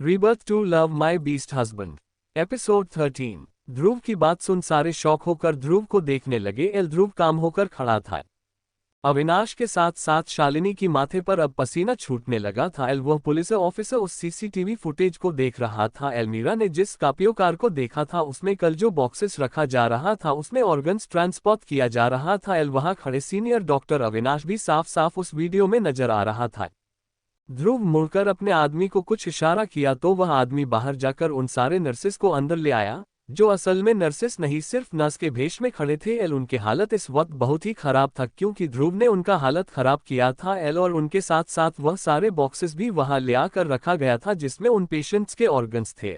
Rebirth to love my beast husband. Episode 13। Dhruv की बात सुन सारे शॉक होकर ध्रुव को देखने लगे। ध्रुव काम होकर खड़ा था। अविनाश के साथ साथ शालिनी की माथे पर अब पसीना छूटने लगा था। वह पुलिस ऑफिसर उस सीसीटीवी फुटेज को देख रहा था। मीरा ने जिस स्कॉर्पियो कार को देखा था उसमें कल जो बॉक्सेस रखा जा रहा था उसमें ऑर्गन्स ट्रांसपोर्ट किया जा रहा था। वहां खड़े सीनियर डॉक्टर अविनाश भी साफ साफ उस वीडियो में नजर आ रहा था। ध्रुव मुड़कर अपने आदमी को कुछ इशारा किया तो वह आदमी बाहर जाकर उन सारे नर्सिस को अंदर ले आया, जो असल में नर्सिस नहीं सिर्फ नर्स के भेष में खड़े थे। उनके हालत इस वक्त बहुत ही खराब था क्योंकि ध्रुव ने उनका हालत खराब किया था। और उनके साथ साथ वह सारे बॉक्सेस भी वहां ले आकर रखा गया था जिसमें उन पेशेंट्स के ऑर्गन्स थे।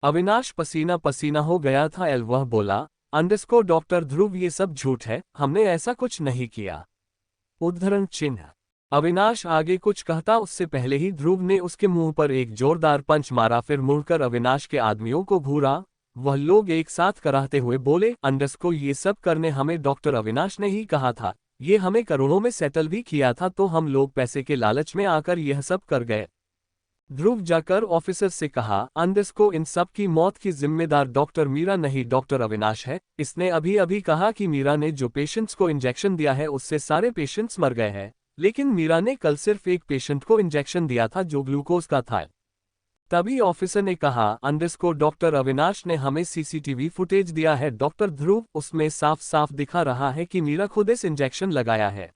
अविनाश पसीना पसीना हो गया था। वह बोला, अंडरस्कोर डॉक्टर ध्रुव, ये सब झूठ है, हमने ऐसा कुछ नहीं किया। उद्धरण चिन्ह। अविनाश आगे कुछ कहता उससे पहले ही ध्रुव ने उसके मुंह पर एक जोरदार पंच मारा। फिर मुड़कर अविनाश के आदमियों को घूरा। वह लोग एक साथ कराहते हुए बोले, अंडरस्को, ये सब करने हमें डॉक्टर अविनाश ने ही कहा था। ये हमें करोड़ों में सेटल भी किया था, तो हम लोग पैसे के लालच में आकर यह सब कर गए। ध्रुव जाकर ऑफिसर से कहा, अंडरस्को, इन सब की मौत की जिम्मेदार डॉक्टर मीरा नहीं, डॉक्टर अविनाश है। इसने अभी अभी कहा कि मीरा ने जो पेशेंट्स को इंजेक्शन दिया है उससे सारे पेशेंट्स मर गए हैं, लेकिन मीरा ने कल सिर्फ एक पेशेंट को इंजेक्शन दिया था जो ग्लूकोज का था। तभी ऑफिसर ने कहा, अंडरस्कोर डॉक्टर अविनाश ने हमें सीसीटीवी फुटेज दिया है डॉक्टर ध्रुव, उसमें साफ साफ दिखा रहा है कि मीरा खुद इस इंजेक्शन लगाया है।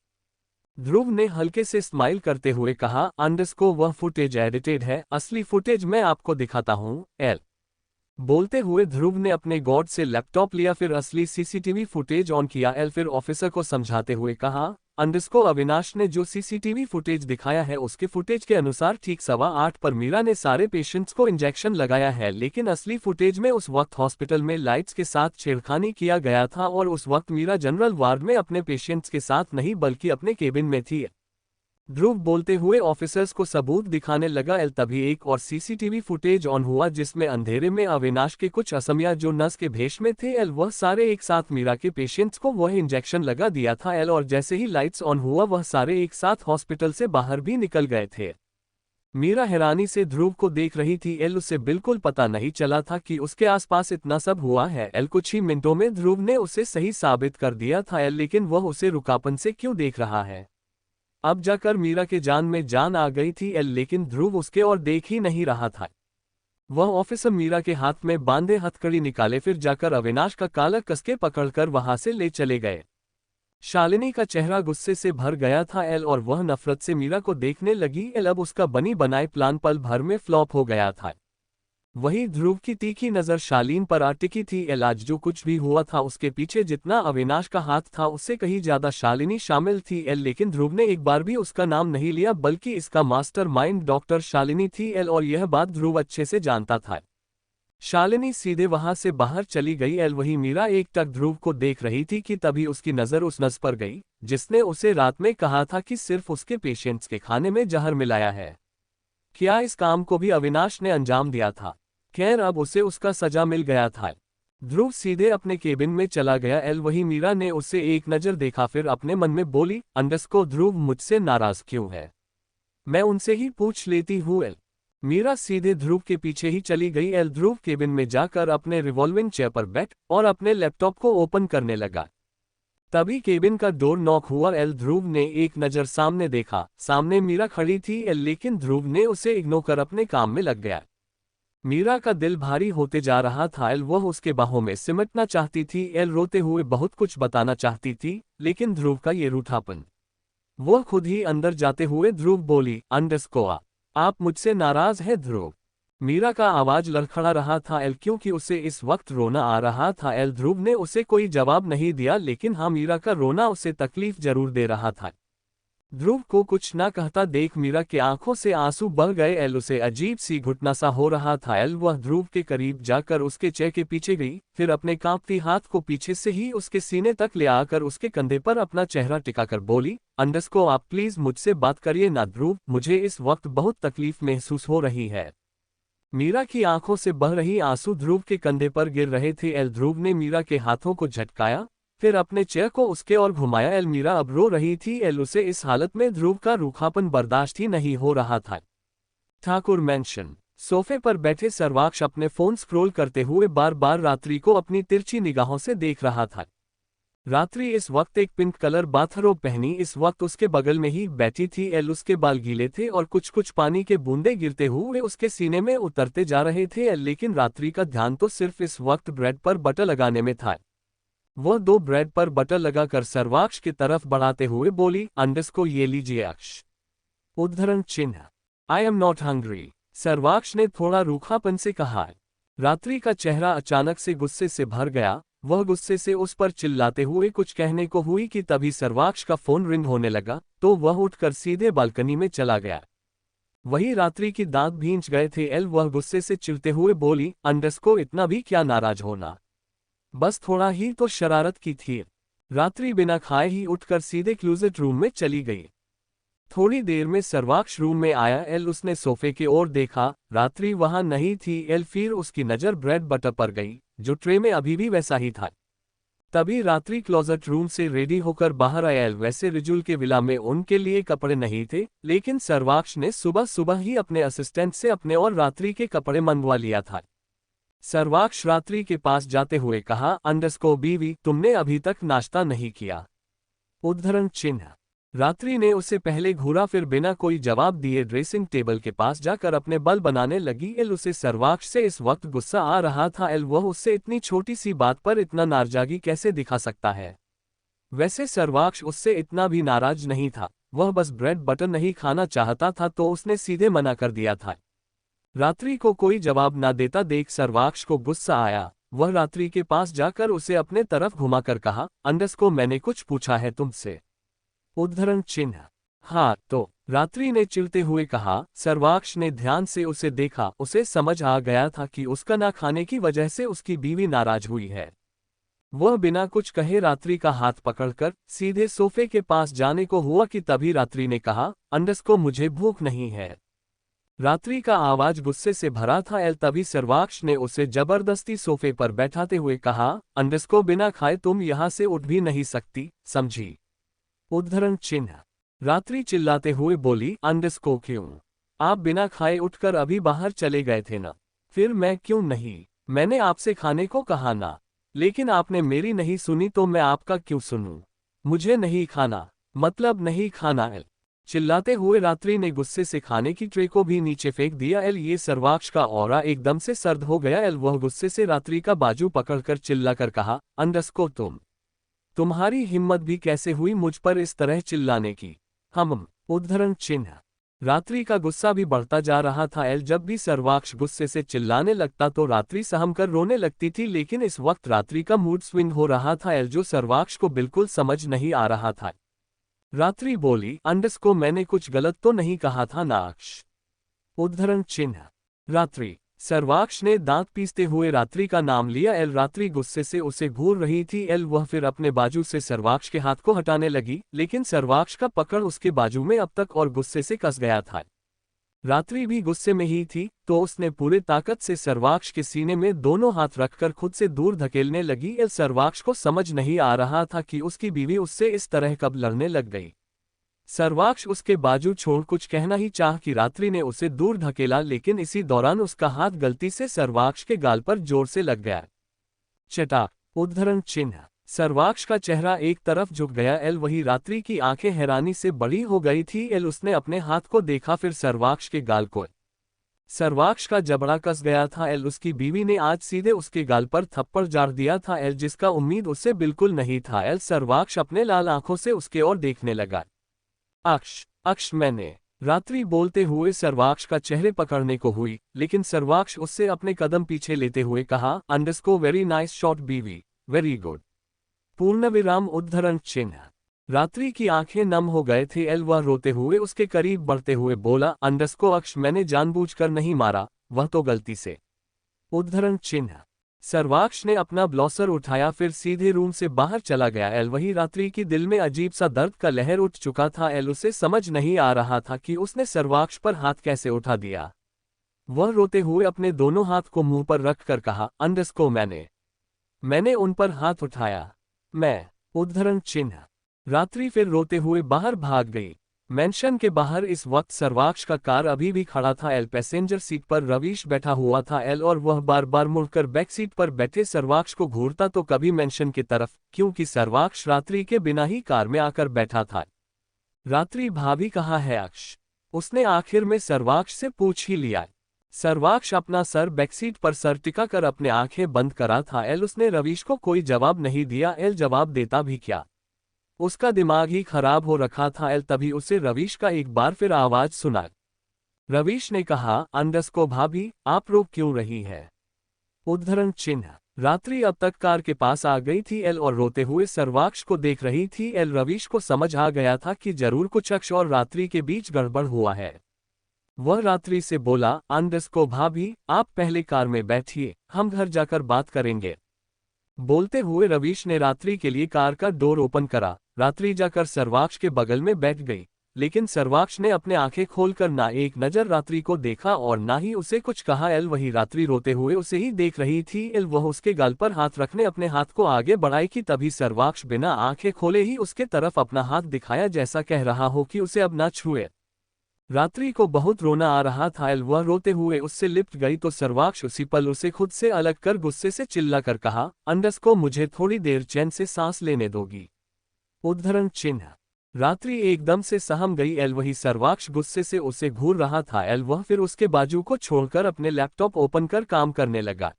ध्रुव ने हल्के से स्माइल करते हुए कहा, अंडरस्कोर, वह फुटेज एडिटेड है, असली फुटेज मैं आपको दिखाता हूँ। बोलते हुए ध्रुव ने अपने गॉड से लैपटॉप लिया, फिर असली सीसीटीवी फुटेज ऑन किया। फिर ऑफिसर को समझाते हुए कहा, अंडरस्को, अविनाश ने जो सीसीटीवी फुटेज दिखाया है उसके फुटेज के अनुसार ठीक 8:15 पर मीरा ने सारे पेशेंट्स को इंजेक्शन लगाया है, लेकिन असली फुटेज में उस वक्त हॉस्पिटल में लाइट्स के साथ छेड़खानी किया गया था और उस वक्त मीरा जनरल वार्ड में अपने पेशेंट्स के साथ नहीं बल्कि अपने केबिन में थी। ध्रुव बोलते हुए ऑफिसर्स को सबूत दिखाने लगा। तभी एक और सीसीटीवी फुटेज ऑन हुआ जिसमें अंधेरे में अविनाश के कुछ असमिया जो नर्स के भेष में थे वह सारे एक साथ मीरा के पेशेंट्स को वह इंजेक्शन लगा दिया था। और जैसे ही लाइट्स ऑन हुआ वह सारे एक साथ हॉस्पिटल से बाहर भी निकल गए थे। मीरा हैरानी से ध्रुव को देख रही थी। उसे बिल्कुल पता नहीं चला था कि उसके आसपास इतना सब हुआ है। कुछ ही मिनटों में ध्रुव ने उसे सही साबित कर दिया था, लेकिन वह उसे रुकापन से क्यों देख रहा है। अब जाकर मीरा के जान में जान आ गई थी, लेकिन ध्रुव उसके और देख ही नहीं रहा था। वह ऑफिसर मीरा के हाथ में बांधे हथकड़ी निकाले, फिर जाकर अविनाश का काला कसके पकड़कर वहां से ले चले गए। शालिनी का चेहरा गुस्से से भर गया था और वह नफरत से मीरा को देखने लगी। अब उसका बनी बनाए प्लान पल भर में फ्लॉप हो गया था। वही ध्रुव की तीखी नजर शालीन पर आ टिकी थी। आज जो कुछ भी हुआ था उसके पीछे जितना अविनाश का हाथ था उससे कहीं ज्यादा शालिनी शामिल थी। लेकिन ध्रुव ने एक बार भी उसका नाम नहीं लिया, बल्कि इसका मास्टरमाइंड डॉक्टर शालिनी थी। और यह बात ध्रुव अच्छे से जानता था। शालिनी सीधे वहां से बाहर चली गई। वही मीरा एक टक ध्रुव को देख रही थी कि तभी उसकी नजर उस नर्स पर गई जिसने उसे रात में कहा था कि सिर्फ उसके पेशेंट्स के खाने में जहर मिलाया है। क्या इस काम को भी अविनाश ने अंजाम दिया था? खैर, अब उसे उसका सजा मिल गया था। ध्रुव सीधे अपने केबिन में चला गया। वही मीरा ने उससे एक नजर देखा, फिर अपने मन में बोली, अंडरस्को, ध्रुव मुझसे नाराज क्यों है? मैं उनसे ही पूछ लेती हूँ। मीरा सीधे ध्रुव के पीछे ही चली गई। ध्रुव केबिन में जाकर अपने रिवॉल्विंग चेयर पर बैठ और अपने लैपटॉप को ओपन करने लगा। तभी केबिन का डोर नॉक हुआ। ध्रुव ने एक नजर सामने देखा, सामने मीरा खड़ी थी। लेकिन ध्रुव ने उसे इग्नोर कर अपने काम में लग गया। मीरा का दिल भारी होते जा रहा था। वह उसके बाहों में सिमटना चाहती थी। रोते हुए बहुत कुछ बताना चाहती थी, लेकिन ध्रुव का ये रूठापन। वह खुद ही अंदर जाते हुए ध्रुव बोली, अंडरस्को, आप मुझसे नाराज है ध्रुव? मीरा का आवाज लड़खड़ा रहा था क्योंकि उसे इस वक्त रोना आ रहा था। ध्रुव ने उसे कोई जवाब नहीं दिया, लेकिन हाँ, मीरा का रोना उसे तकलीफ जरूर दे रहा था। ध्रुव को कुछ ना कहता देख मीरा के आंखों से आंसू बह गए। उसे अजीब सी घुटना सा हो रहा था। वह ध्रुव के करीब जाकर उसके चेहरे के पीछे गई, फिर अपने कांपती हाथ को पीछे से ही उसके सीने तक ले आकर उसके कंधे पर अपना चेहरा टिकाकर बोली, अंडरस्को, आप प्लीज मुझसे बात करिए ना ध्रुव, मुझे इस वक्त बहुत तकलीफ महसूस हो रही है। मीरा की आंखों से बह रही आंसू ध्रुव के कंधे पर गिर रहे थे। ध्रुव ने मीरा के हाथों को झटकाया, फिर अपने चेहरे को उसके और घुमाया। मीरा अब रो रही थी। उसे इस हालत में ध्रुव का रूखापन बर्दाश्त ही नहीं हो रहा था। ठाकुर मैंशन। सोफे पर बैठे सर्वाक्ष अपने फोन स्क्रॉल करते हुए बार बार रात्रि को अपनी तिरछी निगाहों से देख रहा था। रात्रि इस वक्त एक पिंक कलर बाथरोब पहनी इस वक्त उसके बगल में ही बैठी थी। उसके बाल गीले थे और कुछ कुछ पानी के बूंदे गिरते हुए उसके सीने में उतरते जा रहे थे। लेकिन रात्रि का ध्यान तो सिर्फ इस वक्त ब्रेड पर बटर लगाने में था। वह 2 ब्रेड पर बटर लगाकर सर्वाक्ष की तरफ बढ़ाते हुए बोली, अंडरस्को ये लीजिए अक्ष। उद्धरण चिन्ह। I am not hungry. Sarvaksh ने थोड़ा रूखापन से कहा। रात्रि का चेहरा अचानक से गुस्से से भर गया। वह गुस्से से उस पर चिल्लाते हुए कुछ कहने को हुई कि तभी सर्वाक्ष का फोन रिंग होने लगा तो वह उठकर सीधे बालकनी में चला गया। वही रात्रि की दांत भींच गए थे। वह गुस्से से चिढ़ते हुए बोली, अंडरस्को इतना भी क्या नाराज होना, बस थोड़ा ही तो शरारत की थी। रात्रि बिना खाए ही उठकर सीधे क्लोजेट रूम में चली गई। थोड़ी देर में सर्वाक्ष रूम में आया। उसने सोफे की ओर देखा, रात्रि वहां नहीं थी। फिर उसकी नजर ब्रेड बटर पर गई जो ट्रे में अभी भी वैसा ही था। तभी रात्रि क्लोजेट रूम से रेडी होकर बाहर आया। वैसे रिजुल के विला में उनके लिए कपड़े नहीं थे, लेकिन सर्वाक्ष ने सुबह सुबह ही अपने असिस्टेंट से अपने और रात्रि के कपड़े मंगवा लिया था। सर्वाक्ष रात्रि के पास जाते हुए कहा, अंडरस्को बीवी, तुमने अभी तक नाश्ता नहीं किया। उद्धरण चिन्ह। रात्रि ने उसे पहले घूरा फिर बिना कोई जवाब दिए ड्रेसिंग टेबल के पास जाकर अपने बल बनाने लगी। उसे सर्वाक्ष से इस वक्त गुस्सा आ रहा था। वह उससे इतनी छोटी सी बात पर इतना नाराजगी कैसे दिखा सकता है। वैसे सर्वाक्ष उससे इतना भी नाराज नहीं था, वह बस ब्रेड बटर नहीं खाना चाहता था तो उसने सीधे मना कर दिया था। रात्रि को कोई जवाब ना देता देख सर्वाक्ष को गुस्सा आया। वह रात्रि के पास जाकर उसे अपने तरफ घुमाकर कहा, अंडरस्को मैंने कुछ पूछा है तुमसे। उद्धरण चिन्ह। हाँ तो, रात्रि ने चिढ़ते हुए कहा। सर्वाक्ष ने ध्यान से उसे देखा। उसे समझ आ गया था कि उसका ना खाने की वजह से उसकी बीवी नाराज हुई है। वह बिना कुछ कहे रात्रि का हाथ पकड़कर सीधे सोफे के पास जाने को हुआ कि तभी रात्रि ने कहा, अंडरस्को मुझे भूख नहीं है। रात्रि का आवाज गुस्से से भरा था। तभी सर्वाक्ष ने उसे जबरदस्ती सोफे पर बैठाते हुए कहा, अंडरस्को बिना खाए तुम यहां से उठ भी नहीं सकती, समझी। उद्धरण चिन्ह। रात्रि चिल्लाते हुए बोली, अंडरस्को क्यों? आप बिना खाए उठकर अभी बाहर चले गए थे ना? फिर मैं क्यों नहीं? मैंने आपसे खाने को कहा ना, लेकिन आपने मेरी नहीं सुनी तो मैं आपका क्यों सुनूं? मुझे नहीं खाना, मतलब नहीं खाना। चिल्लाते हुए रात्रि ने गुस्से से खाने की ट्रे को भी नीचे फेंक दिया। ये सर्वाक्ष का ऑरा एकदम से सर्द हो गया। वह गुस्से से रात्रि का बाजू पकड़कर चिल्लाकर कहा, अंडरस्को तुम्हारी हिम्मत भी कैसे हुई मुझ पर इस तरह चिल्लाने की? हम। उद्धरण चिन्ह। रात्रि का गुस्सा भी बढ़ता जा रहा था। जब भी सर्वाक्ष गुस्से से चिल्लाने लगता तो रात्रि सहम कर रोने लगती थी, लेकिन इस वक्त रात्रि का मूड स्विंग हो रहा था जो सर्वाक्ष को बिल्कुल समझ नहीं आ रहा था। रात्रि बोली, अंडरस्को मैंने कुछ गलत तो नहीं कहा था ना अक्ष? उद्धरण चिन्ह। रात्रि। सर्वाक्ष ने दांत पीसते हुए रात्रि का नाम लिया। रात्रि गुस्से से उसे घूर रही थी। वह फिर अपने बाजू से सर्वाक्ष के हाथ को हटाने लगी, लेकिन सर्वाक्ष का पकड़ उसके बाजू में अब तक और गुस्से से कस गया था। रात्रि भी गुस्से में ही थी तो उसने पूरे ताकत से सर्वाक्ष के सीने में दोनों हाथ रखकर खुद से दूर धकेलने लगी। सर्वाक्ष को समझ नहीं आ रहा था कि उसकी बीवी उससे इस तरह कब लड़ने लग गई। सर्वाक्ष उसके बाजू छोड़ कुछ कहना ही चाह कि रात्रि ने उसे दूर धकेला, लेकिन इसी दौरान उसका हाथ गलती से सर्वाक्ष के गाल पर जोर से लग गया। चटाक। उद्धरण चिन्ह। सर्वाक्ष का चेहरा एक तरफ झुक गया। वही रात्रि की आंखें हैरानी से बड़ी हो गई थी। उसने अपने हाथ को देखा फिर सर्वाक्ष के गाल को। सर्वाक्ष का जबड़ा कस गया था। उसकी बीवी ने आज सीधे उसके गाल पर थप्पड़ जड़ दिया था जिसका उम्मीद उससे बिल्कुल नहीं था। सर्वाक्ष अपने लाल आंखों से उसके ओर देखने लगा। अक्ष मैंने। रात्रि बोलते हुए सर्वाक्ष का चेहरे पकड़ने को हुई, लेकिन सर्वाक्ष उससे अपने कदम पीछे लेते हुए कहा, अंडरस्को वेरी नाइस शॉट बीवी, वेरी गुड। पूर्ण विराम। उद्धरण चिन्ह। रात्रि की आंखें नम हो गए थे। वह रोते हुए उसके करीब बढ़ते हुए बोला, अंडरस्को अक्ष मैंने जानबूझकर नहीं मारा, वह तो गलती से। उद्धरण चिन्ह। सर्वाक्ष ने अपना ब्लॉसर उठाया फिर सीधे रूम से बाहर चला गया। वही रात्रि की दिल में अजीब सा दर्द का लहर उठ चुका था। उसे समझ नहीं आ रहा था कि उसने सर्वाक्ष पर हाथ कैसे उठा दिया। वह रोते हुए अपने दोनों हाथ को मुंह पर रखकर कहा, अंडरस्को मैंने उन पर हाथ उठाया। मैं। उद्धरण चिन्ह। रात्रि फिर रोते हुए बाहर भाग गई। मेंशन के बाहर इस वक्त सर्वाक्ष का कार अभी भी खड़ा था। एल पैसेंजर सीट पर रवीश बैठा हुआ था। एल और वह बार बार मुड़कर बैक सीट पर बैठे सर्वाक्ष को घूरता तो कभी मेंशन की तरफ, क्योंकि सर्वाक्ष रात्रि के बिना ही कार में आकर बैठा था। रात्रि भाभी कहाँ है अक्ष? उसने आखिर में सर्वाक्ष से पूछ ही लिया। सर्वाक्ष अपना सर बैकसीट पर सर टिका कर अपने आंखें बंद करा था। एल उसने रवीश को कोई जवाब नहीं दिया। एल जवाब देता भी क्या, उसका दिमाग ही खराब हो रखा था। एल तभी उसे रवीश का एक बार फिर आवाज सुना। रवीश ने कहा, अंडस्को भाभी, आप रोक क्यों रही है? उद्धरण चिन्ह। रात्रि अब तक कार के पास आ गई थी। एल और रोते हुए सर्वाक्ष को देख रही थी। एल रवीश को समझ आ गया था कि जरूर कुछ अक्ष और रात्रि के बीच गड़बड़ हुआ है। वह रात्रि से बोला, अंडस्को भाभी, आप पहले कार में बैठिए, हम घर जाकर बात करेंगे। बोलते हुए रवीश ने रात्रि के लिए कार का डोर ओपन करा। रात्रि जाकर सर्वाक्ष के बगल में बैठ गई, लेकिन सर्वाक्ष ने अपने आंखें खोलकर ना एक नजर रात्रि को देखा और ना ही उसे कुछ कहा। एल वही रात्रि रोते हुए उसे ही देख रही थी। एल वह उसके गाल पर हाथ रखने अपने हाथ को आगे बढ़ाई कि तभी सर्वाक्ष बिना आंखें खोले ही उसके तरफ अपना हाथ दिखाया, जैसा कह रहा हो कि उसे अब ना छुए। रात्रि को बहुत रोना आ रहा था। एल वह रोते हुए उससे लिपट गई तो सर्वाक्ष उसी पल उसे खुद से अलग कर गुस्से से चिल्लाकर कहा, अंडस्को, मुझे थोड़ी देर चैन से सांस लेने दोगी? उद्धरण चिन्ह। रात्रि एकदम से सहम गई। एल वही सर्वाक्ष गुस्से से उसे घूर रहा था। एल वह फिर उसके बाजू को छोड़कर अपने लैपटॉप ओपन कर काम करने लगा।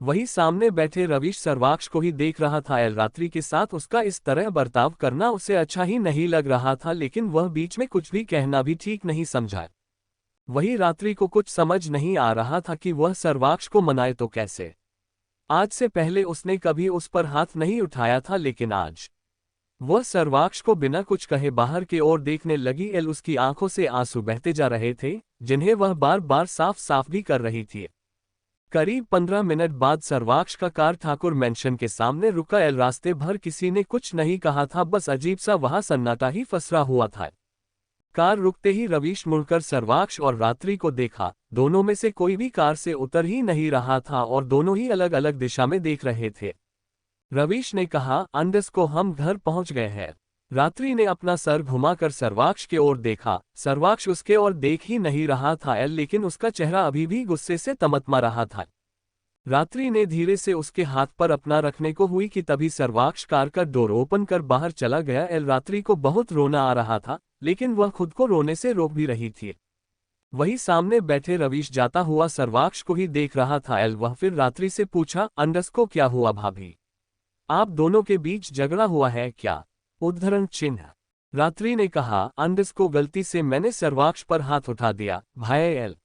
वही सामने बैठे रवीश सर्वाक्ष को ही देख रहा था। एल रात्रि के साथ उसका इस तरह बर्ताव करना उसे अच्छा ही नहीं लग रहा था, लेकिन वह बीच में कुछ भी कहना भी ठीक नहीं समझा। वही रात्रि को कुछ समझ नहीं आ रहा था कि वह सर्वाक्ष को मनाए तो कैसे। आज से पहले उसने कभी उस पर हाथ नहीं उठाया था, लेकिन आज वह सर्वाक्ष को बिना कुछ कहे बाहर की ओर देखने लगी। एल उसकी आंखों से आंसू बहते जा रहे थे, जिन्हें वह बार बार साफ साफ भी कर रही थी। करीब 15 मिनट बाद सर्वाक्ष का कार ठाकुर मेंशन के सामने रुका। एल रास्ते भर किसी ने कुछ नहीं कहा था, बस अजीब सा वहां सन्नाटा ही फसरा हुआ था। कार रुकते ही रवीश मुड़कर सर्वाक्ष और रात्रि को देखा। दोनों में से कोई भी कार से उतर ही नहीं रहा था और दोनों ही अलग अलग दिशा में देख रहे थे। रवीश ने कहा, अंडस्को, हम घर पहुंच गए हैं। रात्रि ने अपना सर घुमाकर सर्वाक्ष के ओर देखा। सर्वाक्ष उसके ओर देख ही नहीं रहा था एल, लेकिन उसका चेहरा अभी भी गुस्से से तमतमा रहा था। रात्रि ने धीरे से उसके हाथ पर अपना रखने को हुई कि तभी सर्वाक्ष कार का डोर ओपन कर बाहर चला गया। एल रात्रि को बहुत रोना आ रहा था, लेकिन वह खुद को रोने से रोक भी रही थी। वही सामने बैठे रवीश जाता हुआ सर्वाक्ष को ही देख रहा था। एल वह फिर रात्रि से पूछा, अंडस्को, क्या हुआ भाभी? आप दोनों के बीच झगड़ा हुआ है क्या? उद्धरण चिन्ह। रात्रि ने कहा, अंडस्को, गलती से मैंने सर्वाक्ष पर हाथ उठा दिया भाई। एल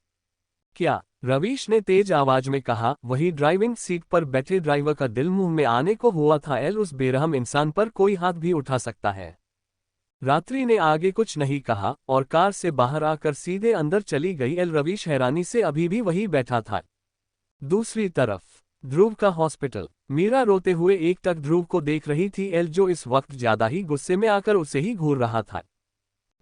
क्या? रवीश ने तेज आवाज में कहा। वही ड्राइविंग सीट पर बैठे ड्राइवर का दिल मुंह में आने को हुआ था। एल, उस बेरहम इंसान पर कोई हाथ भी उठा सकता है। रात्रि ने आगे कुछ नहीं कहा और कार से बाहर आकर सीधे अंदर चली गई। एल रवीश हैरानी से अभी भी वही बैठा था। दूसरी तरफ ध्रुव का हॉस्पिटल। मीरा रोते हुए एकटक ध्रुव को देख रही थी। एल जो इस वक्त ज्यादा ही गुस्से में आकर उसे ही घूर रहा था।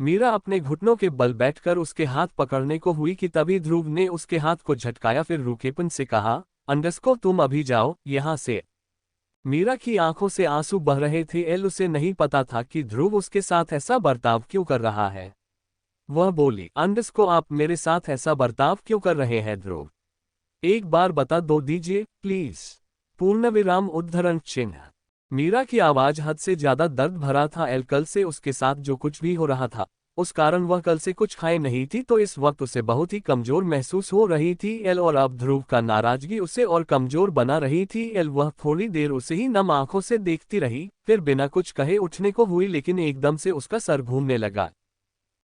मीरा अपने घुटनों के बल बैठकर उसके हाथ पकड़ने को हुई कि तभी ध्रुव ने उसके हाथ को झटकाया, फिर रूखेपन से कहा, अंडस्को, तुम अभी जाओ यहां से। मीरा की आंखों से आंसू बह रहे थे। एल उसे नहीं पता था कि ध्रुव उसके साथ ऐसा बर्ताव क्यों कर रहा है। वह बोली, अंडस्को, आप मेरे साथ ऐसा बर्ताव क्यों कर रहे हैं ध्रुव? एक बार बता दो दीजिए प्लीज। पूर्णविराम उद्धरण चिन्ह। मीरा की आवाज हद से ज्यादा दर्द भरा था। एल कल से उसके साथ जो कुछ भी हो रहा था, उस कारण वह कल से कुछ खाए नहीं थी, तो इस वक्त उसे बहुत ही कमजोर महसूस हो रही थी। एल और अब ध्रुव का नाराजगी उसे और कमजोर बना रही थी। एल वह थोड़ी देर उसे ही नम आंखों से देखती रही, फिर बिना कुछ कहे उठने को हुई, लेकिन एकदम से उसका सर घूमने लगा।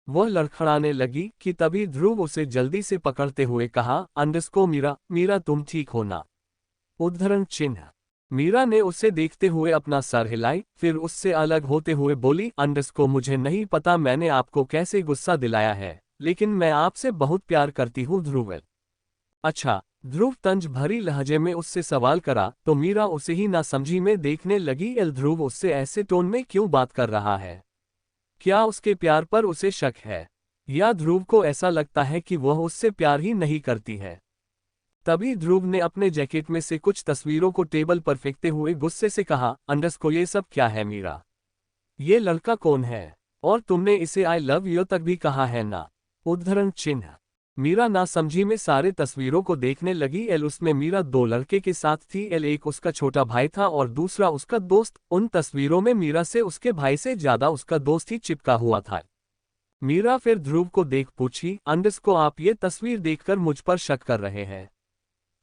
वह लड़खड़ाने लगी कि तभी ध्रुव उसे जल्दी से पकड़ते हुए कहा, अंडस्को, मीरा तुम ठीक हो ना? उद्धरण चिन्ह। मीरा ने उसे देखते हुए अपना सर हिलाई, फिर उससे अलग होते हुए बोली, अंडस्को, मुझे नहीं पता मैंने आपको कैसे गुस्सा दिलाया है, लेकिन मैं आपसे बहुत प्यार करती हूँ ध्रुव। अच्छा, ध्रुव तंज भरी लहजे में उससे सवाल करा तो मीरा उसे ही ना समझी में देखने लगी। एल, ध्रुव उससे ऐसे टोन में क्यों बात कर रहा है? क्या उसके प्यार पर उसे शक है, या ध्रुव को ऐसा लगता है कि वह उससे प्यार ही नहीं करती है? तभी ध्रुव ने अपने जैकेट में से कुछ तस्वीरों को टेबल पर फेंकते हुए गुस्से से कहा, अंडस्को, ये सब क्या है मीरा? ये लड़का कौन है? और तुमने इसे आई लव यू तक भी कहा है ना। उद्धरण चिन्ह। मीरा ना समझी में सारे तस्वीरों को देखने लगी। एल उसमें मीरा दो लड़के के साथ थी। एल एक उसका छोटा भाई था और दूसरा उसका दोस्त। उन तस्वीरों में मीरा से उसके भाई से ज्यादा उसका दोस्त ही चिपका हुआ था। मीरा फिर ध्रुव को देख पूछी, को आप ये तस्वीर देखकर मुझ पर शक कर रहे हैं?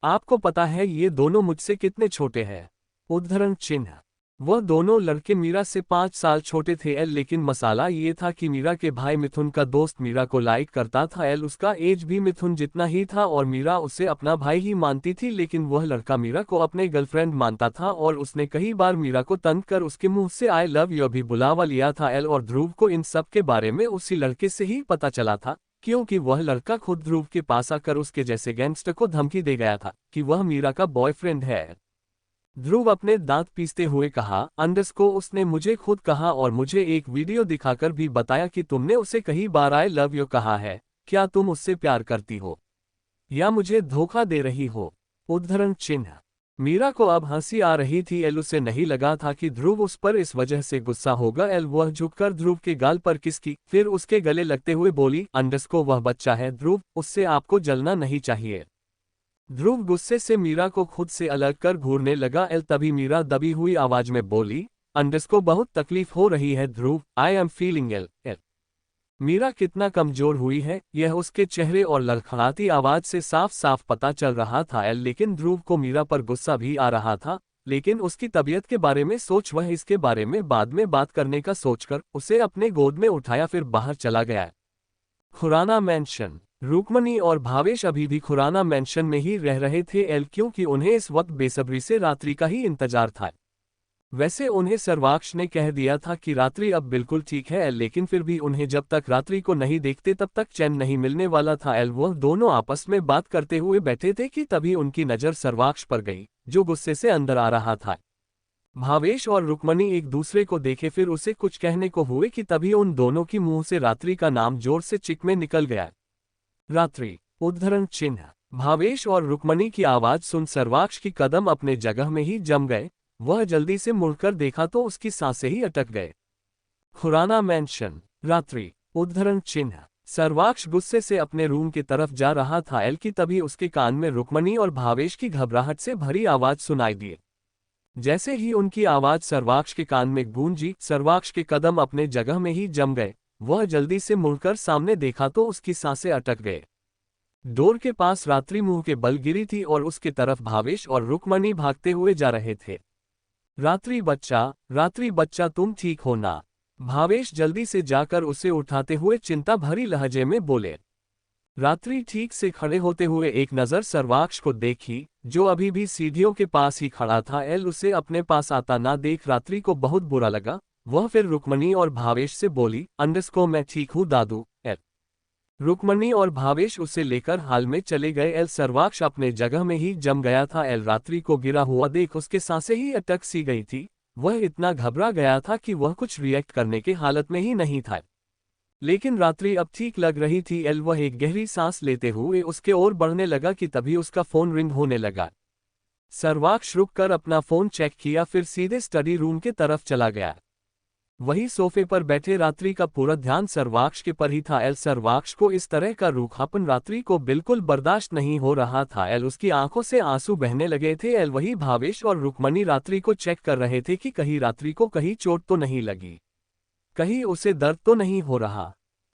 आपको पता है ये दोनों मुझसे कितने छोटे हैं? उद्धरण चिन्ह। वह दोनों लड़के मीरा से 5 साल छोटे थे। एल लेकिन मसाला ये था कि मीरा के भाई मिथुन का दोस्त मीरा को लाइक करता था। एल उसका एज भी मिथुन जितना ही था और मीरा उसे अपना भाई ही मानती थी, लेकिन वह लड़का मीरा को अपने गर्लफ्रेंड मानता था और उसने कई बार मीरा को तंग कर उसके मुंह से आई लव यू भी बुलावा लिया था। एल और ध्रुव को इन सब के बारे में उसी लड़के से ही पता चला था, क्योंकि वह लड़का खुद ध्रुव के पास आकर उसके जैसे गैंगस्टर को धमकी दे गया था कि वह मीरा का बॉयफ्रेंड है। ध्रुव अपने दांत पीसते हुए कहा, को उसने मुझे खुद कहा और मुझे एक वीडियो दिखाकर भी बताया कि तुमने उसे कई बार आई लव यू कहा है। क्या तुम उससे प्यार करती हो या मुझे धोखा दे रही हो? उद्धरण चिन्ह। मीरा को अब हंसी आ रही थी। एल उसे नहीं लगा था कि ध्रुव उस पर इस वजह से गुस्सा होगा। एल वह झुककर ध्रुव के गाल पर किस की, फिर उसके गले लगते हुए बोली, को वह बच्चा है ध्रुव, उससे आपको जलना नहीं चाहिए। ध्रुव गुस्से से मीरा को खुद से अलग कर घूरने लगा। एल तभी मीरा दबी हुई आवाज में बोली, को बहुत तकलीफ हो रही है Dhruv, I am feeling L L. Meera कितना कमजोर हुई है यह उसके चेहरे और लड़खड़ाती आवाज से साफ साफ पता चल रहा था। एल लेकिन ध्रुव को मीरा पर गुस्सा भी आ रहा था, लेकिन उसकी तबीयत के बारे में सोच वह इसके बारे में बाद में बात करने का सोचकर उसे अपने गोद में उठाया फिर बाहर चला गया। खुराना मैंशन। रुक्मणी और भावेश अभी भी खुराना मैंशन में ही रह रहे थे एल, क्योंकि उन्हें इस वक्त बेसब्री से रात्रि का ही इंतजार था। वैसे उन्हें सर्वाक्ष ने कह दिया था कि रात्रि अब बिल्कुल ठीक है एल, लेकिन फिर भी उन्हें जब तक रात्रि को नहीं देखते तब तक चैन नहीं मिलने वाला था। एल वह दोनों आपस में बात करते हुए बैठे थे कि तभी उनकी नजर सर्वाक्ष पर गई, जो गुस्से से अंदर आ रहा था। भावेश और रुक्मणी एक दूसरे को देखे फिर उसे कुछ कहने को हुए कि तभी उन दोनों की मुंह से रात्रि का नाम जोर से चिक में निकल गया। रात्रि। उद्धरण चिन्ह। भावेश और रुक्मणी की आवाज सुन सर्वाक्ष की कदम अपने जगह में ही जम गए। वह जल्दी से मुड़कर देखा तो उसकी सांसें ही अटक गए। खुराना मैंशन। रात्रि। उद्धरण चिन्ह। सर्वाक्ष गुस्से से अपने रूम की तरफ जा रहा था एल की तभी उसके कान में रुक्मणी और भावेश की घबराहट से भरी आवाज सुनाई दी। जैसे ही उनकी आवाज सर्वाक्ष के कान में गूंजी, सर्वाक्ष के कदम अपने जगह में ही जम गए। वह जल्दी से मुड़कर सामने देखा तो उसकी सांसें अटक गए। डोर के पास रात्रि मुंह के बल गिरी थी और उसके तरफ भावेश और रुक्मणी भागते हुए जा रहे थे। रात्रि बच्चा तुम ठीक हो ना? भावेश जल्दी से जाकर उसे उठाते हुए चिंता भरी लहजे में बोले। रात्रि ठीक से खड़े होते हुए एक नजर सर्वाक्ष को देखी, जो अभी भी सीढ़ियों के पास ही खड़ा था। एल उसे अपने पास आता ना देख रात्रि को बहुत बुरा लगा। वह फिर रुक्मणी और भावेश से बोली, को मैं ठीक हूँ दादू। एल। रुक्मणी और भावेश उसे लेकर हाल में चले गए। एल सर्वाक्ष अपने जगह में ही जम गया था। एल रात्रि को गिरा हुआ देख उसके सांसें ही अटक सी गई थी। वह इतना घबरा गया था कि वह कुछ रिएक्ट करने की हालत में ही नहीं था। लेकिन रात्रि अब ठीक लग रही थी। एल वह एक गहरी सांस लेते हुए उसके ओर बढ़ने लगा कि तभी उसका फोन रिंग होने लगा। सर्वाक्ष रुककर अपना फोन चेक किया फिर सीधे स्टडी रूम के तरफ चला गया। वही सोफे पर बैठे रात्रि का पूरा ध्यान सर्वाक्ष के पर ही था। एल सर्वाक्ष को इस तरह का रूखापन रात्रि को बिल्कुल बर्दाश्त नहीं हो रहा था। एल उसकी आंखों से आंसू बहने लगे थे। एल वही भावेश और रुक्मणी रात्रि को चेक कर रहे थे कि कहीं रात्रि को कहीं चोट तो नहीं लगी, कहीं उसे दर्द तो नहीं हो रहा।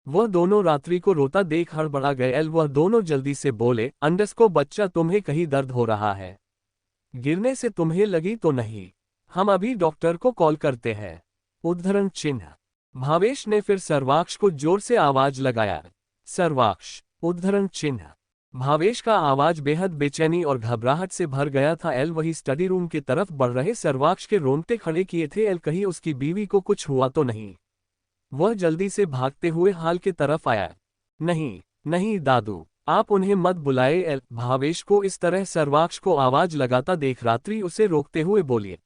वह दोनों रात्रि को रोता देख हड़बड़ा गए। एल वह दोनों जल्दी से बोले, को बच्चा तुम्हें कहीं दर्द हो रहा है? गिरने से तुम्हें लगी तो नहीं? हम अभी डॉक्टर को कॉल करते हैं। उद्धरण चिन्ह। भावेश ने फिर सर्वाक्ष को जोर से आवाज लगाया। सर्वाक्ष। उद्धरण चिन्ह। भावेश का आवाज बेहद बेचैनी और घबराहट से भर गया था। एल वही स्टडी रूम की तरफ बढ़ रहे सर्वाक्ष के रोंगटे खड़े किए थे। एल कहीं उसकी बीवी को कुछ हुआ तो नहीं? वह जल्दी से भागते हुए हाल की तरफ आया। नहीं नहीं दादू, आप उन्हें मत बुलाए। एल भावेश को इस तरह सर्वाक्ष को आवाज लगाता देख रात्रि उसे रोकते हुए बोली।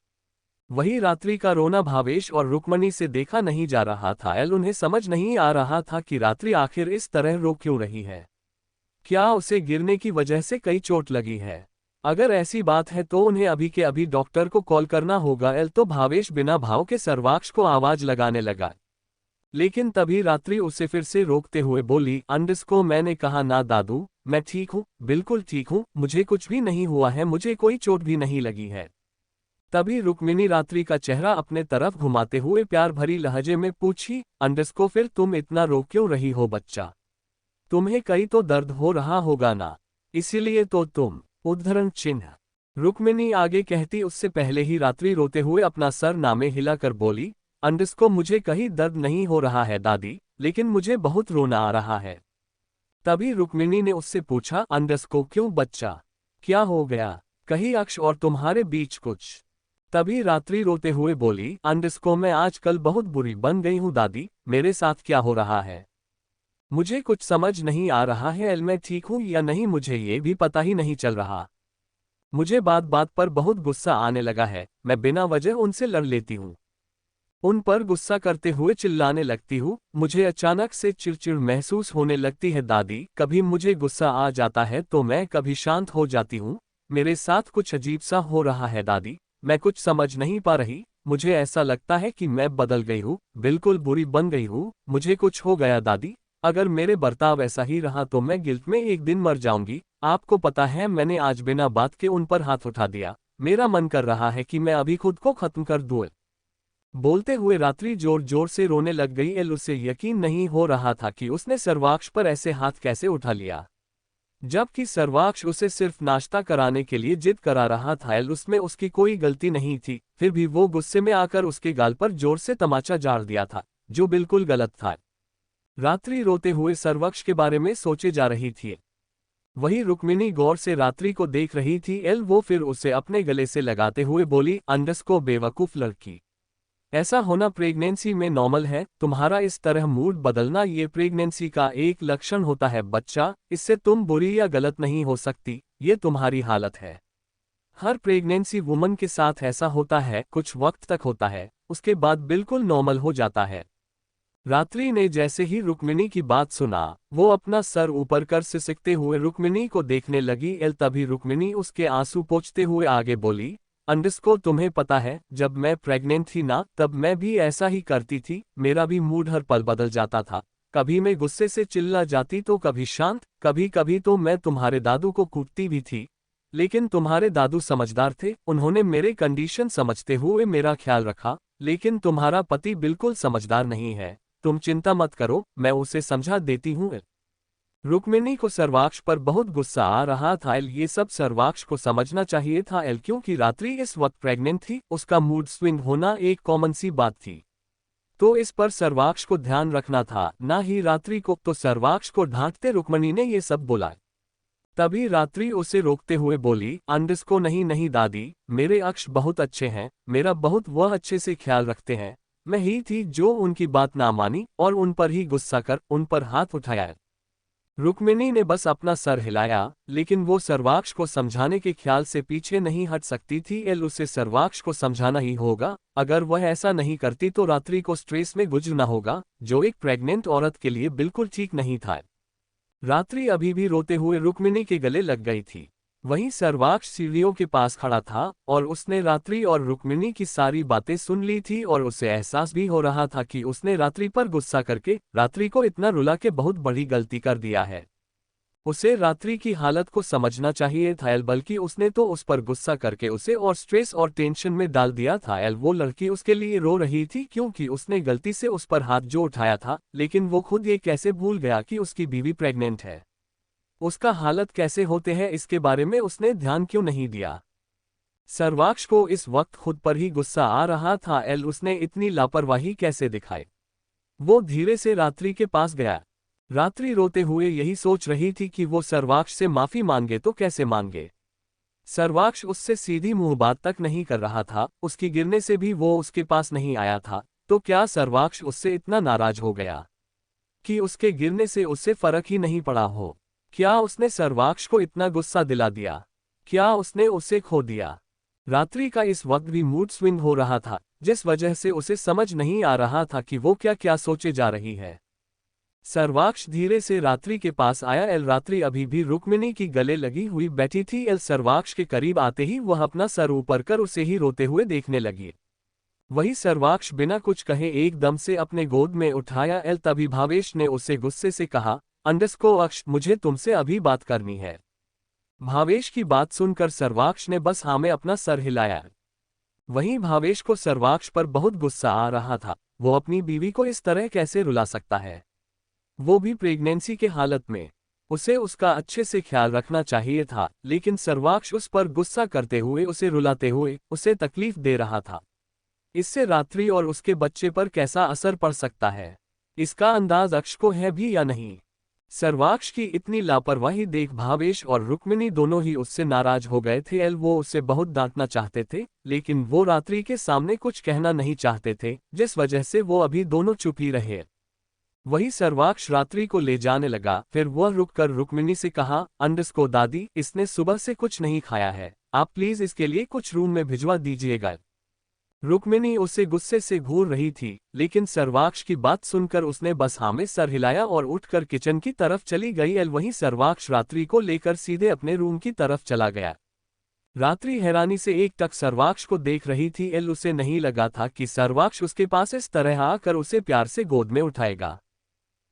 वही रात्रि का रोना भावेश और रुक्मणी से देखा नहीं जा रहा था। एल उन्हें समझ नहीं आ रहा था कि रात्रि आखिर इस तरह रो क्यों रही है। क्या उसे गिरने की वजह से कई चोट लगी है? अगर ऐसी बात है तो उन्हें अभी के अभी डॉक्टर को कॉल करना होगा। एल तो भावेश बिना भाव के सर्वाक्ष को आवाज लगाने लगा। लेकिन तभी रात्रि उसे फिर से रोकते हुए बोली, अंडस्को मैंने कहा ना दादू, मैं ठीक हूँ, बिल्कुल ठीक हूँ, मुझे कुछ भी नहीं हुआ है, मुझे कोई चोट भी नहीं लगी है। तभी रुक्मिणी रात्रि का चेहरा अपने तरफ घुमाते हुए प्यार भरी लहजे में पूछी, अंडस्को फिर तुम इतना रो क्यों रही हो बच्चा? तुम्हें कहीं तो दर्द हो रहा होगा ना, इसीलिए तो तुम। उद्धरण चिन्ह। रुक्मिणी आगे कहती उससे पहले ही रात्रि रोते हुए अपना सर नामे हिलाकर बोली, अंडस्को मुझे कहीं दर्द नहीं हो रहा है दादी, लेकिन मुझे बहुत रोना आ रहा है। तभी रुक्मिणी ने उससे पूछा, अंडस्को क्यों बच्चा, क्या हो गया, कहीं अक्ष और तुम्हारे बीच कुछ? तभी रात्रि रोते हुए बोली, अंडस्को मैं आजकल बहुत बुरी बन गई हूँ दादी, मेरे साथ क्या हो रहा है मुझे कुछ समझ नहीं आ रहा है, मैं ठीक हूँ या नहीं मुझे ये भी पता ही नहीं चल रहा। मुझे बात बात पर बहुत गुस्सा आने लगा है, मैं बिना वजह उनसे लड़ लेती हूँ, उन पर गुस्सा करते हुए चिल्लाने लगती हूँ, मुझे अचानक से चिड़चिड़ महसूस होने लगती है दादी, कभी मुझे गुस्सा आ जाता है तो मैं कभी शांत हो जाती हूँ, मेरे साथ कुछ अजीब सा हो रहा है दादी, मैं कुछ समझ नहीं पा रही, मुझे ऐसा लगता है कि मैं बदल गई हूँ, बिल्कुल बुरी बन गई हूँ, मुझे कुछ हो गया दादी, अगर मेरे बर्ताव ऐसा ही रहा तो मैं गिल्ट में एक दिन मर जाऊंगी। आपको पता है मैंने आज बिना बात के उन पर हाथ उठा दिया, मेरा मन कर रहा है कि मैं अभी खुद को खत्म कर दूं। बोलते हुए रात्रि जोर जोर से रोने लग गई। उसे यकीन नहीं हो रहा था कि उसने सर्वाक्ष पर ऐसे हाथ कैसे उठा लिया, जबकि सर्वाक्ष उसे सिर्फ नाश्ता कराने के लिए जिद करा रहा था। उसमें उसकी कोई गलती नहीं थी, फिर भी वो गुस्से में आकर उसके गाल पर जोर से तमाचा झाड़ दिया था, जो बिल्कुल गलत था। रात्रि रोते हुए सर्वाक्ष के बारे में सोचे जा रही थी। वही रुक्मिणी गौर से रात्रि को देख रही थी। वो फिर उसे अपने गले से लगाते हुए बोली, अंडस्को बेवकूफ लड़की, ऐसा होना प्रेगनेंसी में नॉर्मल है, तुम्हारा इस तरह मूड बदलना ये प्रेगनेंसी का एक लक्षण होता है बच्चा, इससे तुम बुरी या गलत नहीं हो सकती, ये तुम्हारी हालत है। हर प्रेगनेंसी वुमन के साथ ऐसा होता है, कुछ वक्त तक होता है, उसके बाद बिल्कुल नॉर्मल हो जाता है। रात्रि ने जैसे ही रुक्मिणी की बात सुना, वो अपना सर ऊपर कर सिसकते हुए रुक्मिणी को देखने लगी। तभी रुक्मिणी उसके आंसू पोंछते हुए आगे बोली, अंडस्को तुम्हें पता है, जब मैं प्रेग्नेंट थी ना तब मैं भी ऐसा ही करती थी, मेरा भी मूड हर पल बदल जाता था, कभी मैं गुस्से से चिल्ला जाती तो कभी शांत, कभी कभी तो मैं तुम्हारे दादू को कूटती भी थी, लेकिन तुम्हारे दादू समझदार थे, उन्होंने मेरे कंडीशन समझते हुए मेरा ख्याल रखा, लेकिन तुम्हारा पति बिल्कुल समझदार नहीं है, तुम चिंता मत करो, मैं उसे समझा देती हूँ। रुक्मिणी को सर्वाक्ष पर बहुत गुस्सा आ रहा था। ये सब सर्वाक्ष को समझना चाहिए था, क्योंकि रात्रि इस वक्त प्रेग्नेंट थी, उसका मूड स्विंग होना एक कॉमन सी बात थी, तो इस पर सर्वाक्ष को ध्यान रखना था, ना ही रात्रि को। तो सर्वाक्ष को डांटते रुक्मिणी ने ये सब बोला। तभी रात्रि उसे रोकते हुए बोली, अंडस्को नहीं नहीं दादी, मेरे अक्ष बहुत अच्छे हैं, मेरा बहुत वह अच्छे से ख्याल रखते हैं, मैं ही थी जो उनकी बात ना मानी और उन पर ही गुस्सा कर उन पर हाथ उठाया। रुक्मिणी ने बस अपना सर हिलाया, लेकिन वो सर्वाक्ष को समझाने के ख्याल से पीछे नहीं हट सकती थी। उसे सर्वाक्ष को समझाना ही होगा, अगर वह ऐसा नहीं करती तो रात्रि को स्ट्रेस में गुजरना होगा, जो एक प्रेग्नेंट औरत के लिए बिल्कुल ठीक नहीं था। रात्रि अभी भी रोते हुए रुक्मिणी के गले लग गई थी। वहीं सर्वाक्ष सीढ़ियों के पास खड़ा था और उसने रात्रि और रुक्मिणी की सारी बातें सुन ली थी, और उसे एहसास भी हो रहा था कि उसने रात्रि पर गुस्सा करके रात्रि को इतना रुला के बहुत बड़ी गलती कर दिया है। उसे रात्रि की हालत को समझना चाहिए था, बल्कि उसने तो उस पर गुस्सा करके उसे और स्ट्रेस और टेंशन में डाल दिया था। वो लड़की उसके लिए रो रही थी क्योंकि उसने गलती से उस पर हाथ जो उठाया था, लेकिन वो खुद ये कैसे भूल गया कि उसकी बीवी प्रेग्नेंट है। उसका हालत कैसे होते हैं इसके बारे में उसने ध्यान क्यों नहीं दिया। सर्वाक्ष को इस वक्त खुद पर ही गुस्सा आ रहा था। उसने इतनी लापरवाही कैसे दिखाई। वो धीरे से रात्रि के पास गया। रात्रि रोते हुए यही सोच रही थी कि वो सर्वाक्ष से माफी मांगे तो कैसे मांगे। सर्वाक्ष उससे सीधी मुंह बात तक नहीं कर रहा था, उसकी गिरने से भी वो उसके पास नहीं आया था, तो क्या सर्वाक्ष उससे इतना नाराज हो गया कि उसके गिरने से उससे फर्क ही नहीं पड़ा हो। क्या उसने सर्वाक्ष को इतना गुस्सा दिला दिया, क्या उसने उसे खो दिया। रात्रि का इस वक्त भी मूड स्विंग हो रहा था, जिस वजह से उसे समझ नहीं आ रहा था कि वो क्या क्या सोचे जा रही है। सर्वाक्ष धीरे से रात्रि के पास आया। रात्रि अभी भी रुक्मिणी की गले लगी हुई बैठी थी। सर्वाक्ष के करीब आते ही वह अपना सर ऊपर कर उसे ही रोते हुए देखने लगी। वही सर्वाक्ष बिना कुछ कहे एकदम से अपने गोद में उठाया एल। तभी भावेश ने उसे गुस्से से कहा, अक्ष मुझे तुमसे अभी बात करनी है। भावेश की बात सुनकर सर्वाक्ष ने बस हाँ में अपना सर हिलाया। वहीं भावेश को सर्वाक्ष पर बहुत गुस्सा आ रहा था। वो अपनी बीवी को इस तरह कैसे रुला सकता है, वो भी प्रेगनेंसी के हालत में। उसे उसका अच्छे से ख्याल रखना चाहिए था, लेकिन सर्वाक्ष उस पर गुस्सा करते हुए, उसे रुलाते हुए उसे तकलीफ दे रहा था। इससे रात्रि और उसके बच्चे पर कैसा असर पड़ सकता है, इसका अंदाज अक्ष को है भी या नहीं। सर्वाक्ष की इतनी लापरवाही देख भावेश और रुक्मिणी दोनों ही उससे नाराज हो गए थे। वो उसे बहुत डांटना चाहते थे, लेकिन वो रात्रि के सामने कुछ कहना नहीं चाहते थे, जिस वजह से वो अभी दोनों चुप ही रहे। वही सर्वाक्ष रात्रि को ले जाने लगा। फिर वह रुककर रुक्मिणी से कहा, दादी, इसने सुबह से कुछ नहीं खाया है, आप प्लीज इसके लिए कुछ रूम में भिजवा दीजिएगा। रुक्मिणी उसे गुस्से से घूर रही थी, लेकिन सर्वाक्ष की बात सुनकर उसने बस हाँ में सर हिलाया और उठकर किचन की तरफ चली गई। वहीं सर्वाक्ष रात्रि को लेकर सीधे अपने रूम की तरफ चला गया। रात्रि हैरानी से एकटक सर्वाक्ष को देख रही थी। उसे नहीं लगा था कि सर्वाक्ष उसके पास इस तरह आकर उसे प्यार से गोद में उठाएगा,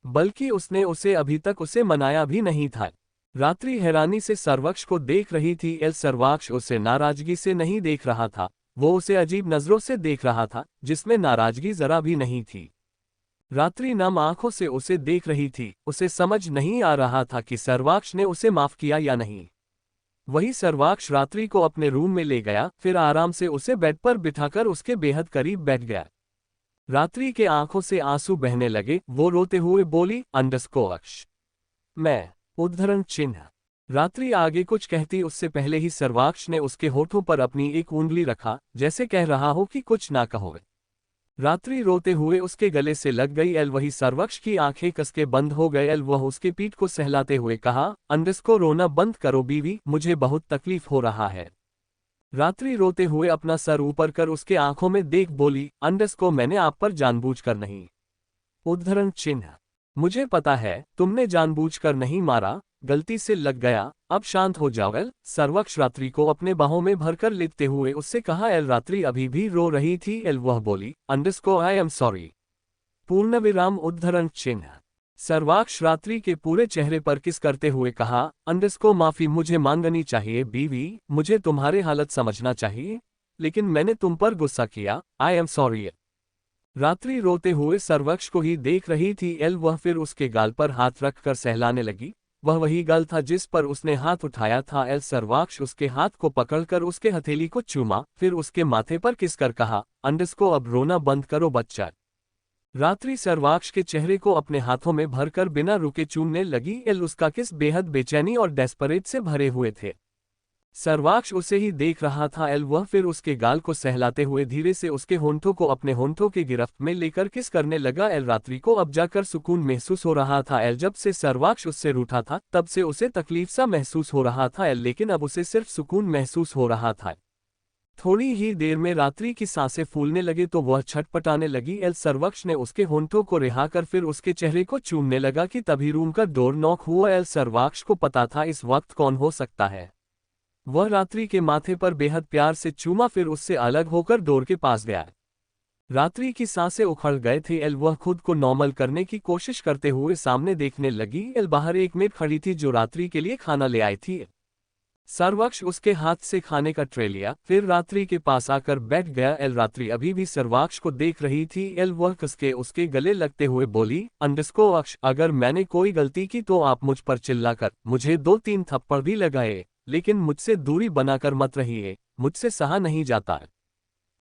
बल्कि उसने उसे अभी तक उसे मनाया भी नहीं था। रात्रि हैरानी से सर्वाक्ष को देख रही थी। सर्वाक्ष उसे नाराजगी से नहीं देख रहा था, वो उसे अजीब नजरों से देख रहा था, जिसमें नाराजगी जरा भी नहीं थी। रात्रि नम आंखों से उसे देख रही थी। उसे समझ नहीं आ रहा था कि सर्वाक्ष ने उसे माफ किया या नहीं। वही सर्वाक्ष रात्रि को अपने रूम में ले गया, फिर आराम से उसे बेड पर बिठाकर उसके बेहद करीब बैठ गया। रात्रि के आंखों से आंसू बहने लगे। वो रोते हुए बोली, अक्ष मैं उद्धरण चिन्ह। रात्रि आगे कुछ कहती उससे पहले ही सर्वाक्ष ने उसके होठों पर अपनी एक उंगली रखा, जैसे कह रहा हो कि कुछ ना कहो। रात्रि रोते हुए उसके गले से लग गई। वही सर्वाक्ष की आंखें कसके बंद हो गए। वह उसके पीठ को सहलाते हुए कहा, रोना बंद करो बीवी, मुझे बहुत तकलीफ हो रहा है। रात्रि रोते हुए अपना सर ऊपर कर उसके आंखों में देख बोली, मैंने आप पर जानबूझकर नहीं। उद्धरण चिन्ह। मुझे पता है तुमने जानबूझकर नहीं मारा, गलती से लग गया, अब शांत हो जाओ। सर्वाक्ष रात्रि को अपने बाहों में भरकर लेटते हुए उससे कहा। रात्रि अभी भी रो रही थी। वह बोली, आई एम सॉरी। पूर्ण विराम उद्धरण चिन्ह। सर्वाक्ष रात्रि के पूरे चेहरे पर किस करते हुए कहा, माफी मुझे मांगनी चाहिए बीवी, मुझे तुम्हारे हालत समझना चाहिए, लेकिन मैंने तुम पर गुस्सा किया, आई एम सॉरी। रात्रि रोते हुए सर्वाक्ष को ही देख रही थी। वह फिर उसके गाल पर हाथ रखकर सहलाने लगी। वह वही गाल था जिस पर उसने हाथ उठाया था। सर्वाक्ष उसके हाथ को पकड़कर उसके हथेली को चूमा, फिर उसके माथे पर किसकर कहा, अब रोना बंद करो बच्चा। रात्रि सर्वाक्ष के चेहरे को अपने हाथों में भरकर बिना रुके चूमने लगी। उसका किस बेहद बेचैनी और डेस्परेट से भरे हुए थे। सर्वाक्ष उसे ही देख रहा था। वह फिर उसके गाल को सहलाते हुए धीरे से उसके होंठों को अपने होंठों के गिरफ्त में लेकर किस करने लगा। रात्रि को अब जाकर सुकून महसूस हो रहा था। जब से सर्वाक्ष उससे रूठा था, तब से उसे तकलीफ सा महसूस हो रहा था, लेकिन अब उसे सिर्फ सुकून महसूस हो रहा था। थोड़ी ही देर में रात्रि की सांसें फूलने लगे तो वह छटपटाने लगी। सर्वाक्ष ने उसके होंठों को रिहाकर फिर उसके चेहरे को चूमने लगा कि तभी रूम का डोर नॉक हुआ। सर्वाक्ष को पता था इस वक्त कौन हो सकता है। वह रात्रि के माथे पर बेहद प्यार से चूमा, फिर उससे अलग होकर डोर के पास गया। रात्रि की सांसें उखड़ गए थे। वह खुद को नॉर्मल करने की कोशिश करते हुए सामने देखने लगी। बाहर एक मेड खड़ी थी जो रात्रि के लिए खाना ले आई थी। सर्वाक्ष उसके हाथ से खाने का ट्रे लिया, फिर रात्रि के पास आकर बैठ गया। रात्रि अभी भी सर्वाक्ष को देख रही थी। वह कसके उसके गले लगते हुए बोली, अक्ष अगर मैंने कोई गलती की तो आप मुझ पर चिल्लाकर मुझे 2-3 थप्पड़ भी लगाए, लेकिन मुझसे दूरी बनाकर मत रहिए, मुझसे सहा नहीं जाता।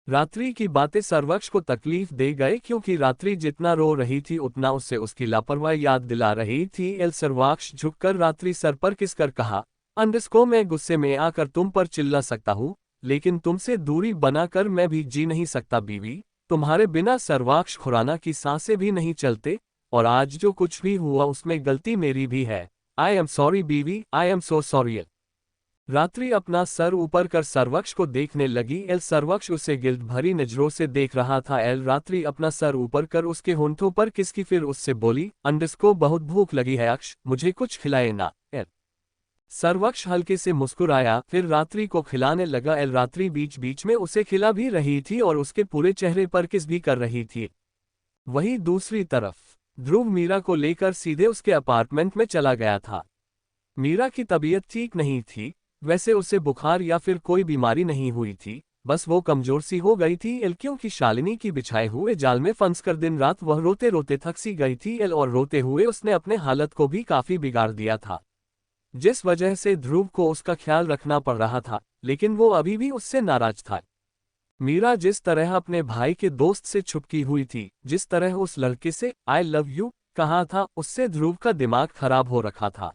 रात्रि की बातें सर्वाक्ष को तकलीफ दे गए, क्योंकि रात्रि जितना रो रही थी उतना उससे उसकी लापरवाही याद दिला रही थी। सर्वाक्ष झुककर रात्रि सर पर किसकर कहा, मैं गुस्से में आकर तुम पर चिल्ला सकता हूँ, लेकिन तुमसे दूरी बनाकर मैं भी जी नहीं सकता बीवी, तुम्हारे बिना सर्वाक्ष खुराना की सांसें भी नहीं चलते, और आज जो कुछ भी हुआ उसमें गलती मेरी भी है। आई एम सॉरी बीवी, आई एम सो सॉरी। रात्रि अपना सर ऊपर कर सर्वाक्ष को देखने लगी। सर्वाक्ष उसे गिल्ट भरी नजरों से देख रहा था। रात्रि अपना सर ऊपर कर उसके होंठों पर किसकी, फिर उससे बोली, बहुत भूख लगी है अक्ष, मुझे कुछ खिलाए ना। सर्वक्ष हल्के से मुस्कुराया, फिर रात्रि को खिलाने लगा। एल रात्रि बीच बीच में उसे खिला भी रही थी और उसके पूरे चेहरे पर किस भी कर रही थी। वहीं दूसरी तरफ ध्रुव मीरा को लेकर सीधे उसके अपार्टमेंट में चला गया था। मीरा की तबीयत ठीक नहीं थी, वैसे उसे बुखार या फिर कोई बीमारी नहीं हुई थी, बस वो कमजोर सी हो गई थी एल, क्योंकि शालिनी की बिछाए हुए जाल में फंसकर दिन रात वह रोते रोते थक सी गई थी एल, और रोते हुए उसने अपने हालत को भी काफी बिगाड़ दिया था, जिस वजह से ध्रुव को उसका ख्याल रखना पड़ रहा था, लेकिन वो अभी भी उससे नाराज था। मीरा जिस तरह अपने भाई के दोस्त से छुपकी हुई थी, जिस तरह उस लड़के से आई लव यू कहा था, उससे ध्रुव का दिमाग खराब हो रखा था।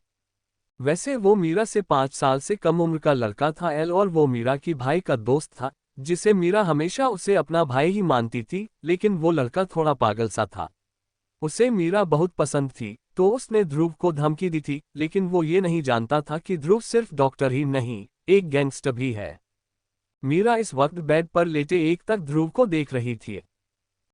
वैसे वो मीरा से 5 साल से कम उम्र का लड़का था एल, और वो मीरा की भाई का दोस्त था, जिसे मीरा हमेशा उसे अपना भाई ही मानती थी, लेकिन वो लड़का थोड़ा पागल सा था। उसे मीरा बहुत पसंद थी, तो उसने ध्रुव को धमकी दी थी, लेकिन वो ये नहीं जानता था कि ध्रुव सिर्फ डॉक्टर ही नहीं, एक गैंगस्टर भी है। मीरा इस वक्त बेड पर लेटे एक तक ध्रुव को देख रही थी।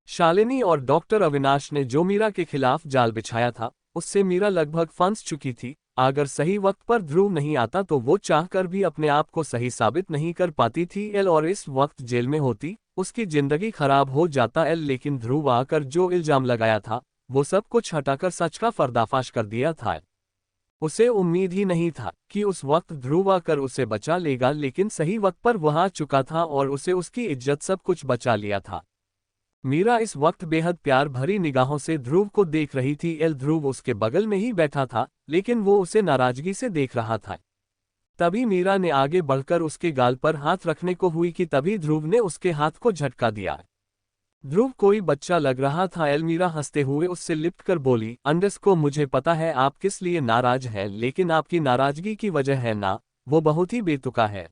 शालिनी और डॉक्टर अविनाश ने जो मीरा के खिलाफ जाल बिछाया था, उससे मीरा लगभग फंस चुकी थी। अगर सही वक्त पर ध्रुव नहीं आता तो वो चाहकर भी अपने आप को सही साबित नहीं कर पाती थी एल, और इस वक्त जेल में होती, उसकी जिंदगी खराब हो जाता एल। लेकिन ध्रुव आकर जो इल्जाम लगाया था, वो सब कुछ हटाकर सच का पर्दाफाश कर दिया था। उसे उम्मीद ही नहीं था कि उस वक्त ध्रुव आकर उसे बचा लेगा, लेकिन सही वक्त पर वह आ चुका था और उसे उसकी इज्जत सब कुछ बचा लिया था। मीरा इस वक्त बेहद प्यार भरी निगाहों से ध्रुव को देख रही थी एल। ध्रुव उसके बगल में ही बैठा था, लेकिन वो उसे नाराजगी से देख रहा था। तभी मीरा ने आगे बढ़कर उसके गाल पर हाथ रखने को हुई कि तभी ध्रुव ने उसके हाथ को झटका दिया। ध्रुव कोई बच्चा लग रहा था एल। मीरा हंसते हुए उससे लिपट कर बोली, अंडरस्को मुझे पता है आप किस लिए नाराज हैं, लेकिन आपकी नाराजगी की वजह है ना, वो बहुत ही बेतुका है।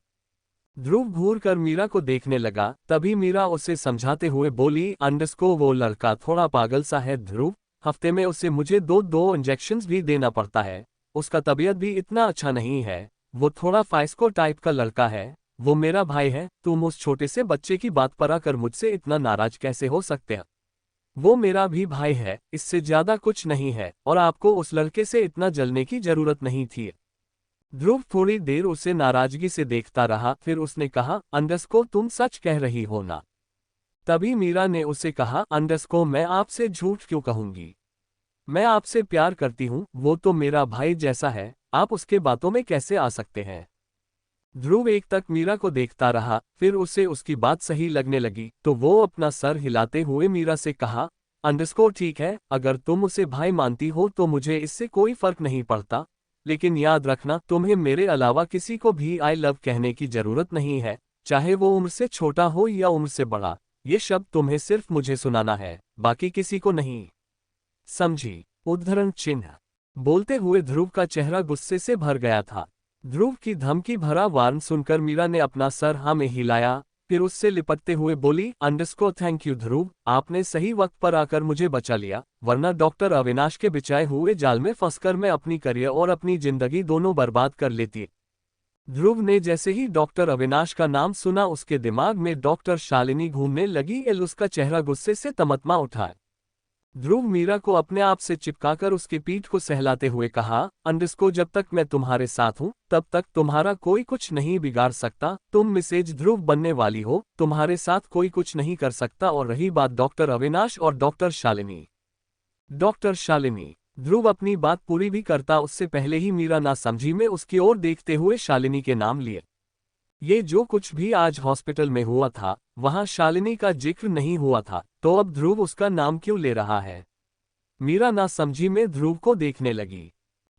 ध्रुव घूर कर मीरा को देखने लगा, तभी मीरा उसे समझाते हुए बोली, अंडरस्को वो लड़का थोड़ा पागल सा है ध्रुव, हफ्ते में उसे मुझे दो इंजेक्शंस भी देना पड़ता है, उसका तबीयत भी इतना अच्छा नहीं है, वो थोड़ा फाइस्को टाइप का लड़का है, वो मेरा भाई है, तुम उस छोटे से बच्चे की बात पर आकर मुझसे इतना नाराज कैसे हो सकते हैं? वो मेरा भी भाई है, इससे ज्यादा कुछ नहीं है, और आपको उस लड़के से इतना जलने की जरूरत नहीं थी। ध्रुव थोड़ी देर उसे नाराजगी से देखता रहा, फिर उसने कहा, अंडरस्को तुम सच कह रही हो ना? तभी मीरा ने उसे कहा, अंडरस्को मैं आपसे झूठ क्यों कहूंगी, मैं आपसे प्यार करती हूँ, वो तो मेरा भाई जैसा है, आप उसके बातों में कैसे आ सकते हैं? ध्रुव एक तक मीरा को देखता रहा, फिर उसे उसकी बात सही लगने लगी, तो वो अपना सर हिलाते हुए मीरा से कहा, अंडरस्को ठीक है, अगर तुम उसे भाई मानती हो तो मुझे इससे कोई फर्क नहीं पड़ता, लेकिन याद रखना तुम्हें मेरे अलावा किसी को भी आई लव कहने की जरूरत नहीं है, चाहे वो उम्र से छोटा हो या उम्र से बड़ा, ये शब्द तुम्हें सिर्फ मुझे सुनाना है, बाकी किसी को नहीं, समझी? उद्धरण चिन्ह। बोलते हुए ध्रुव का चेहरा गुस्से से भर गया था। ध्रुव की धमकी भरा वार्न सुनकर मीरा ने अपना सर हाँ में हिलाया, फिर उससे लिपटते हुए बोली, अंडरस्को थैंक यू ध्रुव, आपने सही वक्त पर आकर मुझे बचा लिया, वरना डॉक्टर अविनाश के बिछाए हुए जाल में फंसकर मैं अपनी करियर और अपनी जिंदगी दोनों बर्बाद कर लेती। ध्रुव ने जैसे ही डॉक्टर अविनाश का नाम सुना, उसके दिमाग में डॉक्टर शालिनी घूमने लगी एल। उसका चेहरा गुस्से से तमतमा उठा। ध्रुव मीरा को अपने आप से चिपकाकर उसकी पीठ को सहलाते हुए कहा, अंडरस्को जब तक मैं तुम्हारे साथ हूँ तब तक तुम्हारा कोई कुछ नहीं बिगाड़ सकता, तुम मिसेज ध्रुव बनने वाली हो, तुम्हारे साथ कोई कुछ नहीं कर सकता। और रही बात डॉक्टर अविनाश और डॉक्टर शालिनी, ध्रुव अपनी बात पूरी भी करता उससे पहले ही मीरा ना समझी में उसकी ओर देखते हुए शालिनी के नाम लिए। ये जो कुछ भी आज हॉस्पिटल में हुआ था, वहां शालिनी का जिक्र नहीं हुआ था, तो अब ध्रुव उसका नाम क्यों ले रहा है? मीरा ना समझी में ध्रुव को देखने लगी।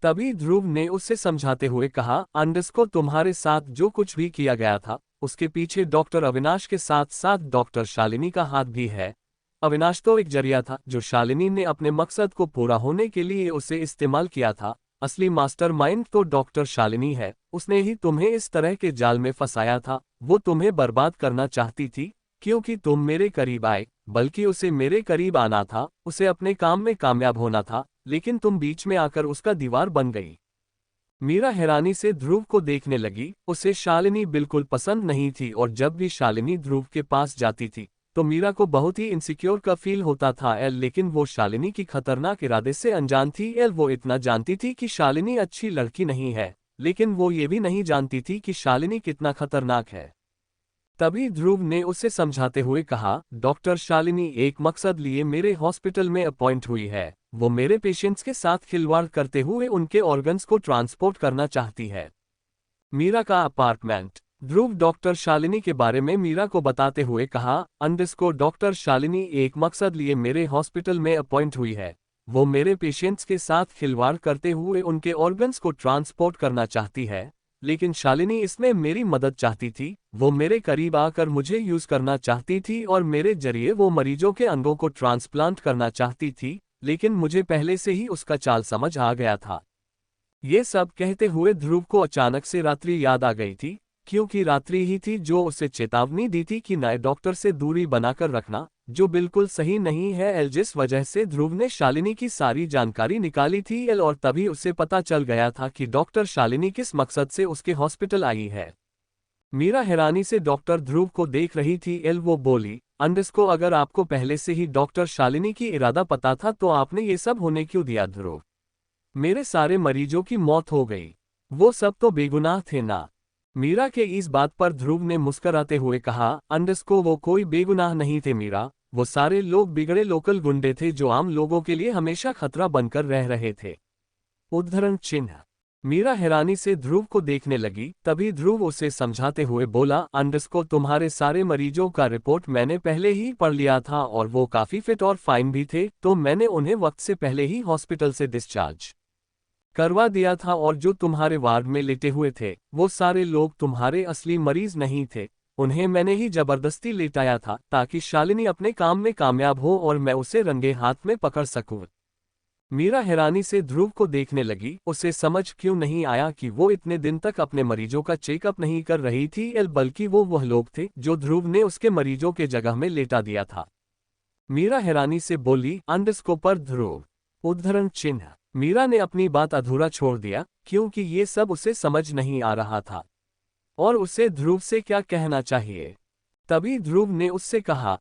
तभी ध्रुव ने उससे समझाते हुए कहा, अंडरस्को तुम्हारे साथ जो कुछ भी किया गया था, उसके पीछे डॉक्टर अविनाश के साथ साथ डॉक्टर शालिनी का हाथ भी है। अविनाश तो एक जरिया था जो शालिनी ने अपने मकसद को पूरा होने के लिए उसे इस्तेमाल किया था, असली मास्टरमाइंड तो डॉक्टर शालिनी है, उसने ही तुम्हें इस तरह के जाल में फंसाया था। वो तुम्हें बर्बाद करना चाहती थी, क्योंकि तुम मेरे करीब आए, बल्कि उसे मेरे करीब आना था, उसे अपने काम में कामयाब होना था, लेकिन तुम बीच में आकर उसका दीवार बन गई। मीरा हैरानी से ध्रुव को देखने लगी, उसे शालिनी बिल्कुल पसंद नहीं थी, और जब भी शालिनी ध्रुव के पास जाती थी तो मीरा को बहुत ही इनसिक्योर का फील होता था एल। लेकिन वो शालिनी की खतरनाक इरादे से अनजान थी एल। वो इतना जानती थी कि शालिनी अच्छी लड़की नहीं है, लेकिन वो ये भी नहीं जानती थी कि शालिनी कितना खतरनाक है। तभी ध्रुव ने उसे समझाते हुए कहा, डॉक्टर शालिनी एक मकसद लिए मेरे हॉस्पिटल में अपॉइंट हुई है। वो मेरे पेशेंट्स के साथ खिलवाड़ करते हुए उनके ऑर्गन्स को ट्रांसपोर्ट करना चाहती है। मीरा का अपार्टमेंट। ध्रुव डॉक्टर शालिनी के बारे में मीरा को बताते हुए कहा, डॉक्टर शालिनी एक मकसद लिए मेरे हॉस्पिटल में अपॉइंट हुई है। वो मेरे पेशेंट्स के साथ खिलवाड़ करते हुए उनके ऑर्गन्स को ट्रांसपोर्ट करना चाहती है, लेकिन शालिनी इसमें मेरी मदद चाहती थी। वो मेरे करीब आकर मुझे यूज करना चाहती थी और मेरे जरिए वो मरीजों के अंगों को ट्रांसप्लांट करना चाहती थी, लेकिन मुझे पहले से ही उसका चाल समझ आ गया था। ये सब कहते हुए ध्रुव को अचानक से रात्रि याद आ गई थी, क्योंकि रात्रि ही थी जो उसे चेतावनी दी थी कि नए डॉक्टर से दूरी बनाकर रखना, जो बिल्कुल सही नहीं है। जिस वजह से ध्रुव ने शालिनी की सारी जानकारी निकाली थी और तभी उसे पता चल गया था कि डॉक्टर शालिनी किस मकसद से उसके हॉस्पिटल आई है। मीरा हैरानी से डॉक्टर ध्रुव को देख रही थी। वो बोली, अगर आपको पहले से ही डॉक्टर शालिनी की इरादा पता था तो आपने ये सब होने क्यों दिया ध्रुव? मेरे सारे मरीजों की मौत हो गई, वो सब तो बेगुनाह थे ना? मीरा के इस बात पर ध्रुव ने मुस्कुराते हुए कहा, वो कोई बेगुनाह नहीं थे मीरा, वो सारे लोग बिगड़े लोकल गुंडे थे जो आम लोगों के लिए हमेशा खतरा बनकर रह रहे थे। उद्धरण चिन्ह। मीरा हैरानी से ध्रुव को देखने लगी। तभी ध्रुव उसे समझाते हुए बोला, तुम्हारे सारे मरीजों का रिपोर्ट मैंने पहले ही पढ़ लिया था और वो काफी फिट और फाइन भी थे, तो मैंने उन्हें वक्त से पहले ही हॉस्पिटल से डिस्चार्ज करवा दिया था। और जो तुम्हारे वार्ड में लेटे हुए थे वो सारे लोग तुम्हारे असली मरीज नहीं थे, उन्हें मैंने ही जबरदस्ती लेटाया था ताकि शालिनी अपने काम में कामयाब हो और मैं उसे रंगे हाथ में पकड़ सकूं। मीरा हैरानी से ध्रुव को देखने लगी। उसे समझ क्यों नहीं आया कि वो इतने दिन तक अपने मरीजों का चेकअप नहीं कर रही थी, बल्कि वो वह लोग थे जो ध्रुव ने उसके मरीजों के जगह में लेटा दिया था। मीरा हैरानी से बोली, पर ध्रुव। उद्धरण चिन्ह। मीरा ने अपनी बात अधूरा छोड़ दिया, क्योंकि ये सब उसे समझ नहीं आ रहा था और उसे ध्रुव से क्या कहना चाहिए। तभी ध्रुव ने उससे कहा,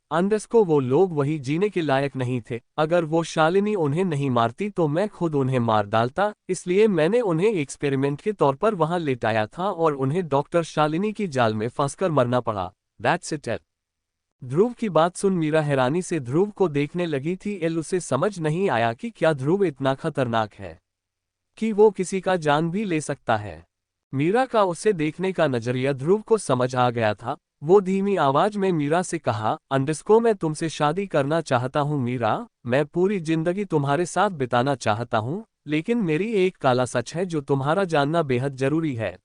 वो लोग वही जीने के लायक नहीं थे। अगर वो शालिनी उन्हें नहीं मारती तो मैं खुद उन्हें मार डालता, इसलिए मैंने उन्हें एक्सपेरिमेंट के तौर पर वहां लेटाया था और उन्हें डॉक्टर शालिनी की जाल में फंसकर मरना पड़ा। That's it. ध्रुव की बात सुन मीरा हैरानी से ध्रुव को देखने लगी थी। उसे समझ नहीं आया कि क्या ध्रुव इतना खतरनाक है कि वो किसी का जान भी ले सकता है। मीरा का उसे देखने का नजरिया ध्रुव को समझ आ गया था। वो धीमी आवाज में मीरा से कहा, मैं तुमसे शादी करना चाहता हूँ मीरा, मैं पूरी जिंदगी तुम्हारे साथ बिताना चाहता हूँ, लेकिन मेरी एक काला सच है जो तुम्हारा जानना बेहद जरूरी है।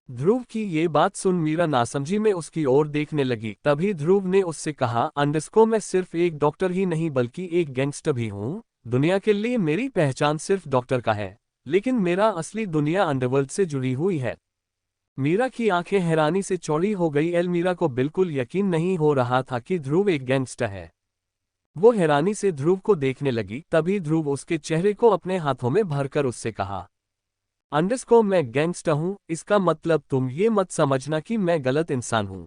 ध्रुव की ये बात सुन मीरा नासमझी में उसकी ओर देखने लगी। तभी ध्रुव ने उससे कहा, मैं सिर्फ एक डॉक्टर ही नहीं बल्कि एक गैंगस्टर भी हूँ। दुनिया के लिए मेरी पहचान सिर्फ डॉक्टर का है, लेकिन मेरा असली दुनिया अंडरवर्ल्ड से जुड़ी हुई है। मीरा की आंखें हैरानी से चौड़ी हो गई। मीरा को बिल्कुल यकीन नहीं हो रहा था कि ध्रुव एक गैंगस्टर है। वो हैरानी से ध्रुव को देखने लगी। तभी ध्रुव उसके चेहरे को अपने हाथों में भरकर उससे कहा, मैं गैंगस्टर हूं, इसका मतलब तुम ये मत समझना कि मैं गलत इंसान हूं।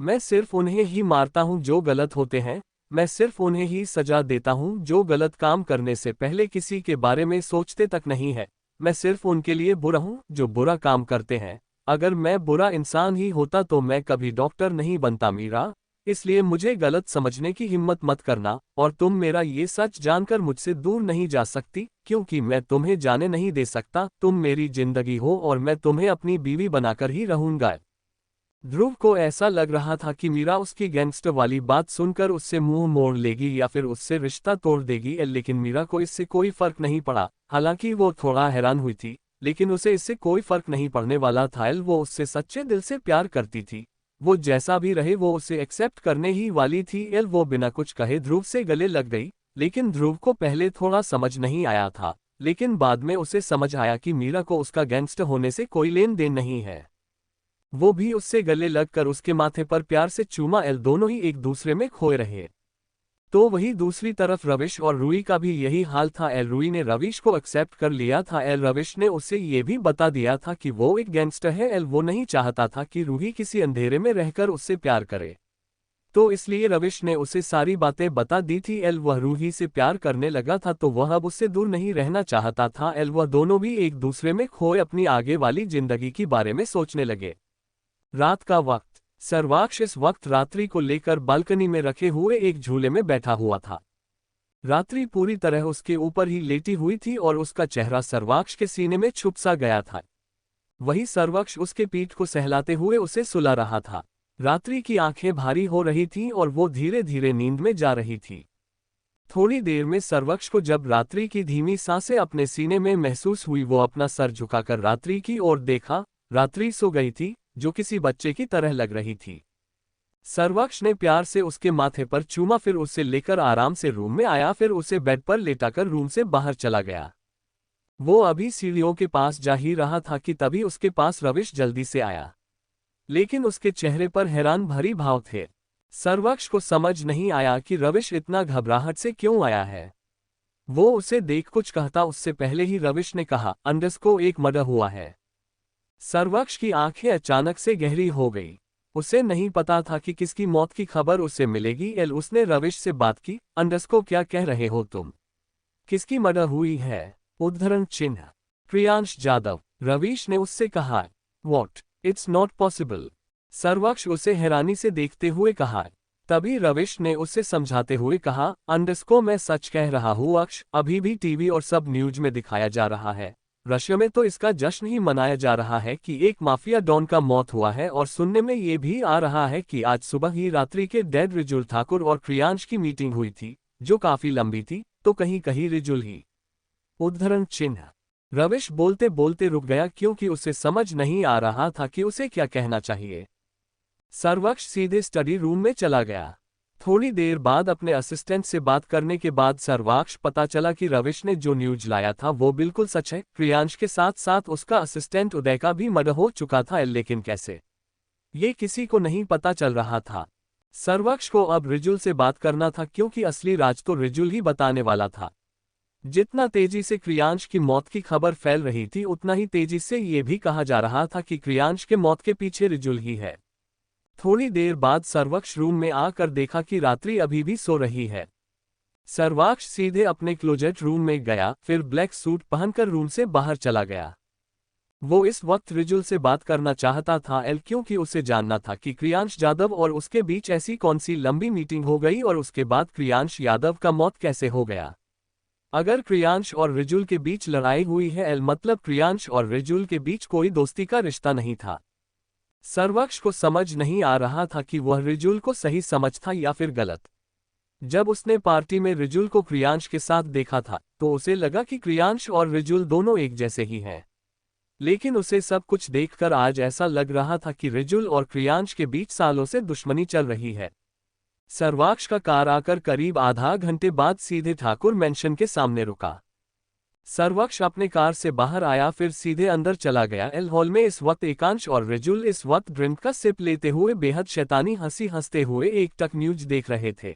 मैं सिर्फ उन्हें ही मारता हूं जो गलत होते हैं, मैं सिर्फ उन्हें ही सजा देता हूं जो गलत काम करने से पहले किसी के बारे में सोचते तक नहीं है। मैं सिर्फ उनके लिए बुरा हूं जो बुरा काम करते हैं। अगर मैं बुरा इंसान ही होता तो मैं कभी डॉक्टर नहीं बनता मीरा, इसलिए मुझे गलत समझने की हिम्मत मत करना। और तुम मेरा ये सच जानकर मुझसे दूर नहीं जा सकती, क्योंकि मैं तुम्हें जाने नहीं दे सकता। तुम मेरी जिंदगी हो और मैं तुम्हें अपनी बीवी बनाकर ही रहूंगा। ध्रुव को ऐसा लग रहा था कि मीरा उसकी गैंगस्टर वाली बात सुनकर उससे मुंह मोड़ लेगी या फिर उससे रिश्ता तोड़ देगी, लेकिन मीरा को इससे कोई फर्क नहीं पड़ा। हालांकि वो थोड़ा हैरान हुई थी, लेकिन उसे इससे कोई फर्क नहीं पड़ने वाला था। वो उससे सच्चे दिल से प्यार करती थी। वो जैसा भी रहे वो उसे एक्सेप्ट करने ही वाली थी। वो बिना कुछ कहे ध्रुव से गले लग गई, लेकिन ध्रुव को पहले थोड़ा समझ नहीं आया था, लेकिन बाद में उसे समझ आया कि मीरा को उसका गैंगस्टर होने से कोई लेन देन नहीं है। वो भी उससे गले लगकर उसके माथे पर प्यार से चूमा। दोनों ही एक दूसरे में खोए रहे। तो वही दूसरी तरफ रविश और रूही का भी यही हाल था। रूही ने रविश को एक्सेप्ट कर लिया था। रविश ने उसे ये भी बता दिया था कि वो एक गैंगस्टर है। वो नहीं चाहता था कि रूही किसी अंधेरे में रहकर उससे प्यार करे। तो इसलिए रविश ने उसे सारी बातें बता दी थी। वह रूही से प्यार करने लगा था तो वह अब उससे दूर नहीं रहना चाहता था। वह दोनों भी एक दूसरे में खोए अपनी आगे वाली जिंदगी के बारे में सोचने लगे। रात का वक्त। सर्वाक्ष इस वक्त रात्रि को लेकर बालकनी में रखे हुए एक झूले में बैठा हुआ था। रात्रि पूरी तरह उसके ऊपर ही लेटी हुई थी और उसका चेहरा सर्वाक्ष के सीने में छुप सा गया था। वही सर्वाक्ष उसके पीठ को सहलाते हुए उसे सुला रहा था। रात्रि की आंखें भारी हो रही थीं और वो धीरे धीरे नींद में जा रही थी। थोड़ी देर में सर्वाक्ष को जब रात्रि की धीमी सांसें अपने सीने में महसूस हुई, वो अपना सर झुकाकर रात्रि की ओर देखा। रात्रि सो गई थी, जो किसी बच्चे की तरह लग रही थी। सर्वाक्ष ने प्यार से उसके माथे पर चूमा, फिर उसे लेकर आराम से रूम में आया, फिर उसे बेड पर लेटाकर रूम से बाहर चला गया। वो अभी सीढ़ियों के पास जा ही रहा था कि तभी उसके पास रविश जल्दी से आया, लेकिन उसके चेहरे पर हैरान भरी भाव थे। सर्वाक्ष को समझ नहीं आया कि रविश इतना घबराहट से क्यों आया है। वो उसे देख कुछ कहता उससे पहले ही रविश ने कहा, अंडरस्को एक मर्डर हुआ है। सर्वाक्ष की आंखें अचानक से गहरी हो गई। उसे नहीं पता था कि किसकी मौत की खबर उसे मिलेगी। उसने रविश से बात की, अंडरस्को क्या कह रहे हो तुम? किसकी मर्डर हुई है? उद्धरण चिन्ह प्रियांश जाधव। रविश ने उससे कहा, what? It's not possible. Sarvaksh उसे हैरानी से देखते हुए कहा। तभी रविश ने उसे समझाते हुए कहा, अंडरस्को मैं सच कह रहा हूँ अक्ष, अभी भी टीवी और सब न्यूज में दिखाया जा रहा है। रशिया में तो इसका जश्न ही मनाया जा रहा है कि एक माफिया डॉन का मौत हुआ है, और सुनने में ये भी आ रहा है कि आज सुबह ही रात्रि के डेड रिजुल ठाकुर और प्रियांश की मीटिंग हुई थी, जो काफी लंबी थी, तो कहीं कहीं रिजुल ही। उद्धरण चिन्ह। रविश बोलते बोलते रुक गया क्योंकि उसे समझ नहीं आ रहा था कि उसे क्या कहना चाहिए। सर्वाक्ष सीधे स्टडी रूम में चला गया। थोड़ी देर बाद अपने असिस्टेंट से बात करने के बाद सर्वाक्ष पता चला कि रविश ने जो न्यूज लाया था वो बिल्कुल सच है। प्रियांश के साथ साथ उसका असिस्टेंट उदय का भी मर्डर हो चुका था, लेकिन कैसे, ये किसी को नहीं पता चल रहा था। सर्वाक्ष को अब रिजुल से बात करना था, क्योंकि असली राज तो रिजुल ही बताने वाला था। जितना तेजी से क्रियांश की मौत की खबर फैल रही थी, उतना ही तेजी से ये भी कहा जा रहा था कि क्रियांश के मौत के पीछे रिजुल ही है। थोड़ी देर बाद सर्वाक्ष रूम में आकर देखा कि रात्रि अभी भी सो रही है। सर्वाक्ष सीधे अपने क्लोजेट रूम में गया, फिर ब्लैक सूट पहनकर रूम से बाहर चला गया। वो इस वक्त रिजुल से बात करना चाहता था, क्योंकि उसे जानना था कि क्रियांश यादव और उसके बीच ऐसी कौन सी लंबी मीटिंग हो गई और उसके बाद क्रियांश यादव का मौत कैसे हो गया। अगर क्रियांश और रिजुल के बीच लड़ाई हुई है, मतलब क्रियांश और रिजुल के बीच कोई दोस्ती का रिश्ता नहीं था। सर्वाक्ष को समझ नहीं आ रहा था कि वह रिजुल को सही समझता या फिर गलत। जब उसने पार्टी में रिजुल को क्रियांश के साथ देखा था, तो उसे लगा कि क्रियांश और रिजुल दोनों एक जैसे ही हैं। लेकिन उसे सब कुछ देखकर आज ऐसा लग रहा था कि रिजुल और क्रियांश के बीच सालों से दुश्मनी चल रही है। सर्वाक्ष का कार आकर करीब आधा घंटे बाद सीधे ठाकुर मेंशन के सामने रुका। सर्वाक्ष अपने कार से बाहर आया, फिर सीधे अंदर चला गया। एल हॉल में इस वक्त एकांश और रिजुल इस वक्त ड्रिंक का सिप लेते हुए बेहद शैतानी हंसी हंसते हुए एक टक न्यूज देख रहे थे।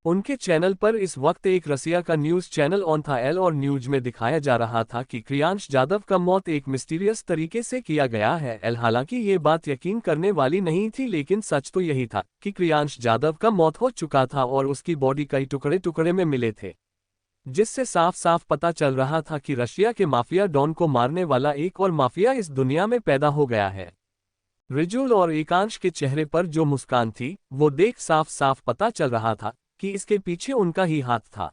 उनके चैनल पर इस वक्त एक रसिया का न्यूज चैनल ऑन था। और न्यूज में दिखाया जा रहा था कि क्रियांश यादव का मौत एक मिस्टीरियस तरीके से किया गया है। हालांकि ये बात यकीन करने वाली नहीं थी, लेकिन सच तो यही था कि क्रियांश यादव का मौत हो चुका था और उसकी बॉडी कई टुकड़े टुकड़े में मिले थे, जिससे साफ साफ पता चल रहा था कि रशिया के माफिया डॉन को मारने वाला एक और माफिया इस दुनिया में पैदा हो गया है। रिजुल और एकांश के चेहरे पर जो मुस्कान थी, वो देख साफ साफ पता चल रहा था कि इसके पीछे उनका ही हाथ था।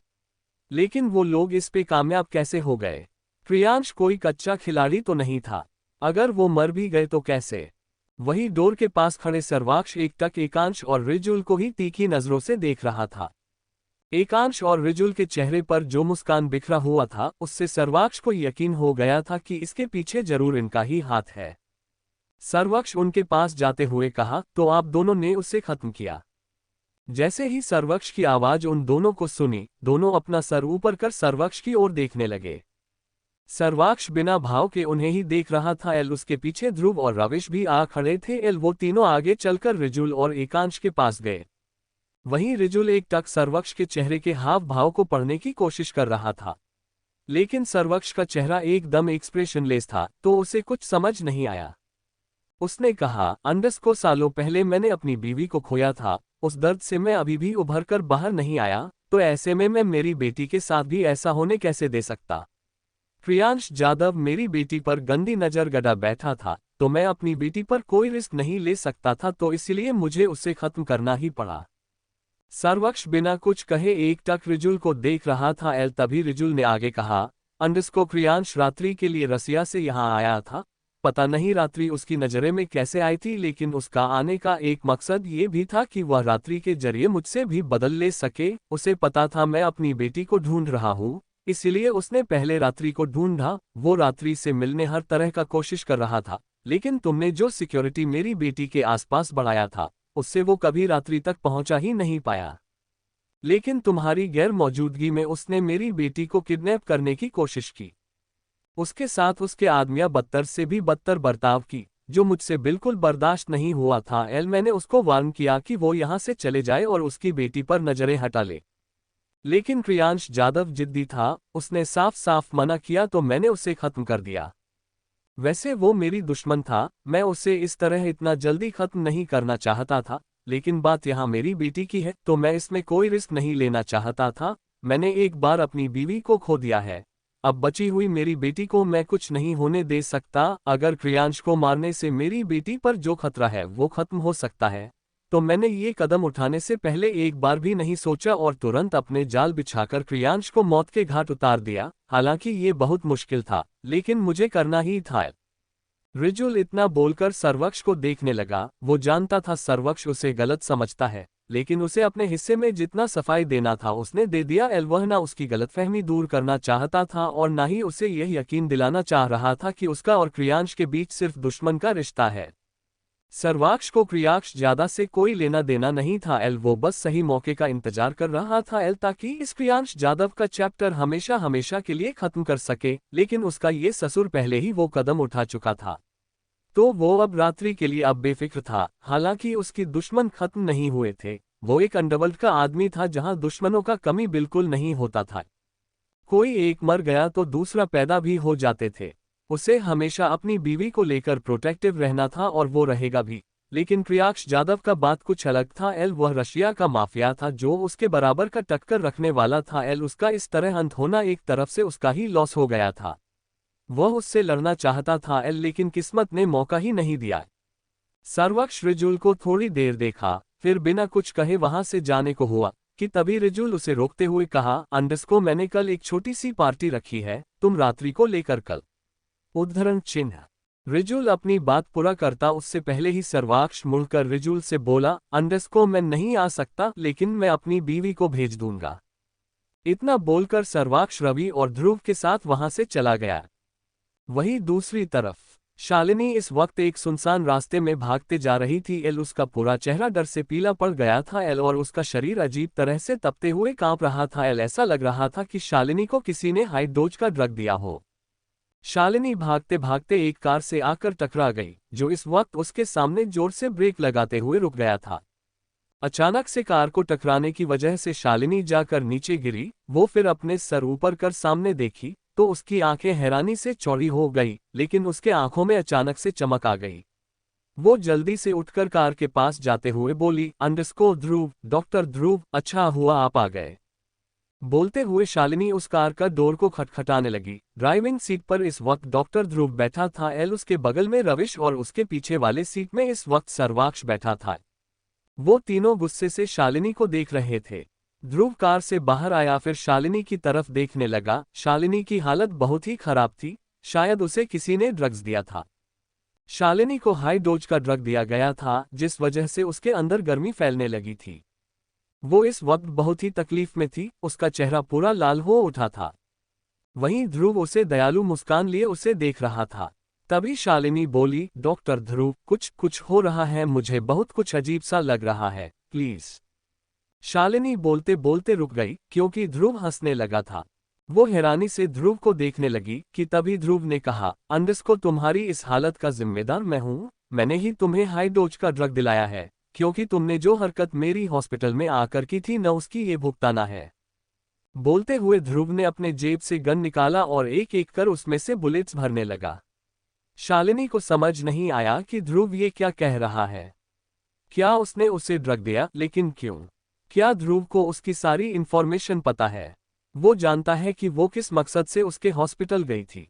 लेकिन वो लोग इस पे कामयाब कैसे हो गए? क्रियांश कोई कच्चा खिलाड़ी तो नहीं था। अगर वो मर भी गए तो कैसे? वही डोर के पास खड़े सर्वाक्ष एक टक एकांश और रिजुल को ही तीखी नजरों से देख रहा था। एकांश और रिजुल के चेहरे पर जो मुस्कान बिखरा हुआ था, उससे सर्वाक्ष को यकीन हो गया था कि इसके पीछे जरूर इनका ही हाथ है। सर्वाक्ष उनके पास जाते हुए कहा, तो आप दोनों ने उसे खत्म किया? जैसे ही सर्वाक्ष की आवाज उन दोनों को सुनी, दोनों अपना सर ऊपर कर सर्वाक्ष की ओर देखने लगे। सर्वाक्ष बिना भाव के उन्हें ही देख रहा था। उसके पीछे ध्रुव और रविश भी आ खड़े थे। वो तीनों आगे चलकर रिजुल और एकांश के पास गए। वहीं रिजुल एक टक सर्वाक्ष के चेहरे के हाव भाव को पढ़ने की कोशिश कर रहा था, लेकिन सर्वाक्ष का चेहरा एकदम एक्सप्रेशनलेस था, तो उसे कुछ समझ नहीं आया। उसने कहा, अंडरस्को सालों पहले मैंने अपनी बीवी को खोया था, उस दर्द से मैं अभी भी उभर कर बाहर नहीं आया, तो ऐसे में मैं मेरी बेटी के साथ भी ऐसा होने कैसे दे सकता। प्रियांश जाधव मेरी बेटी पर गंदी नजर गड़ा बैठा था, तो मैं अपनी बेटी पर कोई रिस्क नहीं ले सकता था, तो इसलिए मुझे उसे खत्म करना ही पड़ा। सर्वक्ष बिना कुछ कहे एकटक रिजुल को देख रहा था। तभी रिजुल ने आगे कहा, अंडरस्को प्रियांश रात्रि के लिए रसिया से यहाँ आया था। पता नहीं रात्रि उसकी नजरे में कैसे आई थी, लेकिन उसका आने का एक मकसद ये भी था कि वह रात्रि के जरिए मुझसे भी बदल ले सके। उसे पता था मैं अपनी बेटी को ढूंढ रहा हूँ, इसलिए उसने पहले रात्रि को ढूंढा। वो रात्रि से मिलने हर तरह का कोशिश कर रहा था, लेकिन तुमने जो सिक्योरिटी मेरी बेटी के आसपास बढ़ाया था, उससे वो कभी रात्रि तक पहुंचा ही नहीं पाया। लेकिन तुम्हारी गैर मौजूदगी में उसने मेरी बेटी को किडनैप करने की कोशिश की। उसके साथ उसके आदमियां बदतर से भी बदतर बर्ताव की, जो मुझसे बिल्कुल बर्दाश्त नहीं हुआ था। मैंने उसको वार्न किया कि वो यहाँ से चले जाए और उसकी बेटी पर नजरें हटा ले, लेकिन प्रियांश जाधव जिद्दी था। उसने साफ साफ मना किया, तो मैंने उसे खत्म कर दिया। वैसे वो मेरी दुश्मन था, मैं उसे इस तरह इतना जल्दी खत्म नहीं करना चाहता था, लेकिन बात यहाँ मेरी बेटी की है, तो मैं इसमें कोई रिस्क नहीं लेना चाहता था। मैंने एक बार अपनी बीवी को खो दिया है, अब बची हुई मेरी बेटी को मैं कुछ नहीं होने दे सकता। अगर प्रियांश को मारने से मेरी बेटी पर जो खतरा है वो खत्म हो सकता है, तो मैंने ये कदम उठाने से पहले एक बार भी नहीं सोचा और तुरंत अपने जाल बिछाकर प्रियांश को मौत के घाट उतार दिया। हालांकि ये बहुत मुश्किल था, लेकिन मुझे करना ही था। रिजुल इतना बोलकर सर्वक्ष को देखने लगा। वो जानता था सर्वक्ष उसे गलत समझता है, लेकिन उसे अपने हिस्से में जितना सफाई देना था उसने दे दिया। वह ना उसकी गलतफहमी दूर करना चाहता था और ना ही उसे यह यकीन दिलाना चाह रहा था कि उसका और प्रियांश के बीच सिर्फ दुश्मन का रिश्ता है। सर्वाक्ष को प्रियांश ज्यादा से कोई लेना देना नहीं था। वो बस सही मौके का इंतजार कर रहा था ताकि इस प्रियांश जाधव का चैप्टर हमेशा हमेशा के लिए खत्म कर सके। लेकिन उसका ये ससुर पहले ही वो कदम उठा चुका था, तो वो अब रात्रि के लिए अब बेफिक्र था। हालांकि उसकी दुश्मन खत्म नहीं हुए थे। वो एक अंडरवर्ल्ड का आदमी था जहां दुश्मनों का कमी बिल्कुल नहीं होता था। कोई एक मर गया तो दूसरा पैदा भी हो जाते थे। उसे हमेशा अपनी बीवी को लेकर प्रोटेक्टिव रहना था और वो रहेगा भी। लेकिन प्रियांश जाधव का बात कुछ अलग था। वह रशिया का माफिया था जो उसके बराबर का टक्कर रखने वाला था। उसका इस तरह अंत होना एक तरफ से उसका ही लॉस हो गया था। वह उससे लड़ना चाहता था, लेकिन किस्मत ने मौका ही नहीं दिया। सर्वक्ष रिजुल को थोड़ी देर देखा, फिर बिना कुछ कहे वहां से जाने को हुआ कि तभी रिजुल उसे रोकते हुए कहा, अंडरस्को मैंने कल एक छोटी सी पार्टी रखी है, तुम रात्रि को लेकर कल। उद्धरण चिन्ह। रिजुल अपनी बात पूरा करता उससे पहले ही सर्वाक्ष मुड़कर रिजुल से बोला, अंडरस्को मैं नहीं आ सकता, लेकिन मैं अपनी बीवी को भेज दूंगा। इतना बोलकर सर्वाक्ष रवि और ध्रुव के साथ वहां से चला गया। वहीं दूसरी तरफ शालिनी इस वक्त एक सुनसान रास्ते में भागते जा रही थी। उसका पूरा चेहरा डर से पीला पड़ गया था और उसका शरीर अजीब तरह से तपते हुए कांप रहा था। ऐसा लग रहा था कि शालिनी को किसी ने हाई डोज का ड्रग दिया हो। शालिनी भागते भागते एक कार से आकर टकरा गई, जो इस वक्त उसके सामने जोर से ब्रेक लगाते हुए रुक गया था। अचानक से कार को टकराने की वजह से शालिनी जाकर नीचे गिरी। वो फिर अपने सर ऊपर कर सामने देखी तो उसकी आंखें हैरानी से चौड़ी हो गई, लेकिन उसके आंखों में अचानक से चमक आ गई। वो जल्दी से उठकर कार के पास जाते हुए बोली, अंडरस्को ध्रुव, डॉक्टर ध्रुव, अच्छा हुआ आप आ गए। बोलते हुए शालिनी उस कार का डोर को खटखटाने लगी। ड्राइविंग सीट पर इस वक्त डॉक्टर ध्रुव बैठा था। उसके बगल में रविश और उसके पीछे वाले सीट में इस वक्त सर्वाक्ष बैठा था। वो तीनों गुस्से से शालिनी को देख रहे थे। ध्रुव कार से बाहर आया, फिर शालिनी की तरफ देखने लगा। शालिनी की हालत बहुत ही खराब थी, शायद उसे किसी ने ड्रग्स दिया था। शालिनी को हाई डोज का ड्रग दिया गया था, जिस वजह से उसके अंदर गर्मी फैलने लगी थी। वो इस वक्त बहुत ही तकलीफ में थी, उसका चेहरा पूरा लाल हो उठा था। वहीं ध्रुव उसे दयालु मुस्कान लिए उसे देख रहा था। तभी शालिनी बोली, डॉक्टर ध्रुव, कुछ हो रहा है, मुझे बहुत कुछ अजीब सा लग रहा है, प्लीज। शालिनी बोलते बोलते रुक गई, क्योंकि ध्रुव हंसने लगा था। वो हैरानी से ध्रुव को देखने लगी कि तभी ध्रुव ने कहा, अंडरस्को तुम्हारी इस हालत का जिम्मेदार मैं हूं। मैंने ही तुम्हें हाई डोज का ड्रग दिलाया है, क्योंकि तुमने जो हरकत मेरी हॉस्पिटल में आकर की थी न, उसकी ये भुगताना है। बोलते हुए ध्रुव ने अपने जेब से गन निकाला और एक एक कर उसमें से बुलेट्स भरने लगा। शालिनी को समझ नहीं आया कि ध्रुव ये क्या कह रहा है, क्या उसने उसे ड्रग दिया, लेकिन क्यों? क्या ध्रुव को उसकी सारी इंफॉर्मेशन पता है? वो जानता है कि वो किस मकसद से उसके हॉस्पिटल गई थी।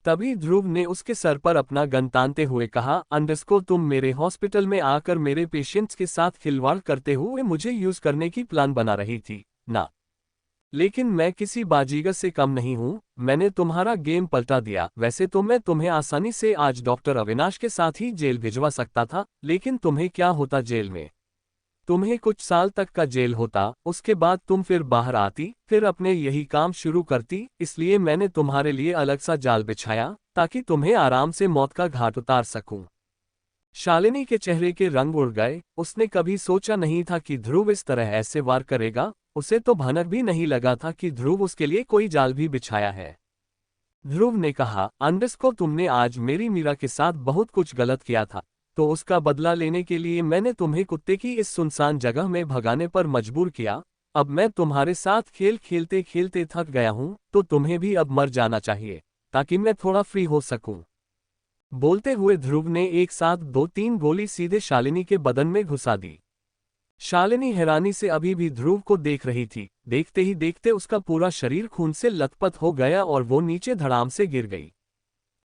तभी ध्रुव ने उसके सर पर अपना गन तानते हुए कहा, अंडरस्को तुम मेरे हॉस्पिटल में आकर मेरे पेशेंट्स के साथ खिलवाड़ करते हुए मुझे यूज करने की प्लान बना रही थी ना? लेकिन मैं किसी बाजीगर से कम नहीं हूं, मैंने तुम्हारा गेम पलटा दिया। वैसे तो मैं तुम्हें आसानी से आज डॉक्टर अविनाश के साथ ही जेल भिजवा सकता था, लेकिन तुम्हें क्या होता जेल में? तुम्हें कुछ साल तक का जेल होता, उसके बाद तुम फिर बाहर आती, फिर अपने यही काम शुरू करती। इसलिए मैंने तुम्हारे लिए अलग सा जाल बिछाया, ताकि तुम्हें आराम से मौत का घाट उतार सकूं। शालिनी के चेहरे के रंग उड़ गए। उसने कभी सोचा नहीं था कि ध्रुव इस तरह ऐसे वार करेगा। उसे तो भनक भी नहीं लगा था कि ध्रुव उसके लिए कोई जाल भी बिछाया है। ध्रुव ने कहा, अंडरस्को तुमने आज मेरी मीरा के साथ बहुत कुछ गलत किया था, तो उसका बदला लेने के लिए मैंने तुम्हें कुत्ते की इस सुनसान जगह में भगाने पर मजबूर किया। अब मैं तुम्हारे साथ खेल खेलते खेलते थक गया हूं, तो तुम्हें भी अब मर जाना चाहिए, ताकि मैं थोड़ा फ्री हो सकूं। बोलते हुए ध्रुव ने एक साथ 2-3 गोली सीधे शालिनी के बदन में घुसा दी। शालिनी हैरानी से अभी भी ध्रुव को देख रही थी। देखते ही देखते उसका पूरा शरीर खून से लथपथ हो गया और वो नीचे धड़ाम से गिर गई।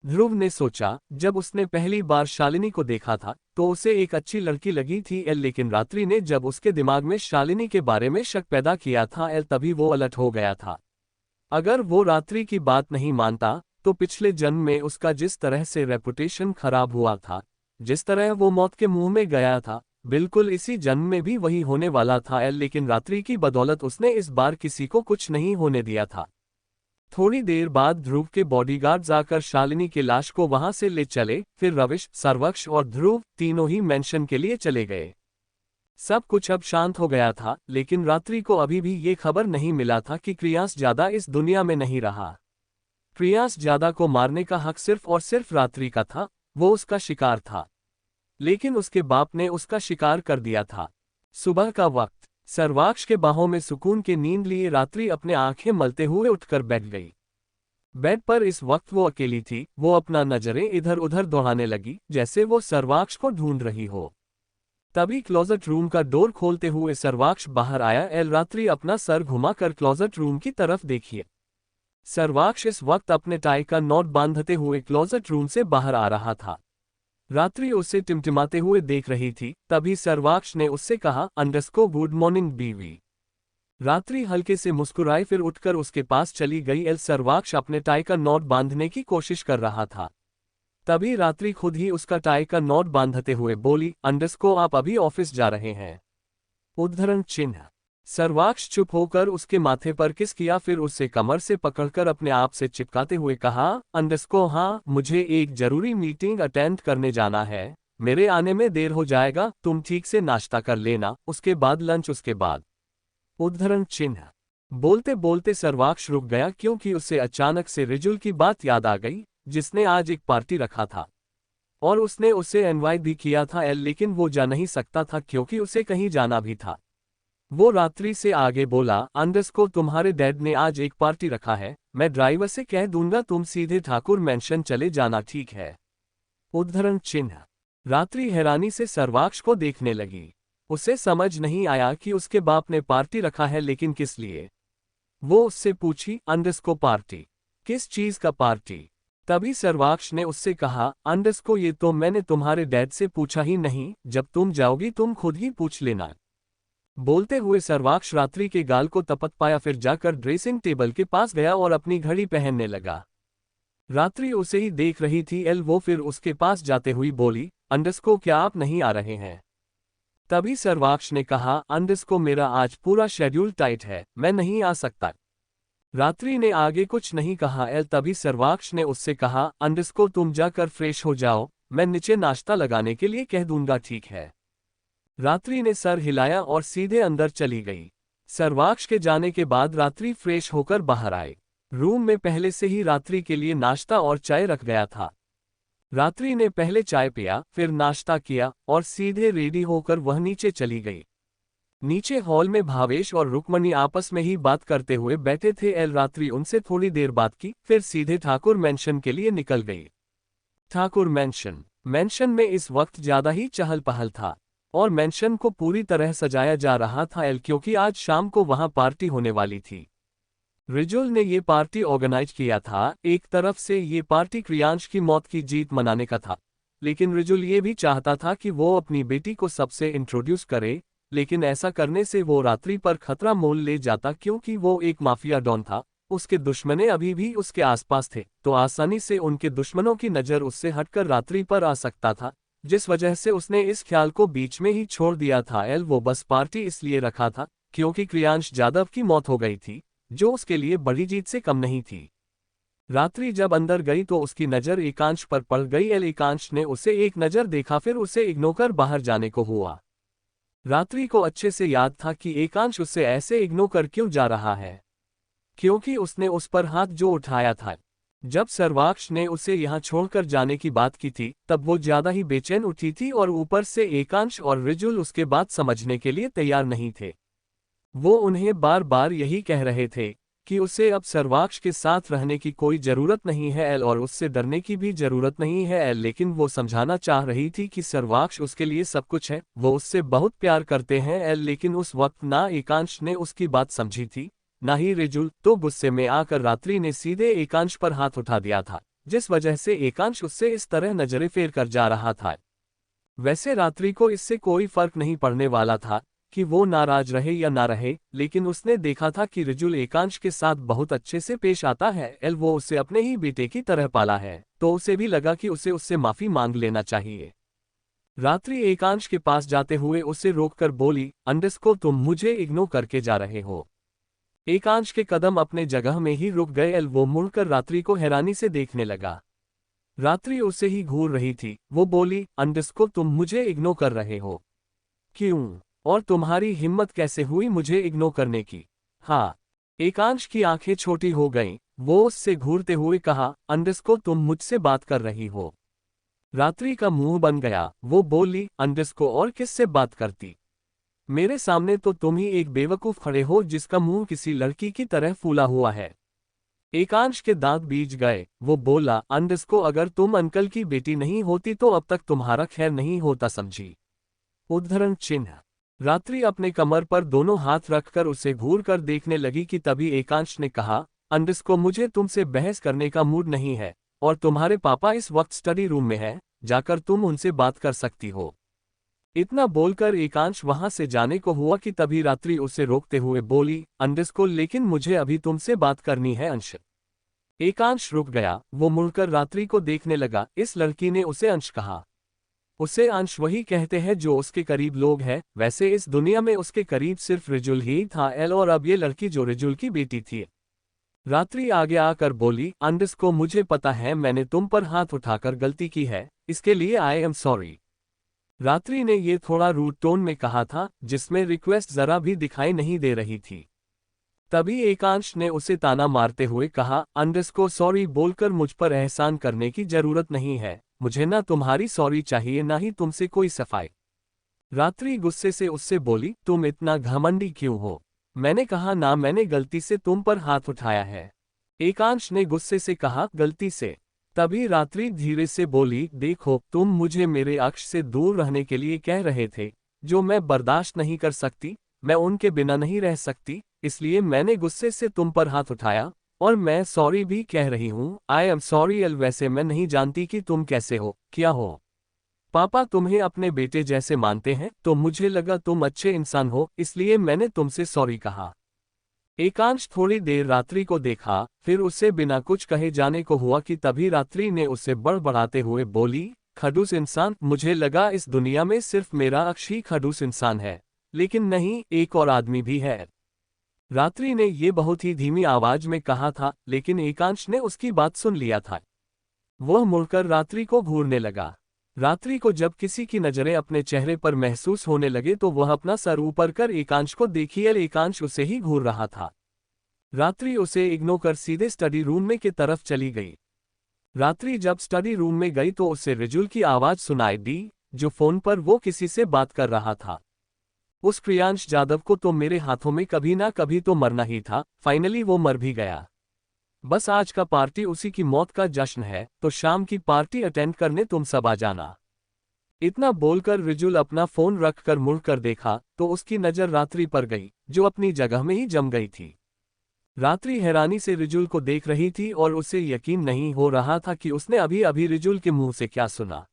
ध्रुव ने सोचा, जब उसने पहली बार शालिनी को देखा था तो उसे एक अच्छी लड़की लगी थी, लेकिन रात्रि ने जब उसके दिमाग में शालिनी के बारे में शक पैदा किया था, तभी वो अलर्ट हो गया था। अगर वो रात्रि की बात नहीं मानता, तो पिछले जन्म में उसका जिस तरह से रेपुटेशन खराब हुआ था, जिस तरह वो मौत के मुंह में गया था, बिल्कुल इसी जन्म में भी वही होने वाला था। लेकिन रात्रि की बदौलत उसने इस बार किसी को कुछ नहीं होने दिया था। थोड़ी देर बाद ध्रुव के बॉडीगार्ड्स आकर शालिनी की लाश को वहां से ले चले। फिर रविश, सर्वक्ष और ध्रुव तीनों ही मेंशन के लिए चले गए। सब कुछ अब शांत हो गया था, लेकिन रात्रि को अभी भी ये खबर नहीं मिला था कि क्रियांश ज्यादा इस दुनिया में नहीं रहा। क्रियांश ज्यादा को मारने का हक सिर्फ और सिर्फ रात्रि का था। वो उसका शिकार था, लेकिन उसके बाप ने उसका शिकार कर दिया था। सुबह का वक्त, सर्वाक्ष के बाहों में सुकून की नींद लिए रात्रि अपने आंखें मलते हुए उठकर बैठ गई। बेड पर इस वक्त वो अकेली थी। वो अपना नजरें इधर उधर दौड़ाने लगी, जैसे वो सर्वाक्ष को ढूंढ रही हो। तभी क्लोजेट रूम का डोर खोलते हुए सर्वाक्ष बाहर आया। रात्रि अपना सर घुमाकर क्लोजेट रूम की तरफ देखिए। सर्वाक्ष इस वक्त अपने टाई का नॉट बांधते हुए क्लोजेट रूम से बाहर आ रहा था। रात्रि उसे टिमटिमाते हुए देख रही थी। तभी सर्वाक्ष ने उससे कहा, अंडरस्को गुड मॉर्निंग बीवी। रात्रि हल्के से मुस्कुराई, फिर उठकर उसके पास चली गई। सर्वाक्ष अपने टाई का नॉट बांधने की कोशिश कर रहा था। तभी रात्रि खुद ही उसका टाई का नॉट बांधते हुए बोली, अंडरस्को आप अभी ऑफिस जा रहे हैं? उद्धरण चिन्ह। सर्वाक्ष चुप होकर उसके माथे पर किस किया, फिर उसे कमर से पकड़कर अपने आप से चिपकाते हुए कहा, अंडरस्को हाँ, मुझे एक जरूरी मीटिंग अटेंड करने जाना है। मेरे आने में देर हो जाएगा। तुम ठीक से नाश्ता कर लेना, उसके बाद लंच, उसके बाद। उद्धरण चिन्ह। बोलते बोलते सर्वाक्ष रुक गया, क्योंकि उसे अचानक से रिजुल की बात याद आ गई, जिसने आज एक पार्टी रखा था और उसने उसे इनवाइट भी किया था। लेकिन वो जा नहीं सकता था, क्योंकि उसे कहीं जाना भी था। वो रात्रि से आगे बोला, अंडरस्को तुम्हारे डैड ने आज एक पार्टी रखा है। मैं ड्राइवर से कह दूंगा, तुम सीधे ठाकुर मेंशन चले जाना, ठीक है? उद्धरण चिन्ह। रात्रि हैरानी से सर्वाक्ष को देखने लगी। उसे समझ नहीं आया कि उसके बाप ने पार्टी रखा है, लेकिन किस लिए? वो उससे पूछी, अंडरस्को पार्टी? किस चीज का पार्टी? तभी सर्वाक्ष ने उससे कहा, अंडरस्को ये तो मैंने तुम्हारे डैड से पूछा ही नहीं, जब तुम जाओगी तुम खुद ही पूछ लेना। बोलते हुए सर्वाक्ष रात्रि के गाल को तपत पाया, फिर जाकर ड्रेसिंग टेबल के पास गया और अपनी घड़ी पहनने लगा। रात्रि उसे ही देख रही थी। वो फिर उसके पास जाते हुई बोली, अंडरस्को क्या आप नहीं आ रहे हैं? तभी सर्वाक्ष ने कहा, अंडरस्को मेरा आज पूरा शेड्यूल टाइट है, मैं नहीं आ सकता। रात्रि ने आगे कुछ नहीं कहा। तभी सर्वाक्ष ने उससे कहा, अंडरस्को तुम जाकर फ्रेश हो जाओ, मैं नीचे नाश्ता लगाने के लिए कह दूंगा, ठीक है? रात्रि ने सर हिलाया और सीधे अंदर चली गई। सर्वाक्ष के जाने के बाद रात्रि फ्रेश होकर बाहर आई। रूम में पहले से ही रात्रि के लिए नाश्ता और चाय रख गया था। रात्रि ने पहले चाय पिया, फिर नाश्ता किया और सीधे रेडी होकर वह नीचे चली गई। नीचे हॉल में भावेश और रुक्मणी आपस में ही बात करते हुए बैठे थे। रात्रि उनसे थोड़ी देर बात की, फिर सीधे ठाकुर मेंशन के लिए निकल गई। ठाकुर मेंशन में इस वक्त ज्यादा ही चहल पहल था। और मेंशन को पूरी तरह सजाया जा रहा था एल क्योंकि आज शाम को वहां पार्टी होने वाली थी। रिजुल ने ये पार्टी ऑर्गेनाइज किया था। एक तरफ से ये पार्टी क्रियांश की मौत की जीत मनाने का था, लेकिन रिजुल ये भी चाहता था कि वो अपनी बेटी को सबसे इंट्रोड्यूस करे, लेकिन ऐसा करने से वो रात्रि पर खतरा मोल ले जाता क्योंकि वो एक माफिया डॉन था। उसके दुश्मने अभी भी उसके आसपास थे, तो आसानी से उनके दुश्मनों की नज़र उससे हटकर रात्रि पर आ सकता था, जिस वजह से उसने इस ख्याल को बीच में ही छोड़ दिया था। वो बस पार्टी इसलिए रखा था क्योंकि क्रियांश जादव की मौत हो गई थी, जो उसके लिए बड़ी जीत से कम नहीं थी। रात्रि जब अंदर गई तो उसकी नज़र एकांश पर पड़ गई। एकांश ने उसे एक नज़र देखा, फिर उसे इग्नोर कर बाहर जाने को हुआ। रात्रि को अच्छे से याद था कि एकांश उससे ऐसे इग्नोर कर क्यों जा रहा है, क्योंकि उसने उस पर हाथ जो उठाया था जब सर्वाक्ष ने उसे यहाँ छोड़कर जाने की बात की थी, तब वो ज्यादा ही बेचैन उठी थी और ऊपर से एकांश और रिजुल उसके बात समझने के लिए तैयार नहीं थे। वो उन्हें बार बार यही कह रहे थे कि उसे अब सर्वाक्ष के साथ रहने की कोई जरूरत नहीं है एल, और उससे डरने की भी जरूरत नहीं है एल, लेकिन वो समझाना चाह रही थी कि सर्वाक्ष उसके लिए सब कुछ है, वो उससे बहुत प्यार करते हैं एल, लेकिन उस वक्त ना एकांश ने उसकी बात समझी थी ना ही रिजुल। तो गुस्से में आकर रात्रि ने सीधे एकांश पर हाथ उठा दिया था, जिस वजह से एकांश उससे इस तरह नजरें फेर कर जा रहा था। वैसे रात्रि को इससे कोई फर्क नहीं पड़ने वाला था कि वो नाराज रहे या ना रहे, लेकिन उसने देखा था कि रिजुल एकांश के साथ बहुत अच्छे से पेश आता है एल, वो उसे अपने ही बेटे की तरह पाला है, तो उसे भी लगा कि उसे उससे माफी मांग लेना चाहिए। रात्रि एकांश के पास जाते हुए उसे रोककर बोली, अंडरस्को तुम मुझे इग्नोर करके जा रहे हो। एकांश के कदम अपने जगह में ही रुक गए एल, वो मुड़कर रात्रि को हैरानी से देखने लगा। रात्रि उसे ही घूर रही थी। वो बोली, अंडरस्को तुम मुझे इग्नोर कर रहे हो, क्यों, और तुम्हारी हिम्मत कैसे हुई मुझे इग्नोर करने की? हाँ। एकांश की आंखें छोटी हो गईं। वो उससे घूरते हुए कहा, अंडरस्को तुम मुझसे बात कर रही हो। रात्रि का मुंह बन गया। वो बोली, अंडरस्को और किससे बात करती? मेरे सामने तो तुम ही एक बेवकूफ खड़े हो जिसका मुंह किसी लड़की की तरह फूला हुआ है। एकांश के दांत बीज गए। वो बोला, अंडरस्को अगर तुम अंकल की बेटी नहीं होती तो अब तक तुम्हारा खैर नहीं होता, समझी? उद्धरण चिन्ह। रात्रि अपने कमर पर दोनों हाथ रखकर उसे घूर कर देखने लगी कि तभी एकांश ने कहा, अंडरस्को मुझे तुमसे बहस करने का मूड नहीं है, और तुम्हारे पापा इस वक्त स्टडी रूम में है, जाकर तुम उनसे बात कर सकती हो। इतना बोलकर एकांश वहां से जाने को हुआ कि तभी रात्रि उसे रोकते हुए बोली, अंडरस्को लेकिन मुझे अभी तुमसे बात करनी है अंश। एकांश रुक गया। वो मुड़कर रात्रि को देखने लगा। इस लड़की ने उसे अंश कहा। उसे अंश वही कहते हैं जो उसके करीब लोग हैं। वैसे इस दुनिया में उसके करीब सिर्फ रिजुल ही था एल, और अब ये लड़की जो रिजुल की बेटी थी। रात्रि आगे आकर बोली, अंडरस्को मुझे पता है मैंने तुम पर हाथ उठाकर गलती की है, इसके लिए आई एम सॉरी। रात्रि ने ये थोड़ा रूड टोन में कहा था, जिसमें रिक्वेस्ट जरा भी दिखाई नहीं दे रही थी। तभी एकांश ने उसे ताना मारते हुए कहा, अंडरस्को सॉरी बोलकर मुझ पर एहसान करने की जरूरत नहीं है, मुझे ना तुम्हारी सॉरी चाहिए ना ही तुमसे कोई सफाई। रात्रि गुस्से से उससे बोली, तुम इतना घमंडी क्यों हो? मैंने कहा ना मैंने गलती से तुम पर हाथ उठाया है। एकांश ने गुस्से से कहा, गलती से? तभी रात्रि धीरे से बोली, देखो तुम मुझे मेरे अक्ष से दूर रहने के लिए कह रहे थे, जो मैं बर्दाश्त नहीं कर सकती, मैं उनके बिना नहीं रह सकती, इसलिए मैंने गुस्से से तुम पर हाथ उठाया, और मैं सॉरी भी कह रही हूँ, आई एम सॉरी एल। वैसे मैं नहीं जानती कि तुम कैसे हो, क्या हो। पापा तुम्हें अपने बेटे जैसे मानते हैं, तो मुझे लगा तुम अच्छे इंसान हो, इसलिए मैंने तुमसे सॉरी कहा। एकांश थोड़ी देर रात्रि को देखा, फिर उसे बिना कुछ कहे जाने को हुआ कि तभी रात्रि ने उसे बड़बड़ाते हुए बोली, खड़ूस इंसान, मुझे लगा इस दुनिया में सिर्फ मेरा अक्ष ही खड़ूस इंसान है, लेकिन नहीं, एक और आदमी भी है। रात्रि ने ये बहुत ही धीमी आवाज में कहा था, लेकिन एकांश ने उसकी बात सुन लिया था। वह मुड़कर रात्रि को घूरने लगा। रात्रि को जब किसी की नजरें अपने चेहरे पर महसूस होने लगे तो वह अपना सर ऊपर कर एकांश को देखी। एकांश उसे ही घूर रहा था। रात्रि उसे इग्नोर कर सीधे स्टडी रूम में की तरफ चली गई। रात्रि जब स्टडी रूम में गई तो उसे रिजुल की आवाज सुनाई दी, जो फोन पर वो किसी से बात कर रहा था। उस क्रियांश जादव को तो मेरे हाथों में कभी ना कभी तो मरना ही था, फाइनली वो मर भी गया। बस आज का पार्टी उसी की मौत का जश्न है, तो शाम की पार्टी अटेंड करने तुम सब आ जाना। इतना बोलकर रिजुल अपना फोन रखकर मुड़कर देखा तो उसकी नजर रात्रि पर गई, जो अपनी जगह में ही जम गई थी। रात्रि हैरानी से रिजुल को देख रही थी और उसे यकीन नहीं हो रहा था कि उसने अभी अभी रिजुल के मुंह से क्या सुना।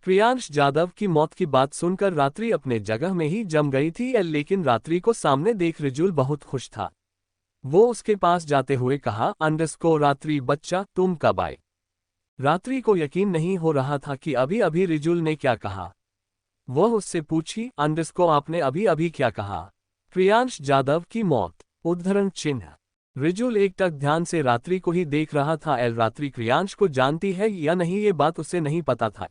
प्रियांश जाधव की मौत की बात सुनकर रात्रि अपने जगह में ही जम गई थी, लेकिन रात्रि को सामने देख रिजुल बहुत खुश था। वो उसके पास जाते हुए कहा, रात्रि बच्चा, तुम कब आए? रात्रि को यकीन नहीं हो रहा था कि अभी अभी रिजुल ने क्या कहा। वह उससे पूछी, आपने अभी अभी क्या कहा? प्रियांश जाधव की मौत, उद्धरण चिन्ह। रिजुल एकटक ध्यान से रात्रि को ही देख रहा था। रात्रि प्रियांश को जानती है या नहीं ये बात उसे नहीं पता था।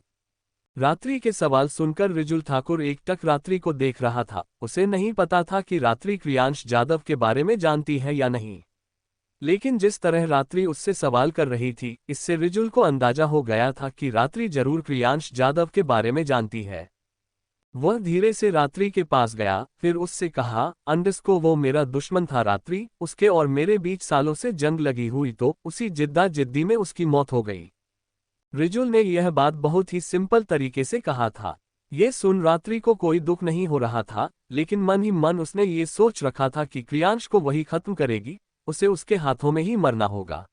रात्रि के सवाल सुनकर रिजुल ठाकुर एकटक रात्रि को देख रहा था। उसे नहीं पता था कि रात्रि प्रियांश जाधव के बारे में जानती है या नहीं, लेकिन जिस तरह रात्रि उससे सवाल कर रही थी, इससे रिजुल को अंदाजा हो गया था कि रात्रि जरूर प्रियांश जाधव के बारे में जानती है। वह धीरे से रात्रि के पास गया, फिर उससे कहा, वो मेरा दुश्मन था रात्रि, उसके और मेरे बीच सालों से जंग लगी हुई, तो उसी जिद्दी में उसकी मौत हो गई। रिजुल ने यह बात बहुत ही सिंपल तरीके से कहा था। ये सुन रात्रि को कोई दुख नहीं हो रहा था, लेकिन मन ही मन उसने ये सोच रखा था कि प्रियांश को वही खत्म करेगी, उसे उसके हाथों में ही मरना होगा।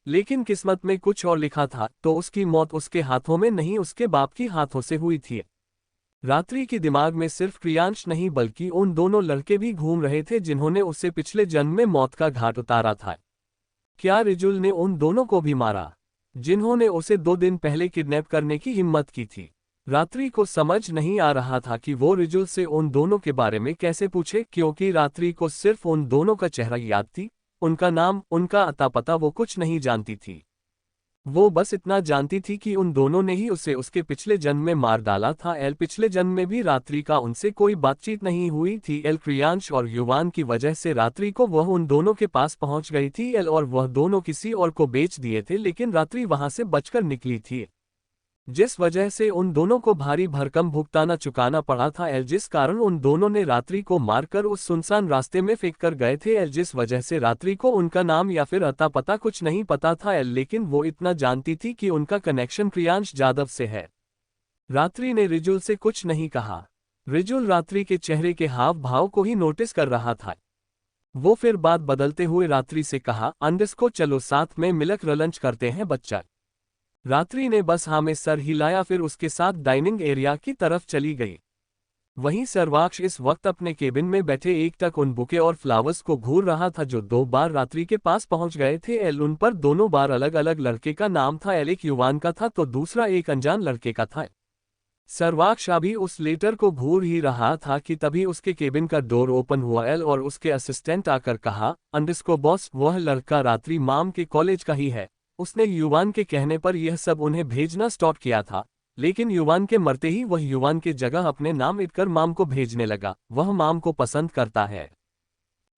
लेकिन किस्मत में कुछ और लिखा था, तो उसकी मौत उसके हाथों में नहीं उसके बाप की हाथों से हुई थी। रात्रि के दिमाग में सिर्फ प्रियांश नहीं बल्कि उन दोनों लड़के भी घूम रहे थे जिन्होंने उसे पिछले जन्म में मौत का घाट उतारा था। क्या रिजुल ने उन दोनों को भी मारा जिन्होंने उसे 2 दिन पहले किडनैप करने की हिम्मत की थी? रात्रि को समझ नहीं आ रहा था कि वो रिजुल से उन दोनों के बारे में कैसे पूछे, क्योंकि रात्रि को सिर्फ उन दोनों का चेहरा याद थी, उनका नाम, उनका अता पता वो कुछ नहीं जानती थी। वो बस इतना जानती थी कि उन दोनों ने ही उसे उसके पिछले जन्म में मार डाला था। पिछले जन्म में भी रात्रि का उनसे कोई बातचीत नहीं हुई थी। प्रियांश और युवान की वजह से रात्रि को वह उन दोनों के पास पहुंच गई थी। और वह दोनों किसी और को बेच दिए थे, लेकिन रात्रि वहां से बचकर निकली थी, जिस वजह से उन दोनों को भारी भरकम भुगताना चुकाना पड़ा था। जिस कारण उन दोनों ने रात्रि को मारकर उस सुनसान रास्ते में फेंक कर गए थे। जिस वजह से रात्रि को उनका नाम या फिर अता पता कुछ नहीं पता था, लेकिन वो इतना जानती थी कि उनका कनेक्शन प्रियांश जाधव से है। रात्रि ने रिजुल से कुछ नहीं कहा। रिजुल रात्रि के चेहरे के हाव भाव को ही नोटिस कर रहा था। वो फिर बात बदलते हुए रात्रि से कहा, चलो साथ में मिलकर लंच करते हैं बच्चा। रात्रि ने बस हाँ में सर हिलाया, फिर उसके साथ डाइनिंग एरिया की तरफ चली गई। वहीं सर्वाक्ष इस वक्त अपने केबिन में बैठे एकटक उन बुके और फ्लावर्स को घूर रहा था जो 2 बार रात्रि के पास पहुंच गए थे। उन पर दोनों बार अलग अलग लड़के का नाम था। एक युवान का था तो दूसरा एक अनजान लड़के का था। सर्वाक्ष अभी उस लेटर को घूर ही रहा था कि तभी उसके केबिन का डोर ओपन हुआ। और उसके असिस्टेंट आकर कहा, बॉस, वह लड़का रात्रि माम के कॉलेज का ही है। उसने युवान के कहने पर यह सब उन्हें भेजना स्टॉप किया था, लेकिन युवान के मरते ही वह युवान के जगह अपने नाम लिखकर माम को भेजने लगा। वह माम को पसंद करता है।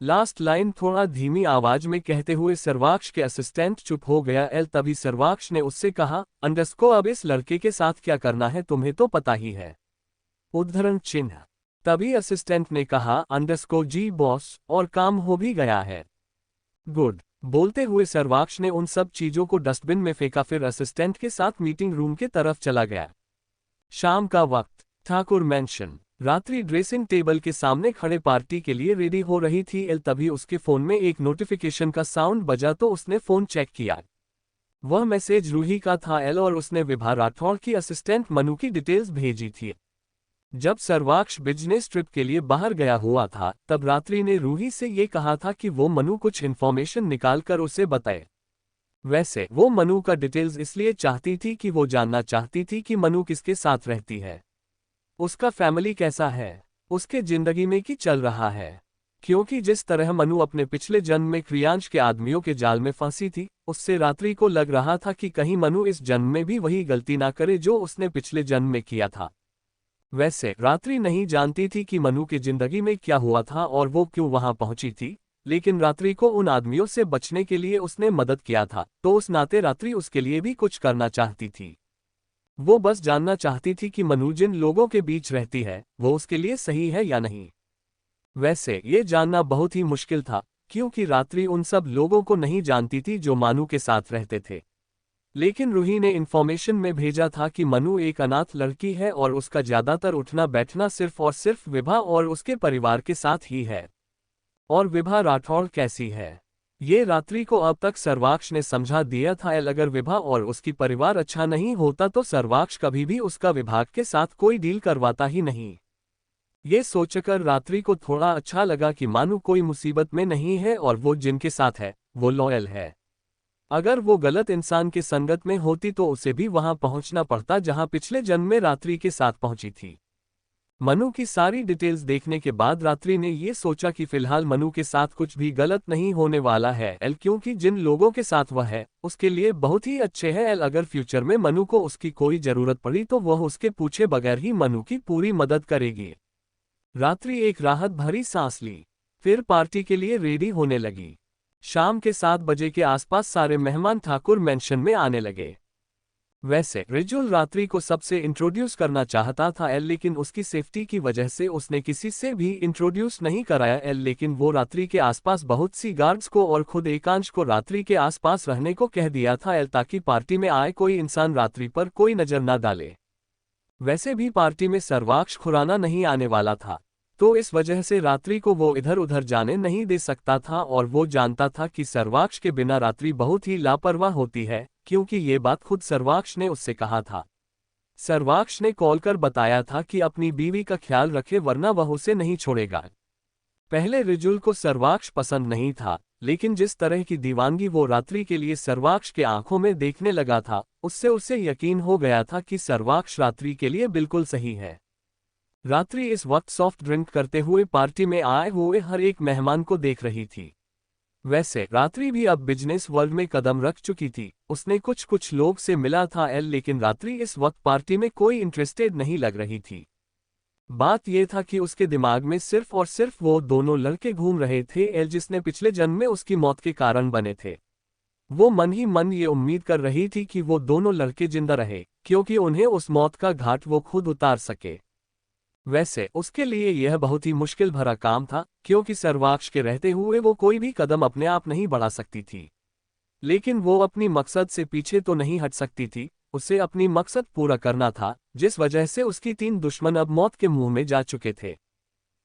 लास्ट लाइन थोड़ा धीमी आवाज में कहते हुए सर्वाक्ष के असिस्टेंट चुप हो गया। तभी सर्वाक्ष ने उससे कहा, अब इस लड़के के साथ क्या करना है तुम्हें तो पता ही है। उद्धरण चिन्ह। तभी असिस्टेंट ने कहा, जी बॉस, और काम हो भी गया है। गुड। बोलते हुए सर्वाक्ष ने उन सब चीजों को डस्टबिन में फेंका, फिर असिस्टेंट के साथ मीटिंग रूम के तरफ चला गया। शाम का वक्त, ठाकुर मैंशन। रात्रि ड्रेसिंग टेबल के सामने खड़े पार्टी के लिए रेडी हो रही थी। तभी उसके फोन में एक नोटिफिकेशन का साउंड बजा तो उसने फोन चेक किया। वह मैसेज रूही का था। और उसने विभा राठौड़ की असिस्टेंट मनु की डिटेल्स भेजी थी। जब सर्वाक्ष बिजनेस ट्रिप के लिए बाहर गया हुआ था, तब रात्रि ने रूही से ये कहा था कि वो मनु कुछ इन्फॉर्मेशन निकालकर उसे बताए। वैसे वो मनु का डिटेल्स इसलिए चाहती थी कि वो जानना चाहती थी कि मनु किसके साथ रहती है, उसका फैमिली कैसा है, उसके जिंदगी में क्या चल रहा है। क्योंकि जिस तरह मनु अपने पिछले जन्म में प्रियांश के आदमियों के जाल में फंसी थी, उससे रात्रि को लग रहा था कि कहीं मनु इस जन्म में भी वही गलती ना करे जो उसने पिछले जन्म में किया था। वैसे रात्रि नहीं जानती थी कि मनु की जिंदगी में क्या हुआ था और वो क्यों वहां पहुंची थी, लेकिन रात्रि को उन आदमियों से बचने के लिए उसने मदद किया था, तो उस नाते रात्रि उसके लिए भी कुछ करना चाहती थी। वो बस जानना चाहती थी कि मनु जिन लोगों के बीच रहती है वो उसके लिए सही है या नहीं। वैसे ये जानना बहुत ही मुश्किल था, क्योंकि रात्रि उन सब लोगों को नहीं जानती थी जो मानू के साथ रहते थे। लेकिन रूही ने इन्फॉर्मेशन में भेजा था कि मनु एक अनाथ लड़की है और उसका ज्यादातर उठना बैठना सिर्फ और सिर्फ विभा और उसके परिवार के साथ ही है। और विभा राठौड़ कैसी है, ये रात्रि को अब तक सर्वाक्ष ने समझा दिया था। अगर विभा और उसकी परिवार अच्छा नहीं होता तो सर्वाक्ष कभी भी उसका विभाग के साथ कोई डील करवाता ही नहीं। ये सोचकर रात्रि को थोड़ा अच्छा लगा कि मानो कोई मुसीबत में नहीं है और वो जिनके साथ है वो लॉयल है। अगर वो गलत इंसान के संगत में होती तो उसे भी वहां पहुंचना पड़ता जहां पिछले जन्म में रात्रि के साथ पहुंची थी। मनु की सारी डिटेल्स देखने के बाद रात्रि ने ये सोचा कि फिलहाल मनु के साथ कुछ भी गलत नहीं होने वाला है क्योंकि जिन लोगों के साथ वह है उसके लिए बहुत ही अच्छे हैं। अगर फ्यूचर में मनु को उसकी कोई जरूरत पड़ी तो वह उसके पूछे बगैर ही मनु की पूरी मदद करेगी। रात्रि एक राहत भरी सांस ली, फिर पार्टी के लिए रेडी होने लगी। शाम के 7 बजे के आसपास सारे मेहमान ठाकुर मेंशन में आने लगे। वैसे रिजुल रात्रि को सबसे इंट्रोड्यूस करना चाहता था लेकिन उसकी सेफ्टी की वजह से उसने किसी से भी इंट्रोड्यूस नहीं कराया लेकिन वो रात्रि के आसपास बहुत सी गार्ड्स को और खुद एकांश को रात्रि के आसपास रहने को कह दिया था ताकि पार्टी में आए कोई इंसान रात्रि पर कोई नजर न डाले। वैसे भी पार्टी में सर्वाक्ष खुराना नहीं आने वाला था, तो इस वजह से रात्रि को वो इधर उधर जाने नहीं दे सकता था और वो जानता था कि सर्वाक्ष के बिना रात्रि बहुत ही लापरवाह होती है, क्योंकि ये बात खुद सर्वाक्ष ने उससे कहा था। सर्वाक्ष ने कॉल कर बताया था कि अपनी बीवी का ख्याल रखे वरना वह उसे नहीं छोड़ेगा। पहले रिजुल को सर्वाक्ष पसंद नहीं था, लेकिन जिस तरह की दीवानगी वो रात्रि के लिए सर्वाक्ष के आंखों में देखने लगा था उससे उसे यकीन हो गया था कि सर्वाक्ष रात्रि के लिए बिल्कुल सही है। रात्रि इस वक्त सॉफ्ट ड्रिंक करते हुए पार्टी में आए हुए हर एक मेहमान को देख रही थी। वैसे रात्रि भी अब बिजनेस वर्ल्ड में कदम रख चुकी थी, उसने कुछ लोग से मिला था लेकिन रात्रि इस वक्त पार्टी में कोई इंटरेस्टेड नहीं लग रही थी। बात यह था कि उसके दिमाग में सिर्फ और सिर्फ वो दोनों लड़के घूम रहे थे जिसने पिछले जन्म में उसकी मौत के कारण बने थे। वो मन ही मन ये उम्मीद कर रही थी कि वो दोनों लड़के जिंदा रहे, क्योंकि उन्हें उस मौत का घाट वो खुद उतार सके। वैसे उसके लिए यह बहुत ही मुश्किल भरा काम था, क्योंकि सर्वाक्ष के रहते हुए वो कोई भी कदम अपने आप नहीं बढ़ा सकती थी। लेकिन वो अपनी मकसद से पीछे तो नहीं हट सकती थी, उसे अपनी मकसद पूरा करना था, जिस वजह से उसकी 3 दुश्मन अब मौत के मुंह में जा चुके थे।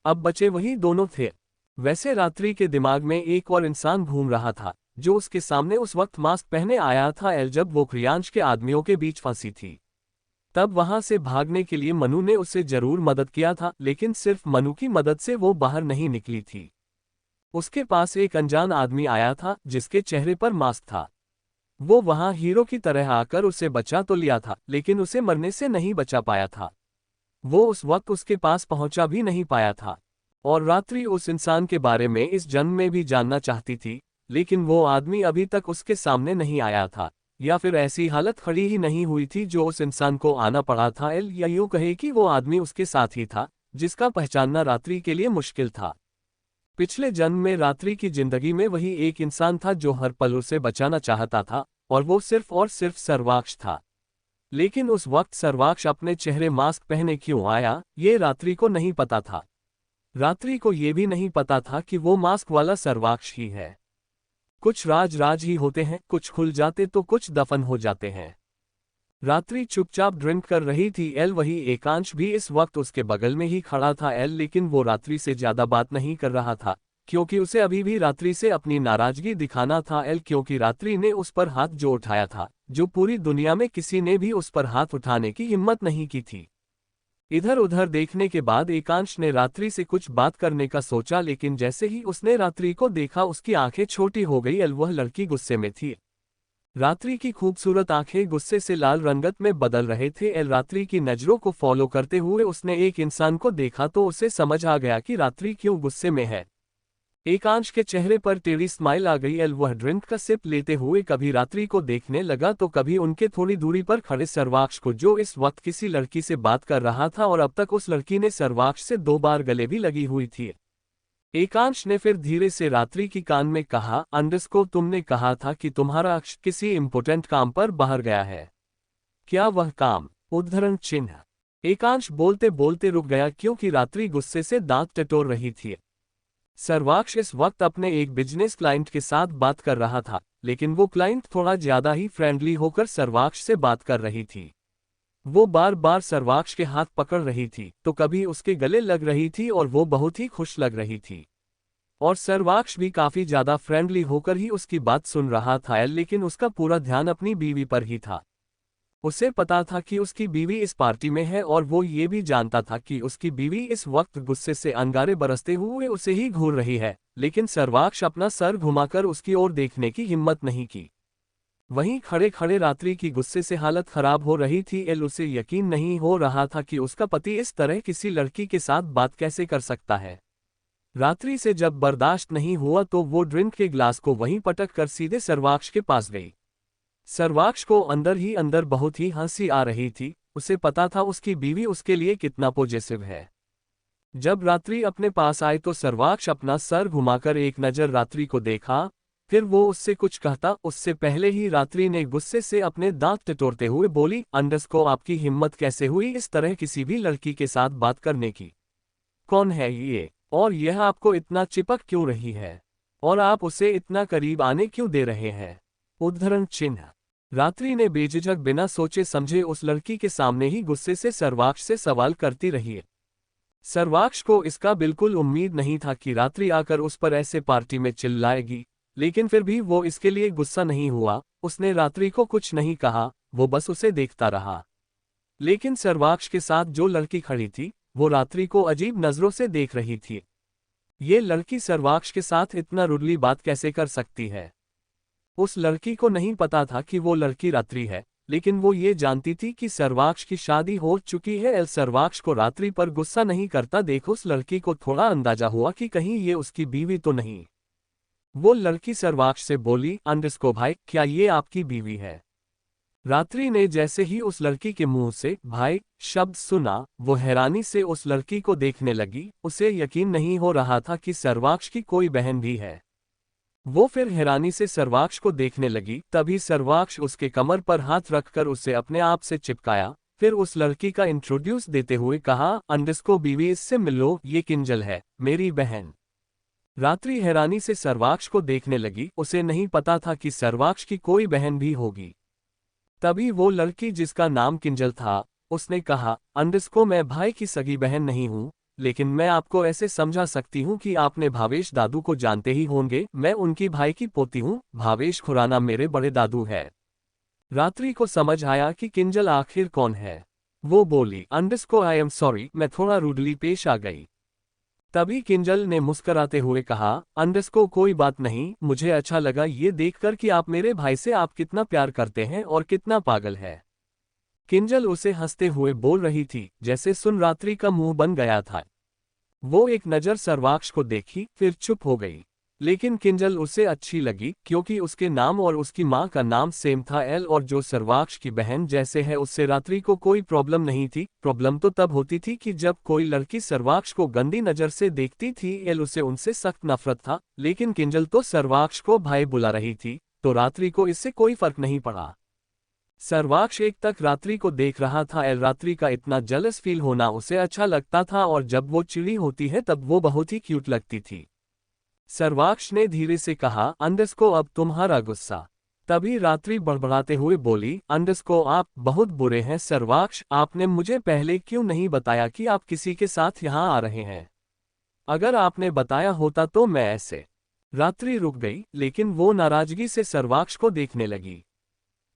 अब बचे वही दोनों थे। वैसे रात्रि के दिमाग में एक और इंसान घूम रहा था, जो उसके सामने उस वक्त मास्क पहने आया था जब वो क्रियांश के आदमियों के बीच फंसी थी। तब वहां से भागने के लिए मनु ने उसे जरूर मदद किया था, लेकिन सिर्फ मनु की मदद से वो बाहर नहीं निकली थी। उसके पास एक अनजान आदमी आया था जिसके चेहरे पर मास्क था। वो वहां हीरो की तरह आकर उसे बचा तो लिया था, लेकिन उसे मरने से नहीं बचा पाया था। वो उस वक्त उसके पास पहुंचा भी नहीं पाया था। और रात्रि उस इंसान के बारे में इस जन्म में भी जानना चाहती थी, लेकिन वो आदमी अभी तक उसके सामने नहीं आया था, या फिर ऐसी हालत खड़ी ही नहीं हुई थी जो उस इंसान को आना पड़ा था, या यूं कहे कि वो आदमी उसके साथ ही था, जिसका पहचानना रात्रि के लिए मुश्किल था। पिछले जन्म में रात्रि की जिंदगी में वही एक इंसान था जो हर पल उसे बचाना चाहता था, और वो सिर्फ और सिर्फ सर्वाक्ष था। लेकिन उस वक्त सर्वाक्ष अपने चेहरे मास्क पहने क्यों आया, ये रात्रि को नहीं पता था। रात्रि को ये भी नहीं पता था कि वो मास्क वाला सर्वाक्ष ही है। कुछ राज ही होते हैं, कुछ खुल जाते तो कुछ दफन हो जाते हैं। रात्रि चुपचाप ड्रिंक कर रही थी वही एकांश भी इस वक्त उसके बगल में ही खड़ा था लेकिन वो रात्रि से ज्यादा बात नहीं कर रहा था, क्योंकि उसे अभी भी रात्रि से अपनी नाराजगी दिखाना था क्योंकि रात्रि ने उस पर हाथ जो उठाया था, जो पूरी दुनिया में किसी ने भी उस पर हाथ उठाने की हिम्मत नहीं की थी। इधर उधर देखने के बाद एकांश ने रात्रि से कुछ बात करने का सोचा, लेकिन जैसे ही उसने रात्रि को देखा उसकी आंखें छोटी हो गई। वह लड़की गुस्से में थी। रात्रि की खूबसूरत आंखें गुस्से से लाल रंगत में बदल रहे थे। रात्रि की नजरों को फॉलो करते हुए उसने एक इंसान को देखा तो उसे समझ आ गया कि रात्रि क्यों गुस्से में है। एकांश के चेहरे पर टेढ़ी स्माइल आ गई। वह ड्रिंक का सिप लेते हुए कभी रात्रि को देखने लगा तो कभी उनके थोड़ी दूरी पर खड़े सर्वाक्ष को, जो इस वक्त किसी लड़की से बात कर रहा था, और अब तक उस लड़की ने सर्वाक्ष से 2 बार गले भी लगी हुई थी। एकांश ने फिर धीरे से रात्रि की कान में कहा, अंडरस्कोर तुमने कहा था कि तुम्हारा अक्ष किसी इंपोर्टेंट काम पर बाहर गया है, क्या वह काम? उद्धरण चिन्ह। एकांश बोलते बोलते रुक गया क्योंकि रात्रि गुस्से से दांत टटोर रही थी। सर्वाक्ष इस वक्त अपने एक बिजनेस क्लाइंट के साथ बात कर रहा था, लेकिन वो क्लाइंट थोड़ा ज्यादा ही फ्रेंडली होकर सर्वाक्ष से बात कर रही थी। वो बार बार सर्वाक्ष के हाथ पकड़ रही थी, तो कभी उसके गले लग रही थी और वो बहुत ही खुश लग रही थी। और सर्वाक्ष भी काफी ज्यादा फ्रेंडली होकर ही उसकी बात सुन रहा था, लेकिन उसका पूरा ध्यान अपनी बीवी पर ही था। उसे पता था कि उसकी बीवी इस पार्टी में है और वो ये भी जानता था कि उसकी बीवी इस वक्त गुस्से से अंगारे बरसते हुए उसे ही घूर रही है, लेकिन सर्वाक्ष अपना सर घुमाकर उसकी ओर देखने की हिम्मत नहीं की। वहीं खड़े खड़े रात्रि की गुस्से से हालत खराब हो रही थी। उसे यकीन नहीं हो रहा था कि उसका पति इस तरह किसी लड़की के साथ बात कैसे कर सकता है। रात्रि से जब बर्दाश्त नहीं हुआ तो वो ड्रिंक के ग्लास को वहीं पटक कर सीधे सर्वाक्ष के पास गई। सर्वाक्ष को अंदर ही अंदर बहुत ही हंसी आ रही थी। उसे पता था उसकी बीवी उसके लिए कितना पॉजिटिव है। जब रात्रि अपने पास आई तो सर्वाक्ष अपना सर घुमाकर एक नजर रात्रि को देखा, फिर वो उससे कुछ कहता उससे पहले ही रात्रि ने गुस्से से अपने दांत टटोरते हुए बोली, को आपकी हिम्मत कैसे हुई इस तरह किसी भी लड़की के साथ बात करने की? कौन है ये, और यह आपको इतना चिपक क्यों रही है, और आप उसे इतना करीब आने क्यों दे रहे हैं? उद्धरण चिन्ह। रात्रि ने बेझिझक बिना सोचे समझे उस लड़की के सामने ही गुस्से से सर्वाक्ष से सवाल करती रही। सर्वाक्ष को इसका बिल्कुल उम्मीद नहीं था कि रात्रि आकर उस पर ऐसे पार्टी में चिल्लाएगी, लेकिन फिर भी वो इसके लिए गुस्सा नहीं हुआ। उसने रात्रि को कुछ नहीं कहा, वो बस उसे देखता रहा। लेकिन सर्वाक्ष के साथ जो लड़की खड़ी थी वो रात्रि को अजीब नजरों से देख रही थी। ये लड़की सर्वाक्ष के साथ इतना रुडली बात कैसे कर सकती है? उस लड़की को नहीं पता था कि वो लड़की रात्रि है, लेकिन वो ये जानती थी कि सर्वाक्ष की शादी हो चुकी है। सर्वाक्ष को रात्रि पर गुस्सा नहीं करता देख उस लड़की को थोड़ा अंदाजा हुआ कि कहीं ये उसकी बीवी तो नहीं। वो लड़की सर्वाक्ष से बोली, भाई, क्या ये आपकी बीवी है? रात्रि ने जैसे ही उस लड़की के मुंह से भाई शब्द सुना, वो हैरानी से उस लड़की को देखने लगी। उसे यकीन नहीं हो रहा था कि सर्वाक्ष की कोई बहन भी है। वो फिर हैरानी से सर्वाक्ष को देखने लगी। तभी सर्वाक्ष उसके कमर पर हाथ रखकर उसे अपने आप से चिपकाया। फिर उस लड़की का इंट्रोड्यूस देते हुए कहा, बीवी, इससे मिलो, ये किंजल है, मेरी बहन। रात्रि हैरानी से सर्वाक्ष को देखने लगी। उसे नहीं पता था कि सर्वाक्ष की कोई बहन भी होगी। तभी वो लड़की जिसका नाम किंजल था, उसने कहा, मैं भाई की सगी बहन नहीं हूँ, लेकिन मैं आपको ऐसे समझा सकती हूँ कि आपने भावेश दादू को जानते ही होंगे। मैं उनकी भाई की पोती हूँ। भावेश खुराना मेरे बड़े दादू है। रात्रि को समझ आया कि किंजल आखिर कौन है। वो बोली, आई एम सॉरी, मैं थोड़ा रूडली पेश आ गई। तभी किंजल ने मुस्कुराते हुए कहा, कोई बात नहीं, मुझे अच्छा लगा ये देखकर कि आप मेरे भाई से आप कितना प्यार करते हैं और कितना पागल है। किंजल उसे हंसते हुए बोल रही थी, जैसे सुन रात्रि का मुंह बन गया था। वो एक नज़र सर्वाक्ष को देखी, फिर चुप हो गई। लेकिन किंजल उसे अच्छी लगी क्योंकि उसके नाम और उसकी माँ का नाम सेम था, और जो सर्वाक्ष की बहन जैसे है उससे रात्रि को कोई प्रॉब्लम नहीं थी। प्रॉब्लम तो तब होती थी कि जब कोई लड़की सर्वाक्ष को गंदी नज़र से देखती थी। उसे उनसे सख्त नफरत था, लेकिन किंजल तो सर्वाक्ष को भाई बुला रही थी, तो रात्रि को इससे कोई फर्क नहीं पड़ा। सर्वाक्ष एक तक रात्रि को देख रहा था। रात्रि का इतना जलस फील होना उसे अच्छा लगता था, और जब वो चिड़ी होती है तब वो बहुत ही क्यूट लगती थी। सर्वाक्ष ने धीरे से कहा, अब तुम्हारा गुस्सा। तभी रात्रि बड़बड़ाते हुए बोली, आप बहुत बुरे हैं सर्वाक्ष, आपने मुझे पहले क्यों नहीं बताया कि आप किसी के साथ यहाँ आ रहे हैं? अगर आपने बताया होता तो मैं ऐसे। रात्रि रुक गई, लेकिन वो नाराजगी से सर्वाक्ष को देखने लगी।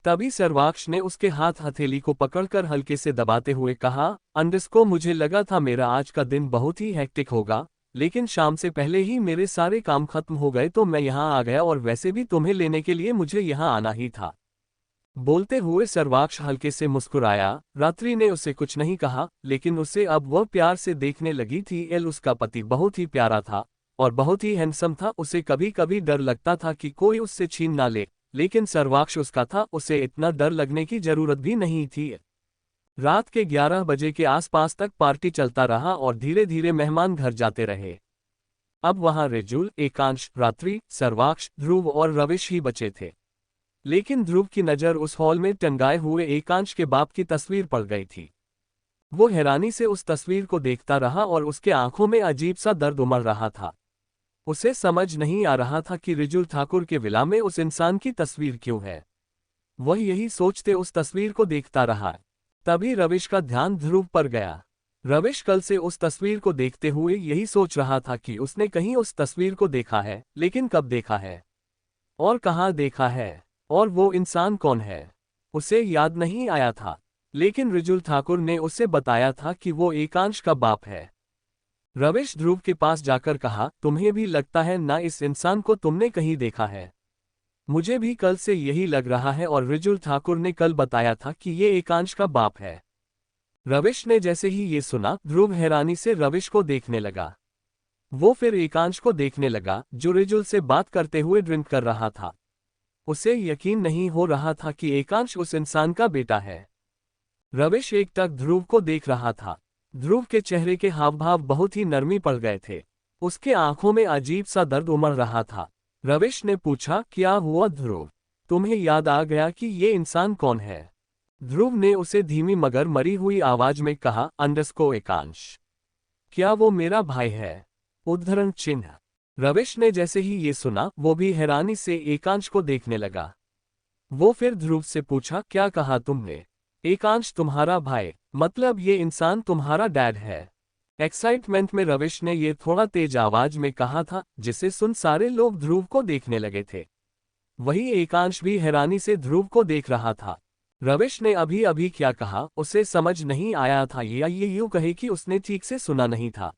तभी सर्वाक्ष ने उसके हाथ हथेली को पकड़कर हल्के से दबाते हुए कहा, मुझे लगा था मेरा आज का दिन बहुत ही हेक्टिक होगा, लेकिन शाम से पहले ही मेरे सारे काम खत्म हो गए तो मैं यहाँ आ गया, और वैसे भी तुम्हें लेने के लिए मुझे यहाँ आना ही था। बोलते हुए सर्वाक्ष हल्के से मुस्कुराया। रात्रि ने उसे कुछ नहीं कहा, लेकिन उसे अब वह प्यार से देखने लगी थी। उसका पति बहुत ही प्यारा था और बहुत ही हैंडसम था। उसे कभी कभी डर लगता था कि कोई उससे छीन ना ले, लेकिन सर्वाक्ष उसका था, उसे इतना डर लगने की जरूरत भी नहीं थी। रात के 11 बजे के आसपास तक पार्टी चलता रहा और धीरे धीरे मेहमान घर जाते रहे। अब वहां रेजुल, एकांश, रात्रि, सर्वाक्ष, ध्रुव और रविश ही बचे थे। लेकिन ध्रुव की नज़र उस हॉल में टंगाए हुए एकांश के बाप की तस्वीर पड़ गई थी। वो हैरानी से उस तस्वीर को देखता रहा और उसके आंखों में अजीब सा दर्द उमड़ रहा था। उसे समझ नहीं आ रहा था कि रिजुल ठाकुर के विला में उस इंसान की तस्वीर क्यों है। वह यही सोचते उस तस्वीर को देखता रहा। तभी रविश का ध्यान ध्रुव पर गया। रविश कल से उस तस्वीर को देखते हुए यही सोच रहा था कि उसने कहीं उस तस्वीर को देखा है, लेकिन कब देखा है और कहाँ देखा है, और वो इंसान कौन है, उसे याद नहीं आया था। लेकिन रिजुल ठाकुर ने उसे बताया था कि वो एकांश का बाप है। रविश ध्रुव के पास जाकर कहा, तुम्हें भी लगता है ना इस इंसान को तुमने कहीं देखा है? मुझे भी कल से यही लग रहा है, और रिजुल ठाकुर ने कल बताया था कि ये एकांश का बाप है। रविश ने जैसे ही ये सुना, ध्रुव हैरानी से रविश को देखने लगा। वो फिर एकांश को देखने लगा, जो रिजुल से बात करते हुए ड्रिंक कर रहा था। उसे यकीन नहीं हो रहा था कि एकांश उस इंसान का बेटा है। रविश एकटक ध्रुव को देख रहा था। ध्रुव के चेहरे के हाव भाव बहुत ही नरमी पड़ गए थे। उसके आंखों में अजीब सा दर्द उमड़ रहा था। रविश ने पूछा, क्या हुआ ध्रुव? तुम्हें याद आ गया कि ये इंसान कौन है? ध्रुव ने उसे धीमी मगर मरी हुई आवाज में कहा, अंडरस्को एकांश। क्या वो मेरा भाई है? उद्धरण चिन्ह। रविश ने जैसे ही ये सुना, वो भी हैरानी से एकांश को देखने लगा। वो फिर ध्रुव से पूछा, क्या कहा तुमने? एकांश तुम्हारा भाई, मतलब ये इंसान तुम्हारा डैड है? एक्साइटमेंट में रविश ने ये थोड़ा तेज आवाज में कहा था, जिसे सुन सारे लोग ध्रुव को देखने लगे थे। वही एकांश भी हैरानी से ध्रुव को देख रहा था। रविश ने अभी अभी क्या कहा उसे समझ नहीं आया था, या ये यूं कहे कि उसने ठीक से सुना नहीं था।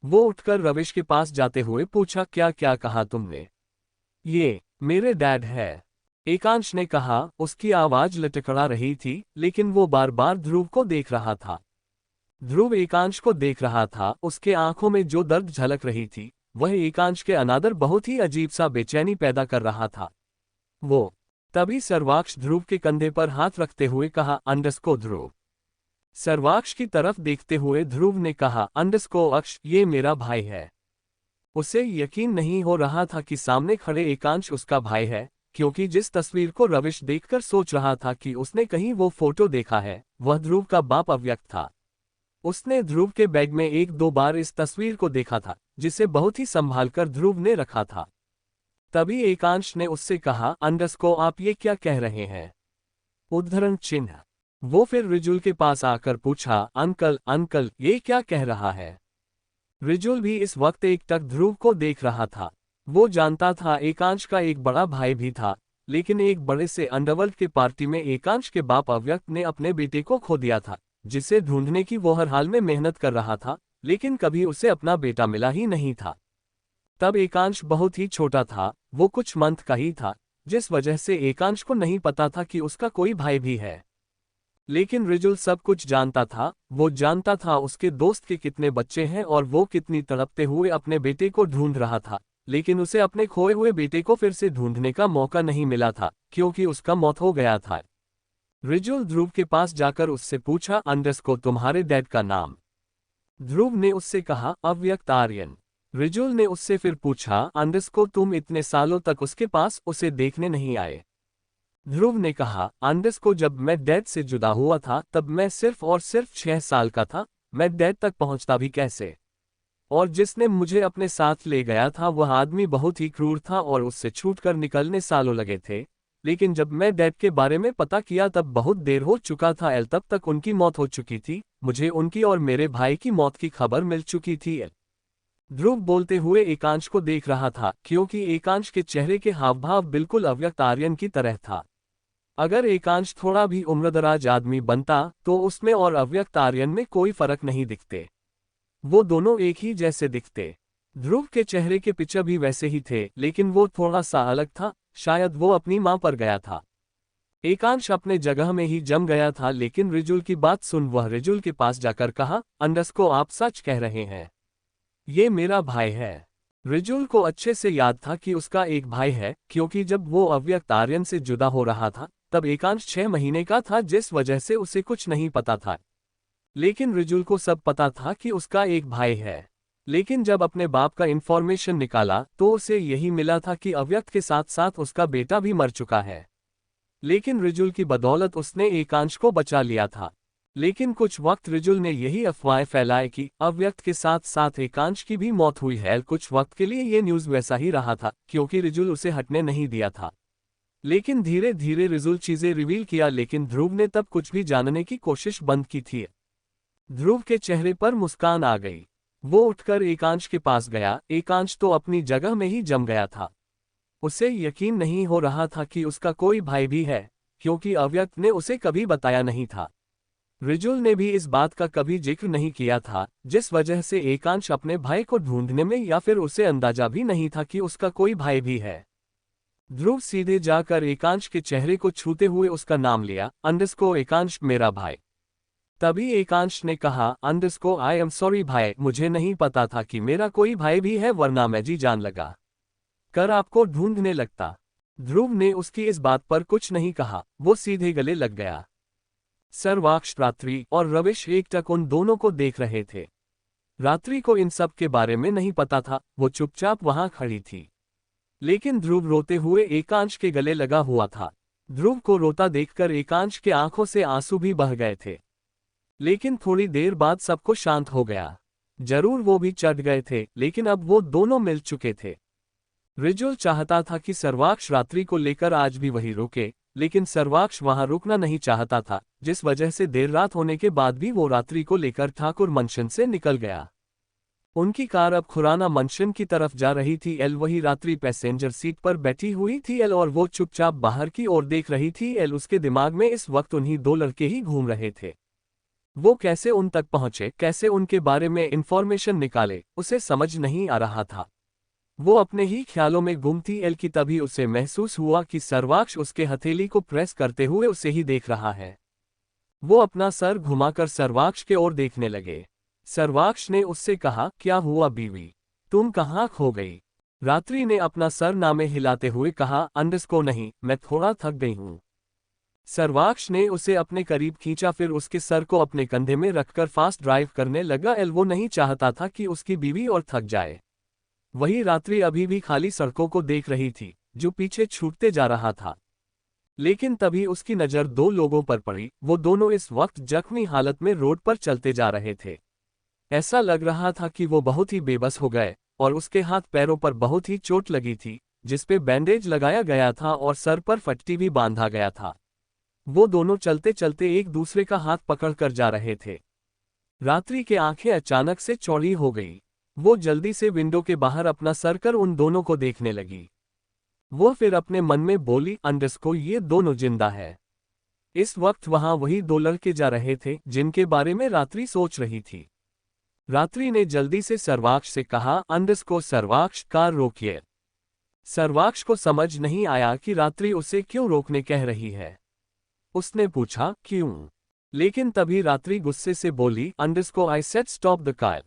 वो उठकर रविश के पास जाते हुए पूछा, क्या क्या कहा तुमने? ये मेरे डैड है, एकांश ने कहा। उसकी आवाज लटखड़ा रही थी, लेकिन वो बार बार ध्रुव को देख रहा था। ध्रुव एकांश को देख रहा था। उसके आंखों में जो दर्द झलक रही थी, वह एकांश के अनादर बहुत ही अजीब सा बेचैनी पैदा कर रहा था। वो तभी सर्वाक्ष ध्रुव के कंधे पर हाथ रखते हुए कहा, अंडरस्को ध्रुव। सर्वाक्ष की तरफ देखते हुए ध्रुव ने कहा, अंडरस्को अक्ष, ये मेरा भाई है। उसे यकीन नहीं हो रहा था कि सामने खड़े एकांश उसका भाई है, क्योंकि जिस तस्वीर को रविश देखकर सोच रहा था कि उसने कहीं वो फोटो देखा है, वह ध्रुव का बाप अव्यक्त था। उसने ध्रुव के बैग में एक दो बार इस तस्वीर को देखा था, जिसे बहुत ही संभालकर ध्रुव ने रखा था। तभी एकांश ने उससे कहा, अंडरस्को आप ये क्या कह रहे हैं? उद्धरण चिन्ह। वो फिर रिजुल के पास आकर पूछा, अंकल अंकल ये क्या कह रहा है? रिजुल भी इस वक्त एकटक ध्रुव को देख रहा था। वो जानता था एकांश का एक बड़ा भाई भी था, लेकिन एक बड़े से अंडरवर्ल्ड के पार्टी में एकांश के बाप अव्यक्त ने अपने बेटे को खो दिया था, जिसे ढूंढने की वो हर हाल में मेहनत कर रहा था, लेकिन कभी उसे अपना बेटा मिला ही नहीं था। तब एकांश बहुत ही छोटा था, वो कुछ मंथ का ही था, जिस वजह से एकांश को नहीं पता था कि उसका कोई भाई भी है। लेकिन रिजुल सब कुछ जानता था। वो जानता था उसके दोस्त के कितने बच्चे हैं और वो कितनी तड़पते हुए अपने बेटे को ढूंढ रहा था, लेकिन उसे अपने खोए हुए बेटे को फिर से ढूंढने का मौका नहीं मिला था, क्योंकि उसका मौत हो गया था। रिजुल ध्रुव के पास जाकर उससे पूछा, अंडरस्को तुम्हारे डैड का नाम? ध्रुव ने उससे कहा, अव्यक्त आर्यन। रिजुल ने उससे फिर पूछा, अंडरस्को तुम इतने सालों तक उसके पास उसे देखने नहीं आए? ध्रुव ने कहा, अंडरस्को जब मैं डैड से जुदा हुआ था तब मैं सिर्फ और सिर्फ 6 साल का था। मैं डैड तक पहुंचता भी कैसे? और जिसने मुझे अपने साथ ले गया था वह आदमी बहुत ही क्रूर था और उससे छूटकर निकलने सालों लगे थे। लेकिन जब मैं डैड के बारे में पता किया तब बहुत देर हो चुका था। तब तक उनकी मौत हो चुकी थी। मुझे उनकी और मेरे भाई की मौत की खबर मिल चुकी थी। ध्रुव बोलते हुए एकांश को देख रहा था, क्योंकि एकांश के चेहरे के हाव भाव बिल्कुल अव्यक्त आर्यन की तरह था। अगर एकांश थोड़ा भी उम्रदराज आदमी बनता तो उसमें और अव्यक्त आर्यन में कोई फर्क नहीं दिखते। वो दोनों एक ही जैसे दिखते। ध्रुव के चेहरे के पिक्चर भी वैसे ही थे, लेकिन वो थोड़ा सा अलग था। शायद वो अपनी मां पर गया था। एकांश अपने जगह में ही जम गया था, लेकिन रिजुल की बात सुन वह रिजुल के पास जाकर कहा, अंडरस्को आप सच कह रहे हैं, ये मेरा भाई है। रिजुल को अच्छे से याद था कि उसका एक भाई है, क्योंकि जब वो अव्यक्त आर्यन से जुदा हो रहा था तब एकांश 6 महीने का था, जिस वजह से उसे कुछ नहीं पता था। लेकिन रिजुल को सब पता था कि उसका एक भाई है। लेकिन जब अपने बाप का इन्फॉर्मेशन निकाला तो उसे यही मिला था कि अव्यक्त के साथ साथ उसका बेटा भी मर चुका है। लेकिन रिजुल की बदौलत उसने एकांश को बचा लिया था। लेकिन कुछ वक्त रिजुल ने यही अफवाहें फैलाए कि अव्यक्त के साथ साथ एकांश की भी मौत हुई है। कुछ वक्त के लिए ये न्यूज़ वैसा ही रहा था क्योंकि रिजुल उसे हटने नहीं दिया था। लेकिन धीरे धीरे रिजुल चीजें रिवील किया, लेकिन ध्रुव ने तब कुछ भी जानने की कोशिश बंद की थी। ध्रुव के चेहरे पर मुस्कान आ गई। वो उठकर एकांश के पास गया। एकांश तो अपनी जगह में ही जम गया था। उसे यकीन नहीं हो रहा था कि उसका कोई भाई भी है, क्योंकि अव्यक्त ने उसे कभी बताया नहीं था। रिजुल ने भी इस बात का कभी जिक्र नहीं किया था, जिस वजह से एकांश अपने भाई को ढूंढने में या फिर उसे अंदाजा भी नहीं था कि उसका कोई भाई भी है। ध्रुव सीधे जाकर एकांश के चेहरे को छूते हुए उसका नाम लिया, अंडरस्को एकांश, मेरा भाई। तभी एकांश ने कहा, अंडरस्को आई एम सॉरी भाई, मुझे नहीं पता था कि मेरा कोई भाई भी है, वरना मैं जी जान लगा कर आपको ढूंढने लगता। ध्रुव ने उसकी इस बात पर कुछ नहीं कहा, वो सीधे गले लग गया। सर्वाक्ष, रात्रि और रविश एकटक उन दोनों को देख रहे थे। रात्रि को इन सब के बारे में नहीं पता था, वो चुपचाप वहां खड़ी थी। लेकिन ध्रुव रोते हुए एकांश के गले लगा हुआ था। ध्रुव को रोता देखकर एकांश के आंखों से आंसू भी बह गए थे। लेकिन थोड़ी देर बाद सब कुछ शांत हो गया। जरूर वो भी चढ़ गए थे, लेकिन अब वो दोनों मिल चुके थे। रिजुल चाहता था कि सर्वाक्ष रात्रि को लेकर आज भी वही रुके, लेकिन सर्वाक्ष वहां रुकना नहीं चाहता था, जिस वजह से देर रात होने के बाद भी वो रात्रि को लेकर ठाकुर मंशन से निकल गया। उनकी कार अब खुराना मंशन की तरफ जा रही थी। एल वही रात्रि पैसेंजर सीट पर बैठी हुई थी एल और वो चुपचाप बाहर की ओर देख रही थी। एल उसके दिमाग में इस वक्त उन्हीं दो लड़के ही घूम रहे थे। वो कैसे उन तक पहुंचे, कैसे उनके बारे में इंफॉर्मेशन निकाले, उसे समझ नहीं आ रहा था। वो अपने ही ख्यालों में गुम थी। एल की तभी उसे महसूस हुआ कि सर्वाक्ष उसके हथेली को प्रेस करते हुए उसे ही देख रहा है। वो अपना सर घुमाकर सर्वाक्ष के ओर देखने लगे। सर्वाक्ष ने उससे कहा, क्या हुआ बीवी, तुम कहाँ खो गई? रात्रि ने अपना सर नामे हिलाते हुए कहा, अंडरस्को नहीं, मैं थोड़ा थक गई हूँ। सर्वाक्ष ने उसे अपने करीब खींचा, फिर उसके सर को अपने कंधे में रखकर फास्ट ड्राइव करने लगा। एल वो नहीं चाहता था कि उसकी बीवी और थक जाए। वही रात्रि अभी भी खाली सड़कों को देख रही थी, जो पीछे छूटते जा रहा था। लेकिन तभी उसकी नज़र दो लोगों पर पड़ी। वो दोनों इस वक्त जख्मी हालत में रोड पर चलते जा रहे थे। ऐसा लग रहा था कि वो बहुत ही बेबस हो गए और उसके हाथ पैरों पर बहुत ही चोट लगी थी, जिसपे बैंडेज लगाया गया था और सर पर पट्टी भी बांधा गया था। वो दोनों चलते चलते एक दूसरे का हाथ पकड़कर जा रहे थे। रात्रि के आंखें अचानक से चौड़ी हो गई। वो जल्दी से विंडो के बाहर अपना सर कर उन दोनों को देखने लगी। वो फिर अपने मन में बोली, अंडरस्को ये दोनों जिंदा है। इस वक्त वहां वही दो लड़के जा रहे थे जिनके बारे में रात्रि सोच रही थी। रात्रि ने जल्दी से सर्वाक्ष से कहा, अंडरस्को सर्वाक्ष, कार रोकिए। सर्वाक्ष को समझ नहीं आया कि रात्रि उसे क्यों रोकने कह रही है। उसने पूछा, क्यों? लेकिन तभी रात्रि गुस्से से बोली, अंडरस्को I said stop the car.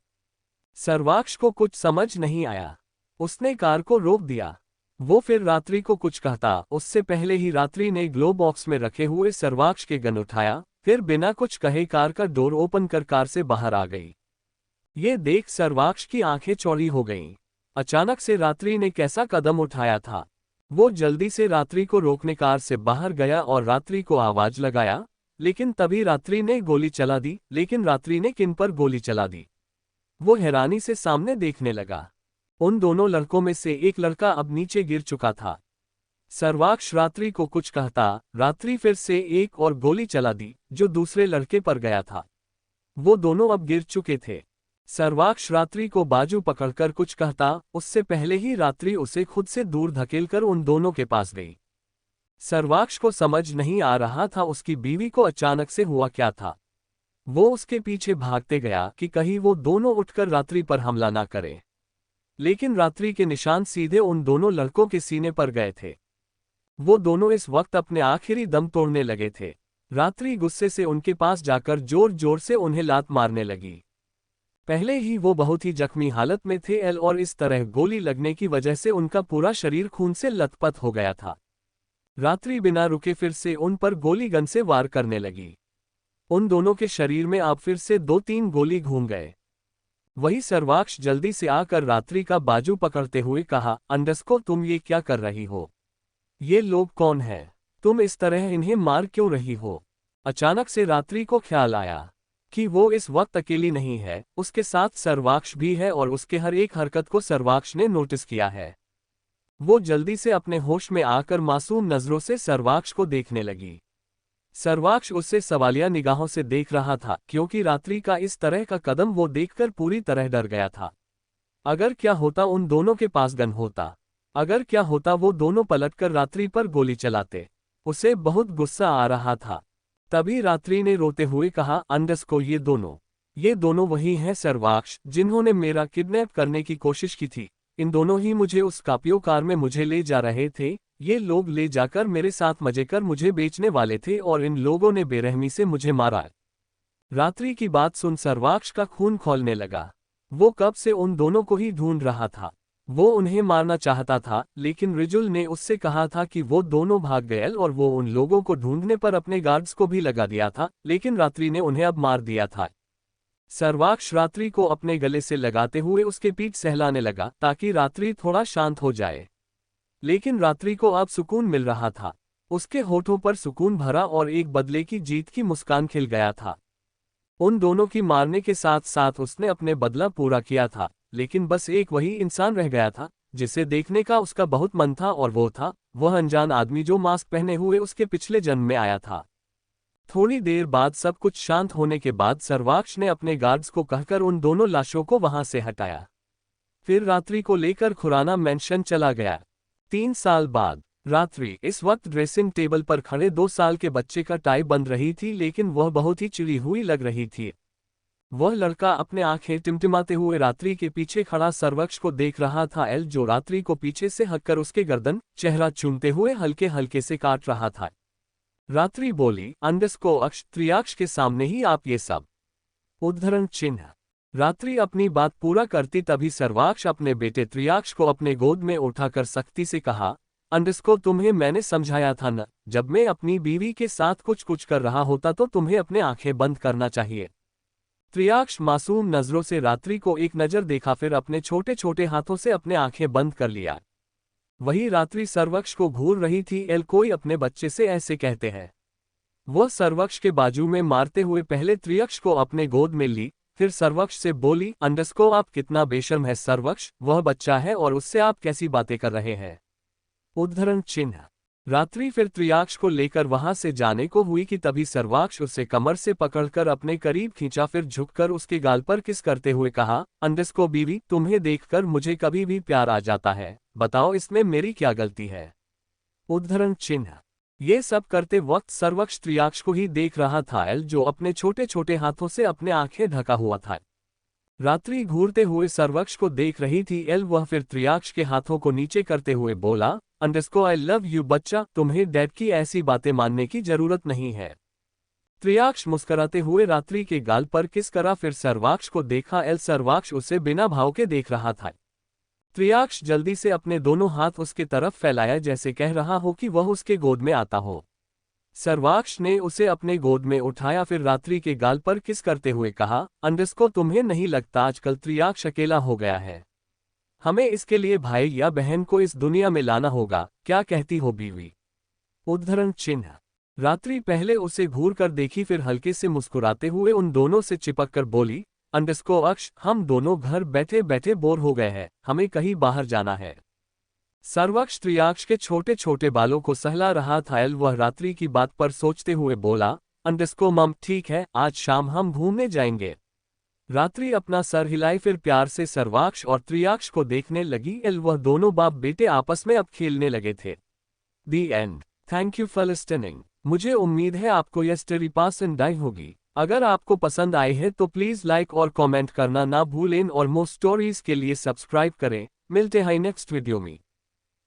Sarvaksh को कुछ समझ नहीं आया। उसने कार को रोक दिया। वो फिर रात्रि को कुछ कहता, उससे पहले ही रात्रि ने ग्लो बॉक्स में रखे हुए सर्वाक्ष के गन उठाया, फिर बिना कुछ कहे कार का डोर ओपन कर कार से बाहर आ गई। ये देख सर्वाक्ष की आंखें चौड़ी हो गईं। अचानक से रात्रि ने कैसा कदम उठाया था। वो जल्दी से रात्रि को रोकने कार से बाहर गया और रात्रि को आवाज लगाया, लेकिन तभी रात्रि ने गोली चला दी। लेकिन रात्रि ने किन पर गोली चला दी? वो हैरानी से सामने देखने लगा। उन दोनों लड़कों में से एक लड़का अब नीचे गिर चुका था। सर्वाक्ष रात्रि को कुछ कहता, रात्रि फिर से एक और गोली चला दी, जो दूसरे लड़के पर गया था। वो दोनों अब गिर चुके थे। सर्वाक्ष रात्रि को बाजू पकड़कर कुछ कहता, उससे पहले ही रात्रि उसे खुद से दूर धकेलकर उन दोनों के पास गई। सर्वाक्ष को समझ नहीं आ रहा था उसकी बीवी को अचानक से हुआ क्या था। वो उसके पीछे भागते गया कि कहीं वो दोनों उठकर रात्रि पर हमला ना करे। लेकिन रात्रि के निशान सीधे उन दोनों लड़कों के सीने पर गए थे। वो दोनों इस वक्त अपने आखिरी दम तोड़ने लगे थे। रात्रि गुस्से से उनके पास जाकर जोर जोर से उन्हें लात मारने लगी। पहले ही वो बहुत ही जख्मी हालत में थे एल और इस तरह गोली लगने की वजह से उनका पूरा शरीर खून से लथपथ हो गया था। रात्रि बिना रुके फिर से उन पर गोली गन से वार करने लगी। उन दोनों के शरीर में अब फिर से 2-3 गोली घूम गए। वही सर्वाक्ष जल्दी से आकर रात्रि का बाजू पकड़ते हुए कहा, अंडरस्को तुम ये क्या कर रही हो? ये लोग कौन हैं? तुम इस तरह इन्हें मार क्यों रही हो? अचानक से रात्रि को ख्याल आया कि वो इस वक्त अकेली नहीं है, उसके साथ सर्वाक्ष भी है और उसके हर एक हरकत को सर्वाक्ष ने नोटिस किया है। वो जल्दी से अपने होश में आकर मासूम नजरों से सर्वाक्ष को देखने लगी। सर्वाक्ष उससे सवालिया निगाहों से देख रहा था, क्योंकि रात्रि का इस तरह का कदम वो देखकर पूरी तरह डर गया था। अगर क्या होता उन दोनों के पास गन होता, अगर क्या होता वो दोनों पलटकर रात्रि पर गोली चलाते। उसे बहुत गुस्सा आ रहा था। तभी रात्रि ने रोते हुए कहा, अंडस्को ये दोनों वही हैं सर्वाक्ष, जिन्होंने मेरा किडनैप करने की कोशिश की थी। इन दोनों ही मुझे उस स्कॉर्पियो कार में मुझे ले जा रहे थे। ये लोग ले जाकर मेरे साथ मजे कर मुझे बेचने वाले थे और इन लोगों ने बेरहमी से मुझे मारा। रात्रि की बात सुन सर्वाक्ष का खून खौलने लगा। वो कब से उन दोनों को ही ढूंढ रहा था। वो उन्हें मारना चाहता था, लेकिन रिजुल ने उससे कहा था कि वो दोनों भाग गए और वो उन लोगों को ढूंढने पर अपने गार्ड्स को भी लगा दिया था, लेकिन रात्रि ने उन्हें अब मार दिया था। सर्वाक्ष रात्रि को अपने गले से लगाते हुए उसके पीठ सहलाने लगा ताकि रात्रि थोड़ा शांत हो जाए। लेकिन रात्रि को अब सुकून मिल रहा था। उसके होठों पर सुकून भरा और एक बदले की जीत की मुस्कान खिल गया था। उन दोनों की मारने के साथ साथ उसने अपने बदला पूरा किया था, लेकिन बस एक वही इंसान रह गया था जिसे देखने का उसका बहुत मन था, और वो था वह अनजान आदमी जो मास्क पहने हुए उसके पिछले जन्म में आया था। थोड़ी देर बाद सब कुछ शांत होने के बाद सर्वाक्ष ने अपने गार्ड्स को कहकर उन दोनों लाशों को वहां से हटाया। फिर रात्रि को लेकर खुराना मेंशन चला गया। 3 साल बाद रात्रि इस वक्त ड्रेसिंग टेबल पर खड़े 2 साल के बच्चे का टाई बंद रही थी, लेकिन वह बहुत ही चिड़ी हुई लग रही थी। वह लड़का अपने आंखें टिमटिमाते हुए रात्रि के पीछे खड़ा सर्वाक्ष को देख रहा था, जो रात्रि को पीछे से हककर उसके गर्दन चेहरा चूमते हुए हल्के हल्के से काट रहा था। रात्रि बोली, अंडस्को अक्ष त्रियाक्ष के सामने ही आप ये सब। उद्धरण चिन्ह। रात्रि अपनी बात पूरा करती तभी सर्वाक्ष अपने बेटे त्रियाक्ष को अपने गोद में उठाकर सख्ती से कहा, अंडस्को तुम्हें मैंने समझाया था न, जब मैं अपनी बीवी के साथ कुछ कर रहा होता तो तुम्हें अपने आंखें बंद करना चाहिए। त्रियाक्ष मासूम नजरों से रात्रि को एक नजर देखा, फिर अपने छोटे छोटे हाथों से अपने आंखें बंद कर लिया। वही रात्रि सर्वाक्ष को घूर रही थी, कोई अपने बच्चे से ऐसे कहते हैं। वह सर्वाक्ष के बाजू में मारते हुए पहले त्रियाक्ष को अपने गोद में ली, फिर सर्वाक्ष से बोली, अंडस्को आप कितना बेशर्म है सर्वाक्ष, वह बच्चा है और उससे आप कैसी बातें कर रहे हैं। उद्धरण चिन्ह। रात्रि फिर त्रियाक्ष को लेकर वहां से जाने को हुई कि तभी सर्वाक्ष उसे कमर से पकड़कर अपने करीब खींचा, फिर झुककर उसके गाल पर किस करते हुए कहा, अंडस्को बीवी तुम्हें देखकर मुझे कभी भी प्यार आ जाता है, बताओ इसमें मेरी क्या गलती है। उद्धरण चिन्ह। ये सब करते वक्त सर्वाक्ष त्रियाक्ष को ही देख रहा था, जो अपने छोटे छोटे हाथों से अपने आंखें ढका हुआ था। रात्रि घूरते हुए सर्वाक्ष को देख रही थी, वह फिर त्रियाक्ष के हाथों को नीचे करते हुए बोला, अंडस्को आई लव यू बच्चा, तुम्हें डैड की ऐसी बातें मानने की जरूरत नहीं है। त्रियाक्ष मुस्कुराते हुए रात्रि के गाल पर किस करा, फिर सर्वाक्ष को देखा, सर्वाक्ष उसे बिना भाव के देख रहा था। त्रियाक्ष जल्दी से अपने दोनों हाथ उसके तरफ फैलाया, जैसे कह रहा हो कि वह उसके गोद में आता हो। सर्वाक्ष ने उसे अपने गोद में उठाया, फिर रात्रि के गाल पर किस करते हुए कहा, अंडस्को तुम्हें नहीं लगता आजकल त्रियाक्ष अकेला हो गया है, हमें इसके लिए भाई या बहन को इस दुनिया में लाना होगा, क्या कहती हो बीवी। उद्धरण चिन्ह। रात्रि पहले उसे घूर कर देखी, फिर हल्के से मुस्कुराते हुए उन दोनों से चिपक कर बोली, अंडस्को अक्ष हम दोनों घर बैठे बैठे बोर हो गए हैं, हमें कहीं बाहर जाना है। सर्वाक्ष त्रियाक्ष के छोटे छोटे बालों को सहला रहा था, वह रात्रि की बात पर सोचते हुए बोला, अंडस्को मम ठीक है, आज शाम हम घूमने जाएंगे। रात्रि अपना सर हिलाई, फिर प्यार से सर्वाक्ष और त्रियाक्ष को देखने लगी, वह दोनों बाप बेटे आपस में अब खेलने लगे थे। The end. Thank you for listening. मुझे उम्मीद है आपको यह स्टोरी पसंद आई होगी। अगर आपको पसंद आई है तो प्लीज लाइक और कमेंट करना ना भूलें और मोर स्टोरीज के लिए सब्सक्राइब करें। मिलते हैं नेक्स्ट वीडियो में।